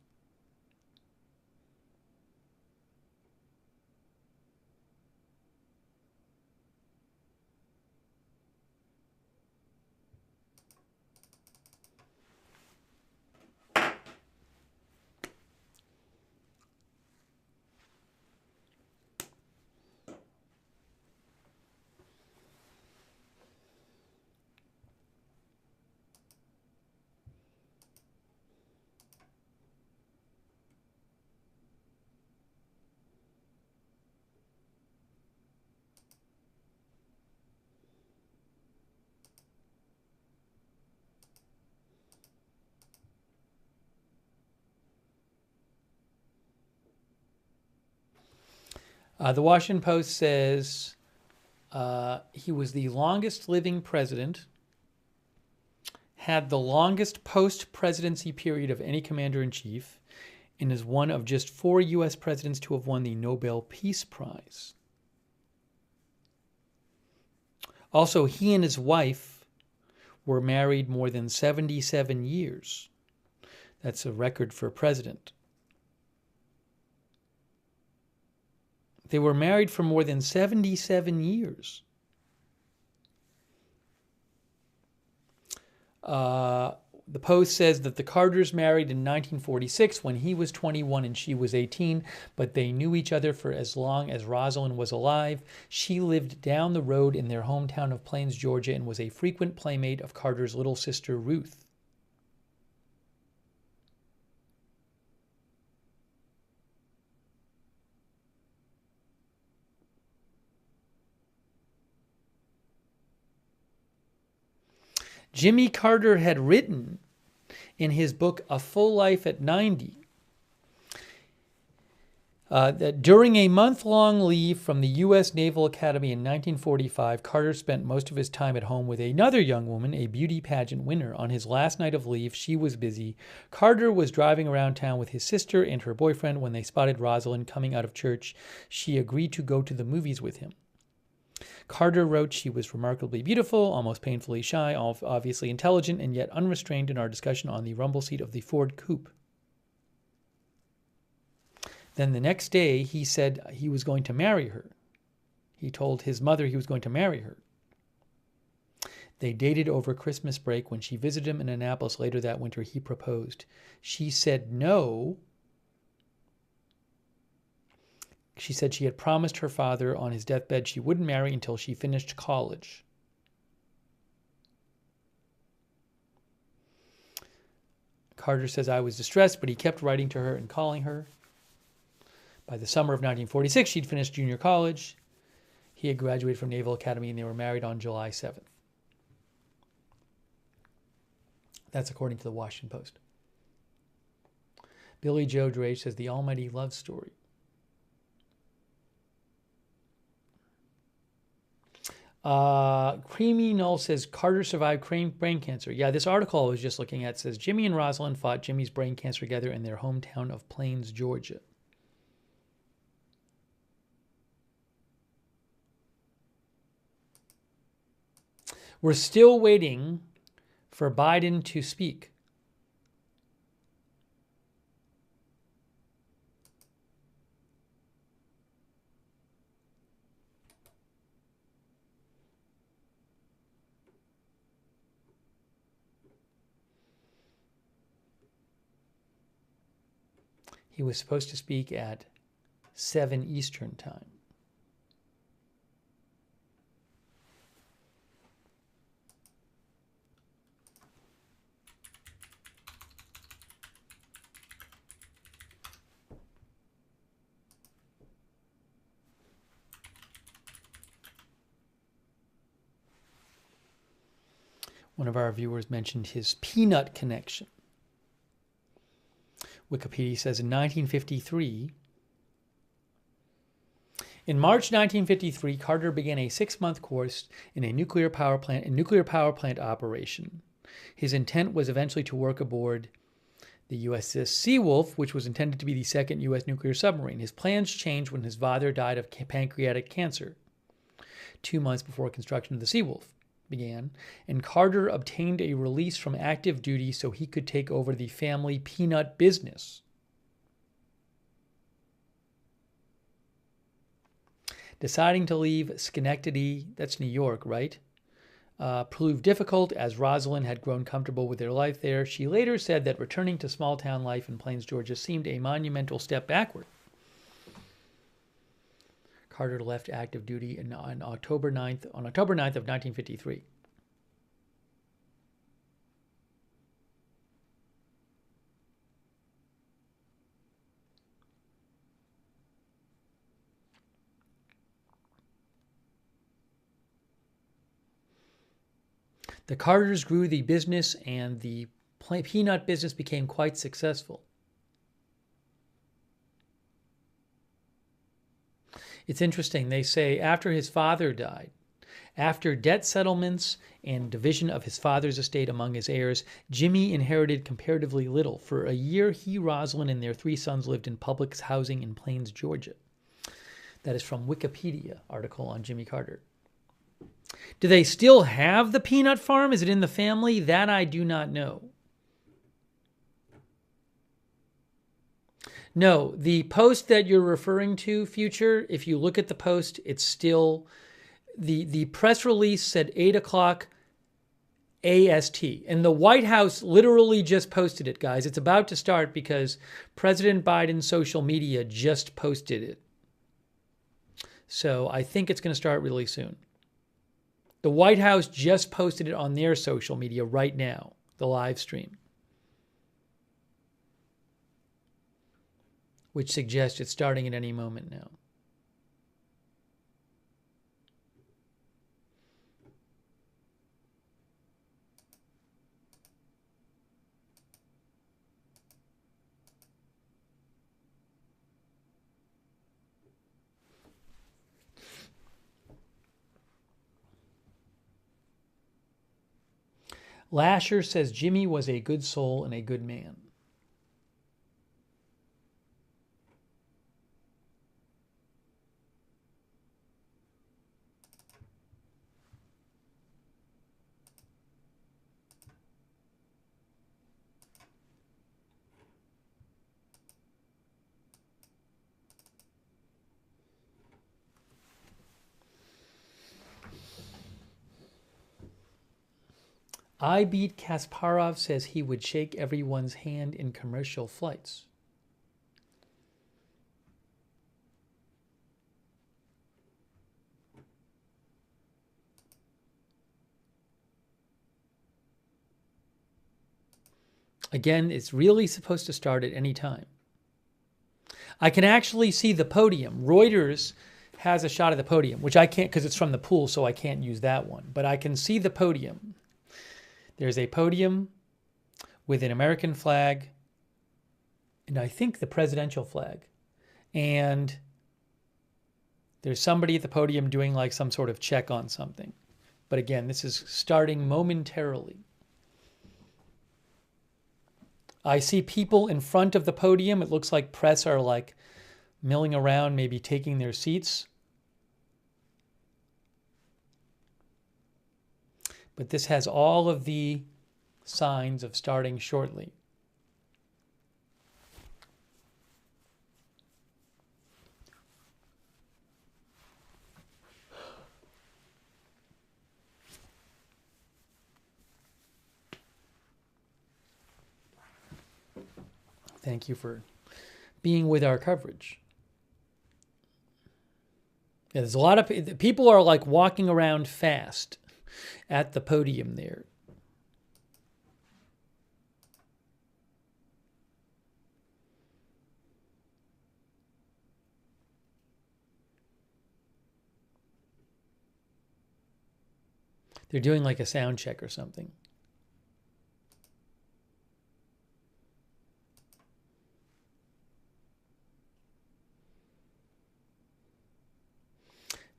The Washington Post says he was the longest living president, had the longest post-presidency period of any commander-in-chief, and is one of just 4 U.S. presidents to have won the Nobel Peace Prize. Also, he and his wife were married more than 77 years. That's a record for a president. They were married for more than 77 years. The Post says that the Carters married in 1946 when he was 21 and she was 18, but they knew each other for as long as Rosalind was alive. She lived down the road in their hometown of Plains, Georgia, and was a frequent playmate of Carter's little sister, Ruth. Jimmy Carter had written in his book, A Full Life at 90, that during a month-long leave from the U.S. Naval Academy in 1945, Carter spent most of his time at home with another young woman, a beauty pageant winner. On his last night of leave, she was busy. Carter was driving around town with his sister and her boyfriend when they spotted Rosalind coming out of church. She agreed to go to the movies with him. Carter wrote she was remarkably beautiful, almost painfully shy, obviously intelligent, and yet unrestrained in our discussion on the rumble seat of the Ford coupe. Then the next day, he said he was going to marry her. He told his mother he was going to marry her. They dated over Christmas break. When she visited him in Annapolis later that winter, he proposed. She said no. She said she had promised her father on his deathbed she wouldn't marry until she finished college. Carter says, I was distressed, but he kept writing to her and calling her. By the summer of 1946, she'd finished junior college. He had graduated from Naval Academy, and they were married on July 7th. That's according to the Washington Post. Billy Joe Drake says, the almighty love story. Creamy Null says, Carter survived brain cancer. Yeah, this article I was just looking at says, Jimmy and Rosalind fought Jimmy's brain cancer together in their hometown of Plains, Georgia. We're still waiting for Biden to speak. He was supposed to speak at 7 Eastern time. One of our viewers mentioned his peanut connection. Wikipedia says in 1953, in March 1953, Carter began a 6-month course in a nuclear power plant operation. His intent was eventually to work aboard the USS Seawolf, which was intended to be the second U.S. nuclear submarine. His plans changed when his father died of pancreatic cancer 2 months before construction of the Seawolf began, and Carter obtained a release from active duty so he could take over the family peanut business. Deciding to leave Schenectady, that's New York, right? Proved difficult as Rosalind had grown comfortable with their life there. She later said that returning to small-town life in Plains, Georgia seemed a monumental step backward. Carter left active duty on October 9th of 1953. The Carters grew the business, and the peanut business became quite successful. It's interesting. They say after his father died, after debt settlements and division of his father's estate among his heirs, Jimmy inherited comparatively little. For a year, he, Rosalind, and their 3 sons lived in public housing in Plains, Georgia. That is from Wikipedia article on Jimmy Carter. Do they still have the peanut farm? Is it in the family? That I do not know. No, the post that you're referring to, Future, if you look at the post, it's still, the press release said 8 o'clock AST. And the White House literally just posted it, guys. It's about to start because President Biden's social media just posted it. So I think it's going to start really soon. The White House just posted it on their social media right now, the live stream, which suggests it's starting at any moment now. Lasher says Jimmy was a good soul and a good man. I Beat Kasparov says he would shake everyone's hand in commercial flights. Again, it's really supposed to start at any time. I can actually see the podium. Reuters has a shot of the podium, which I can't because it's from the pool, so I can't use that one. But I can see the podium. There's a podium with an American flag, and I think the presidential flag. And there's somebody at the podium doing like some sort of check on something. But again, this is starting momentarily. I see people in front of the podium. It looks like press are like milling around, maybe taking their seats. But this has all of the signs of starting shortly. Thank you for being with our coverage. Yeah, there's a lot of people are like walking around fast at the podium there. They're doing like a sound check or something.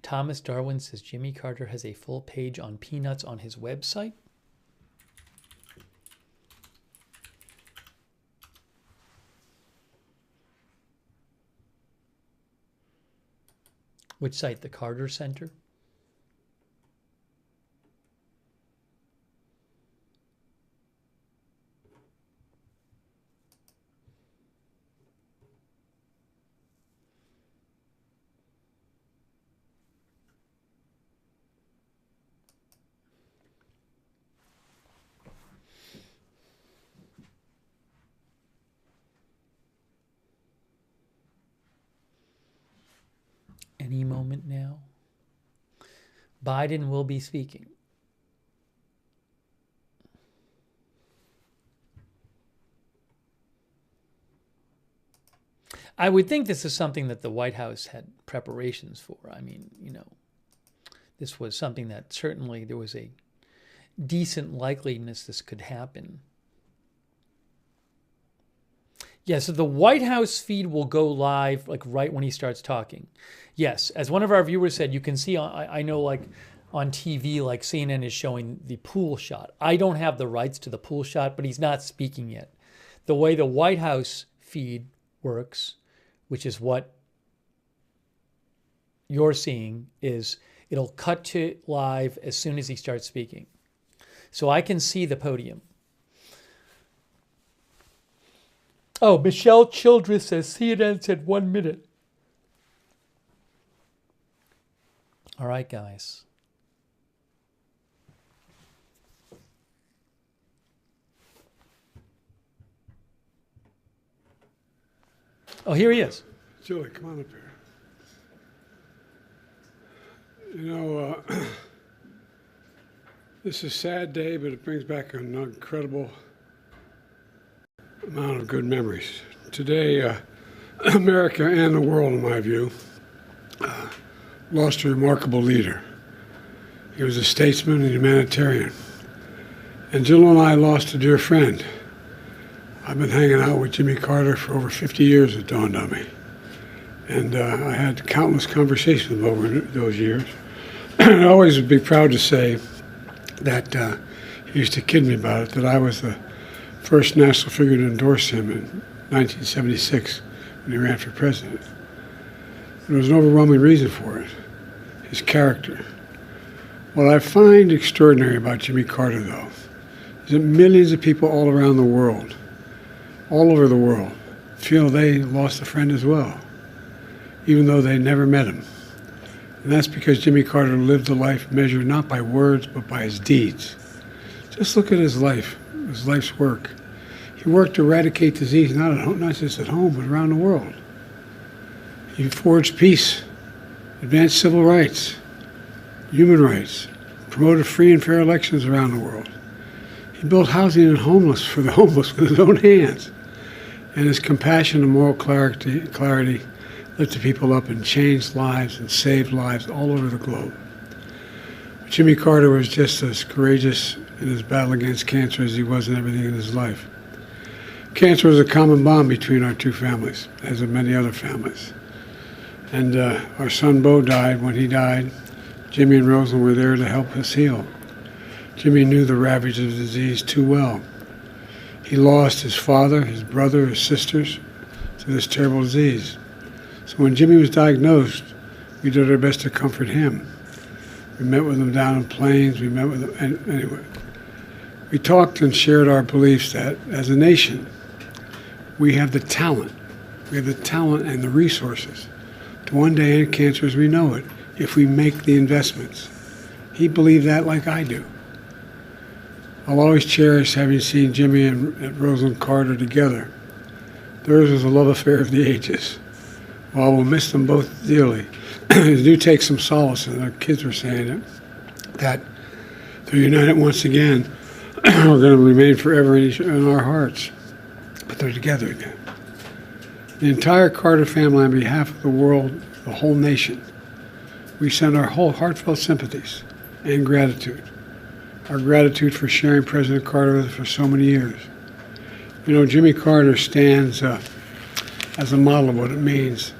Thomas Darwin says Jimmy Carter has a full page on peanuts on his website. Which site? The Carter Center? Any moment now. Biden will be speaking. I would think this is something that the White House had preparations for. I mean, you know, this was something that certainly there was a decent likeliness this could happen. Yeah, so the White House feed will go live like right when he starts talking. Yes, as one of our viewers said, you can see, I know like on TV, like CNN is showing the pool shot. I don't have the rights to the pool shot, but he's not speaking yet. The way the White House feed works, which is what you're seeing, is it'll cut to live as soon as he starts speaking. So I can see the podium. Oh, Michelle Childress says CNN said 1 minute. All right, guys. Oh, here he is. Julie, come on up here. You know, this is a sad day, but it brings back an incredible amount of good memories. Today, America and the world, in my view, lost a remarkable leader. He was a statesman and humanitarian. And Jill and I lost a dear friend. I've been hanging out with Jimmy Carter for over 50 years, it dawned on me. And I had countless conversations with him over those years. And I always would be proud to say that he used to kid me about it, that I was the first national figure to endorse him in 1976 when he ran for president. There was an overwhelming reason for it, his character. What I find extraordinary about Jimmy Carter, though, is that millions of people all around the world, all over the world, feel they lost a friend as well, even though they never met him. And that's because Jimmy Carter lived a life measured not by words, but by his deeds. Just look at his life's work. He worked to eradicate disease, not just at home, but around the world. He forged peace, advanced civil rights, human rights, promoted free and fair elections around the world. He built housing for the homeless with his own hands. And his compassion and moral clarity lifted people up and changed lives and saved lives all over the globe. Jimmy Carter was just as courageous in his battle against cancer as he was in everything in his life. Cancer was a common bond between our two families, as of many other families. And our son Bo died. When he died, Jimmy and Rosalind were there to help us heal. Jimmy knew the ravages of the disease too well. He lost his father, his brother, his sisters to this terrible disease. So when Jimmy was diagnosed, we did our best to comfort him. We met with him down in Plains. We met with him. And anyway, we talked and shared our beliefs that as a nation, we have the talent. We have the talent and the resources to one day end cancer as we know it if we make the investments. He believed that like I do. I'll always cherish having seen Jimmy and Rosalind Carter together. Theirs was a love affair of the ages. While we'll miss them both dearly, I do take some solace in our kids were saying it, that they're united once again. We're going to remain forever in our hearts, but they're together again. The entire Carter family, on behalf of the world, the whole nation, we send our whole heartfelt sympathies and gratitude. Our gratitude for sharing President Carter with us for so many years. You know, Jimmy Carter stands as a model of what it means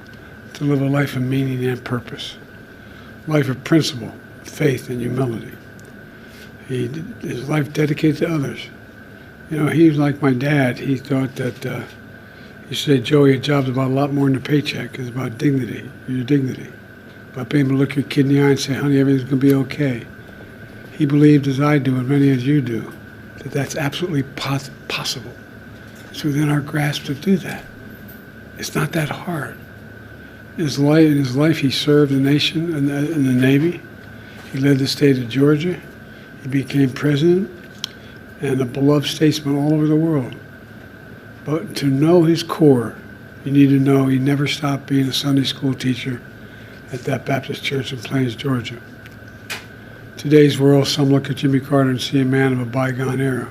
to live a life of meaning and purpose, a life of principle, faith, and humility. His life dedicated to others. You know, he was like my dad. He thought that, he said, Joey, a job's about a lot more than a paycheck. It's about dignity, your dignity. About being able to look your kid in the eye and say, honey, everything's going to be okay. He believed, as I do, and many as you do, that that's absolutely possible. It's within our grasp to do that. It's not that hard. In his life, he served the nation in the Navy. He led the state of Georgia. He became president and a beloved statesman all over the world. But to know his core, you need to know he never stopped being a Sunday school teacher at that Baptist church in Plains, Georgia. Today's world, some look at Jimmy Carter and see a man of a bygone era.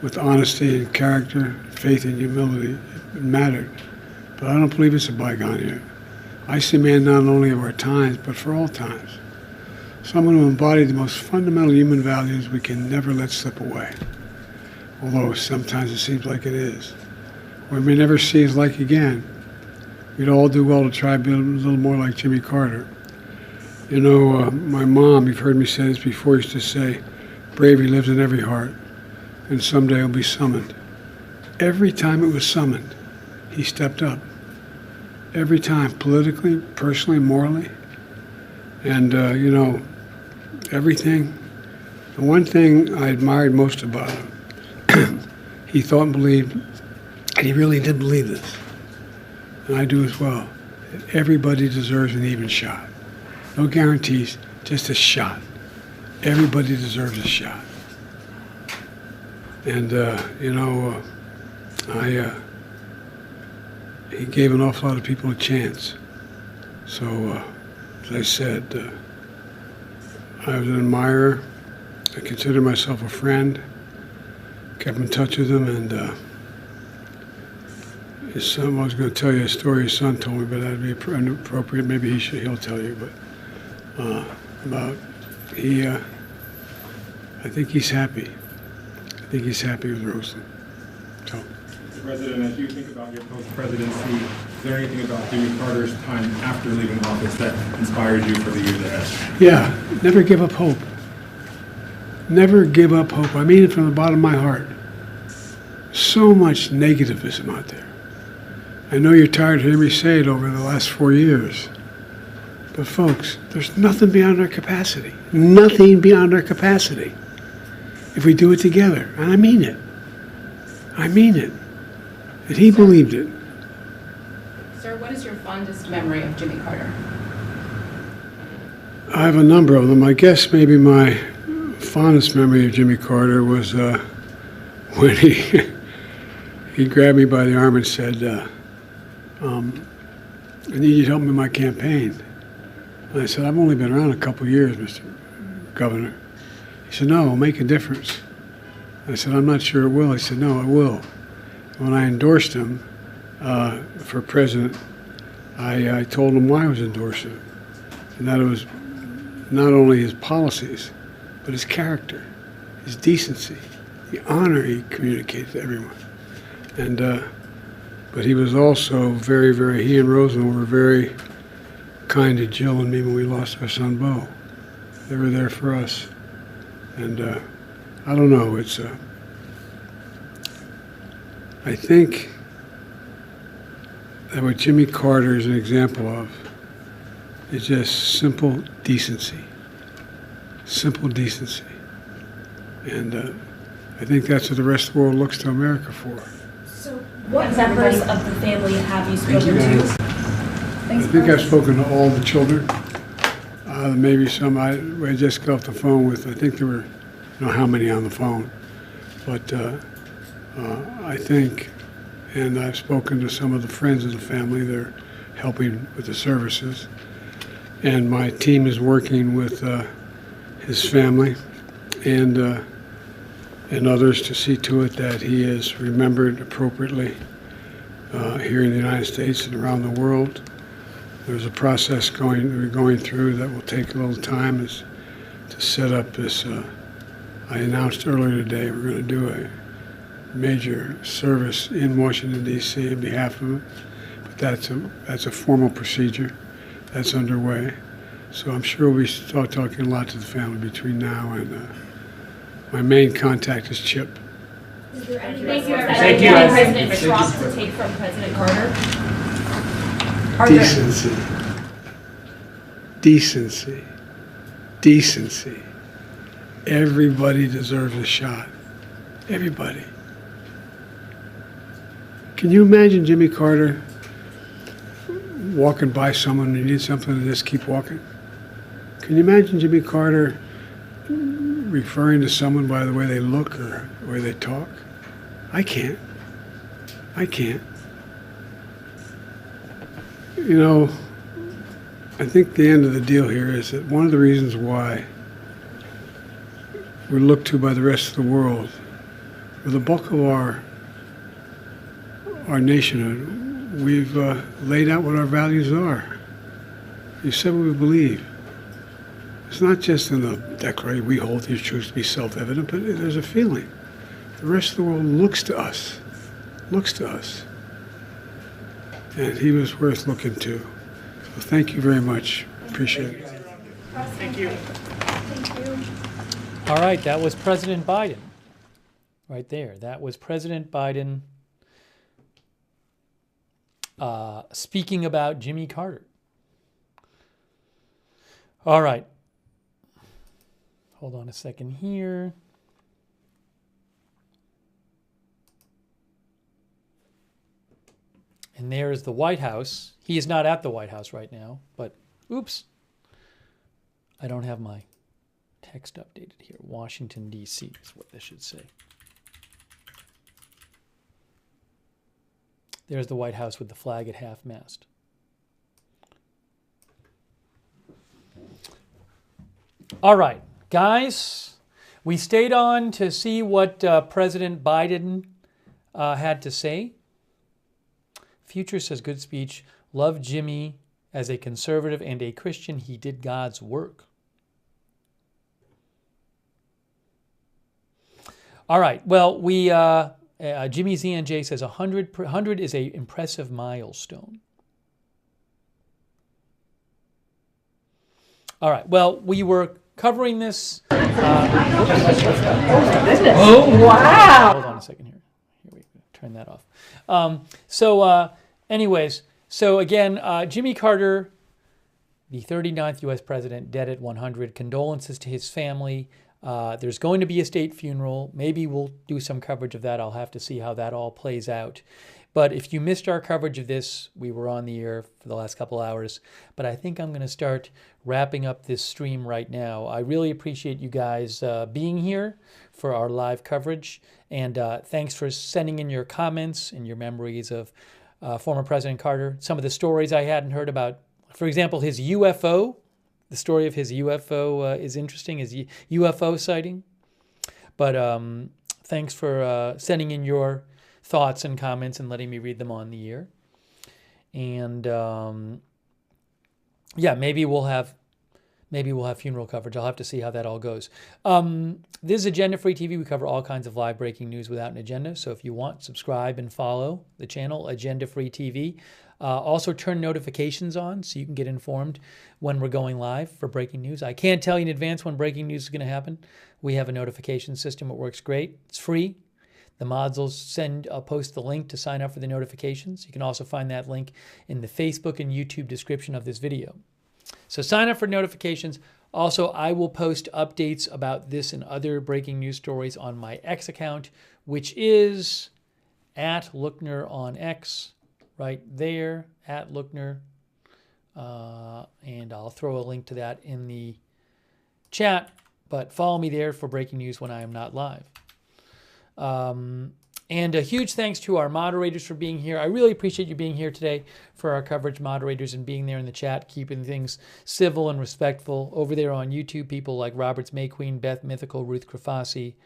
With honesty and character, faith and humility, it mattered. But I don't believe it's a bygone era. I see a man not only of our times, but for all times. Someone who embodied the most fundamental human values we can never let slip away. Although sometimes it seems like it is. We may never see his like again. We'd all do well to try to be a little more like Jimmy Carter. You know, my mom, you've heard me say this before, used to say, bravery lives in every heart, and someday it'll be summoned. Every time it was summoned, he stepped up. Every time, politically, personally, morally. And, you know, everything. The one thing I admired most about him, he thought and believed, and he really did believe this, and I do as well, that everybody deserves an even shot. No guarantees, just a shot. Everybody deserves a shot. And, you know, he gave an awful lot of people a chance. So, as I said, I was an admirer. I considered myself a friend. Kept in touch with him, and his son, I was going to tell you a story his son told me, but that'd be inappropriate. Maybe he'll tell you, but about I think he's happy. I think he's happy with Rosalind. So. Mr. President, as you think about your post-presidency, is there anything about Jimmy Carter's time after leaving office that inspires you for the years ahead? Yeah, never give up hope. Never give up hope. I mean it from the bottom of my heart. So much negativism out there. I know you're tired of hearing me say it over the last 4 years. But folks, there's nothing beyond our capacity. Nothing beyond our capacity. If we do it together. And I mean it. I mean it. And he believed it. Sir, what is your fondest memory of Jimmy Carter? I have a number of them. I guess maybe my fondest memory of Jimmy Carter was when he grabbed me by the arm and said, I need you to help me in my campaign. And I said, I've only been around a couple years, Mr. Governor. He said, no, it'll make a difference. I said, I'm not sure it will. He said, no, it will. When I endorsed him for president, I told him why I was endorsing him, and that it was not only his policies, but his character, his decency, the honor he communicated to everyone. And but he was also very, very, he and Rosamond were very kind to Jill and me when we lost our son, Beau. They were there for us. And I don't know, it's, I think that what Jimmy Carter is an example of is just simple decency. Simple decency. And I think that's what the rest of the world looks to America for. So what members of the family have you spoken to? I think I've spoken to all the children. Maybe some I just got off the phone with. I think there were, I don't know how many on the phone, but I think, and I've spoken to some of the friends of the family. They're helping with the services, and my team is working with his family and others to see to it that he is remembered appropriately here in the United States and around the world. There's a process we're going through that will take a little time is to set up this. I announced earlier today we're going to do a major service in Washington, D.C. on behalf of him. But that's a formal procedure that's underway. So I'm sure we'll be talking a lot to the family between now and my main contact is Chip. Is there anything that President Trump to take from President Carter? Decency. Decency. Decency. Everybody deserves a shot. Everybody. Can you imagine Jimmy Carter walking by someone and he needs something and just keep walking? Can you imagine Jimmy Carter referring to someone by the way they look or the way they talk? I can't. I can't. You know, I think the end of the deal here is that one of the reasons why we're looked to by the rest of the world, for the bulk of our nationhood, we've laid out what our values are. You said what we believe. It's not just in the Declaration, we hold these truths to be self-evident, but there's a feeling. The rest of the world looks to us. And he was worth looking to. So thank you very much. Appreciate it. Thank you. Thank you. All right, that was President Biden. Right there. That was President Biden speaking about Jimmy Carter. All right. Hold on a second here. And there is the White House. He is not at the White House right now, but oops. I don't have my text updated here. Washington, D.C. is what this should say. There's the White House with the flag at half-mast. All right, guys, we stayed on to see what President Biden had to say. Future says, good speech. Love Jimmy as a conservative and a Christian. He did God's work. All right. Well, Jimmy ZNJ says 100 is a impressive milestone. All right. Well, we were covering this. Oh, wow. Hold on a second here. Here we go. Turn that off. Anyways, so again, Jimmy Carter, the 39th U.S. president, dead at 100. Condolences to his family. There's going to be a state funeral. Maybe we'll do some coverage of that. I'll have to see how that all plays out. But if you missed our coverage of this, we were on the air for the last couple hours. But I think I'm going to start wrapping up this stream right now. I really appreciate you guys being here for our live coverage. And thanks for sending in your comments and your memories of former President Carter. Some of the stories I hadn't heard about, for example, his UFO. The story of his UFO is interesting, his UFO sighting. But thanks for sending in your thoughts and comments and letting me read them on the air. And yeah, maybe we'll have funeral coverage. I'll have to see how that all goes. This is Agenda Free TV. We cover all kinds of live breaking news without an agenda. So if you want, subscribe and follow the channel, Agenda Free TV. Also turn notifications on so you can get informed when we're going live for breaking news. I can't tell you in advance when breaking news is going to happen. We have a notification system. It works great. It's free. The mods will post the link to sign up for the notifications. You can also find that link in the Facebook and YouTube description of this video. So sign up for notifications. Also, I will post updates about this and other breaking news stories on my X account, which is @Lookner on X, right there, @Lookner. And I'll throw a link to that in the chat, but follow me there for breaking news when I am not live. And a huge thanks to our moderators for being here. I really appreciate you being here today for our coverage moderators and being there in the chat, keeping things civil and respectful. Over there on YouTube, people like Roberts May Queen, Beth Mythical, Ruth Krafasi.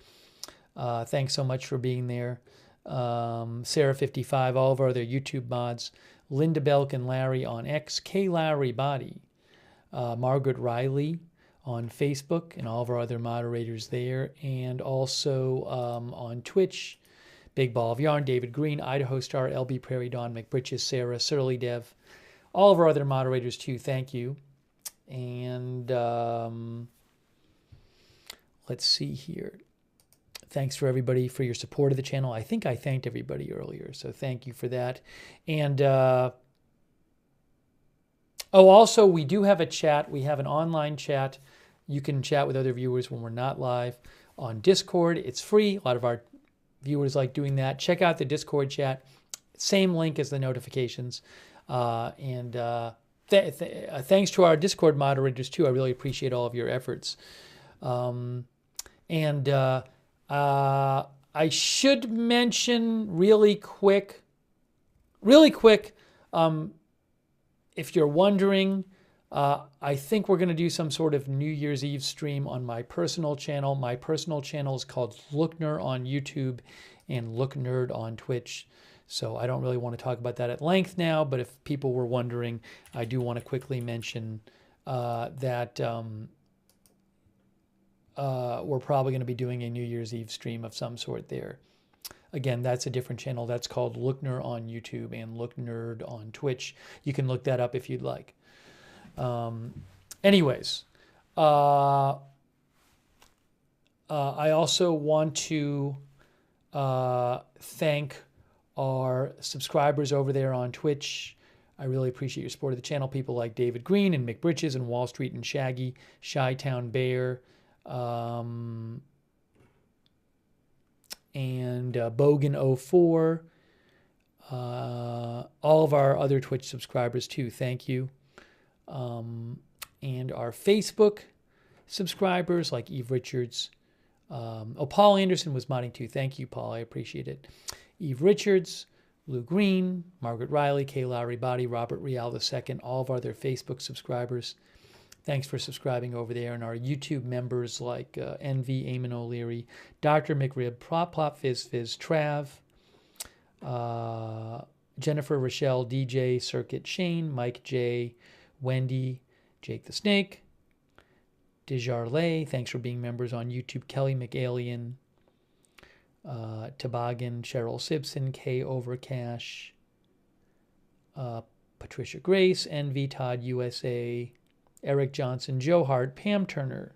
Thanks so much for being there. Sarah55, all of our other YouTube mods. Linda Belk and Larry on X. K. Larry Body. Margaret Riley on Facebook and all of our other moderators there. And also on Twitch, Big Ball of Yarn, David Green, Idaho Star, LB Prairie Dawn, McBritches, Sarah, Surly Dev, all of our other moderators too. Thank you. And let's see here. Thanks for everybody for your support of the channel. I think I thanked everybody earlier, so thank you for that. And also we do have a chat. We have an online chat. You can chat with other viewers when we're not live on Discord. It's free. A lot of our viewers like doing that. Check out the Discord chat. Same link as the notifications. Thanks to our Discord moderators too. I really appreciate all of your efforts. I should mention really quick, if you're wondering, I think we're going to do some sort of New Year's Eve stream on my personal channel. My personal channel is called Lookner on YouTube and Looknerd on Twitch. So I don't really want to talk about that at length now, but if people were wondering, I do want to quickly mention that we're probably going to be doing a New Year's Eve stream of some sort there. Again, that's a different channel. That's called Lookner on YouTube and Looknerd on Twitch. You can look that up if you'd like. Anyways, I also want to thank our subscribers over there on Twitch. I really appreciate your support of the channel. People like David Green and Mick Britches and Wall Street and Shaggy, Chi-Town Bear, and Bogan04. All of our other Twitch subscribers too. Thank you. And our Facebook subscribers like Eve Richards. Paul Anderson was modding too. Thank you, Paul. I appreciate it. Eve Richards, Lou Green, Margaret Riley, K. Lowry Body, Robert Real II, all of our other Facebook subscribers. Thanks for subscribing over there. And our YouTube members like Envy, Eamon O'Leary, Dr. McRib, Plop Plop Fizz Fizz, Trav, Jennifer, Rochelle, DJ, Circuit, Shane, Mike J, Wendy, Jake the Snake, Desjarlais, thanks for being members on YouTube, Kelly McAlien, Toboggan, Cheryl Simpson, K Overcash, Patricia Grace, Envy, Todd USA, Eric Johnson, Joe Hart, Pam Turner,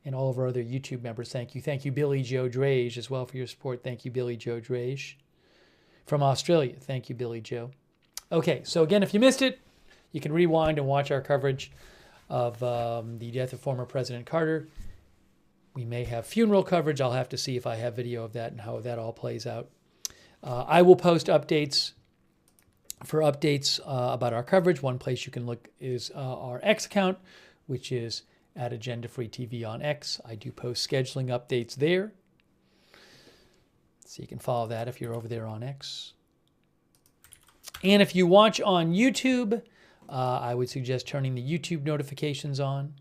and all of our other YouTube members. Thank you. Thank you, Billy Joe Drage, as well for your support. Thank you, Billy Joe Drage. From Australia. Thank you, Billy Joe. Okay, so again, if you missed it, you can rewind and watch our coverage of the death of former President Carter. We may have funeral coverage. I'll have to see if I have video of that and how that all plays out. I will post updates about our coverage. One place you can look is our X account, which is at Agenda Free TV on X. I do post scheduling updates there. So you can follow that if you're over there on X. And if you watch on YouTube, I would suggest turning the YouTube notifications on,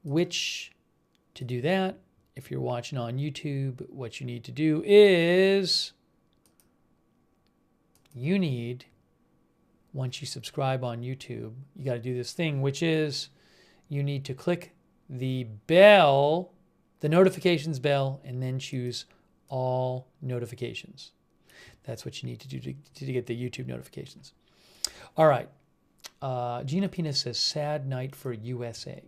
which to do that, if you're watching on YouTube, what you need to do is once you subscribe on YouTube, you got to do this thing, which is you need to click the bell, the notifications bell, and then choose all notifications. That's what you need to do to get the YouTube notifications. All right. Gina Pina says, sad night for USA.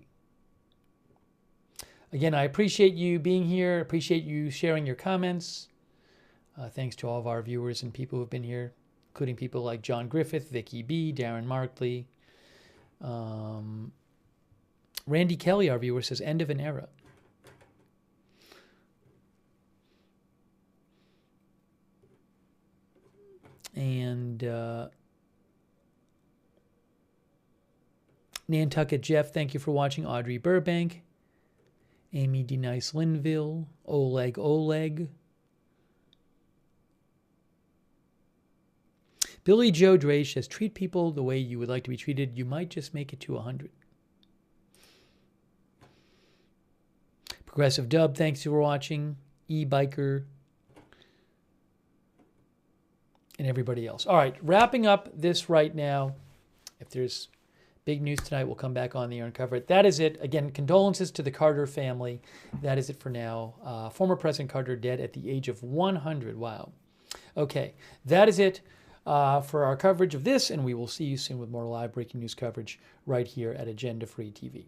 Again, I appreciate you being here. Appreciate you sharing your comments. Thanks to all of our viewers and people who have been here, including people like John Griffith, Vicky B, Darren Markley. Randy Kelly, our viewer, says, end of an era. And Nantucket Jeff, thank you for watching. Audrey Burbank. Amy D. Nice Linville. Oleg. Billy Joe Dre says, treat people the way you would like to be treated. You might just make it to 100. Progressive Dub, thanks for watching. E-Biker. And everybody else. All right, wrapping up this right now. If there's big news tonight, we'll come back on the air and cover it. That is it. Again, condolences to the Carter family. That is it for now. Former President Carter dead at the age of 100. Wow. Okay, that is it for our coverage of this, and we will see you soon with more live breaking news coverage right here at Agenda Free TV.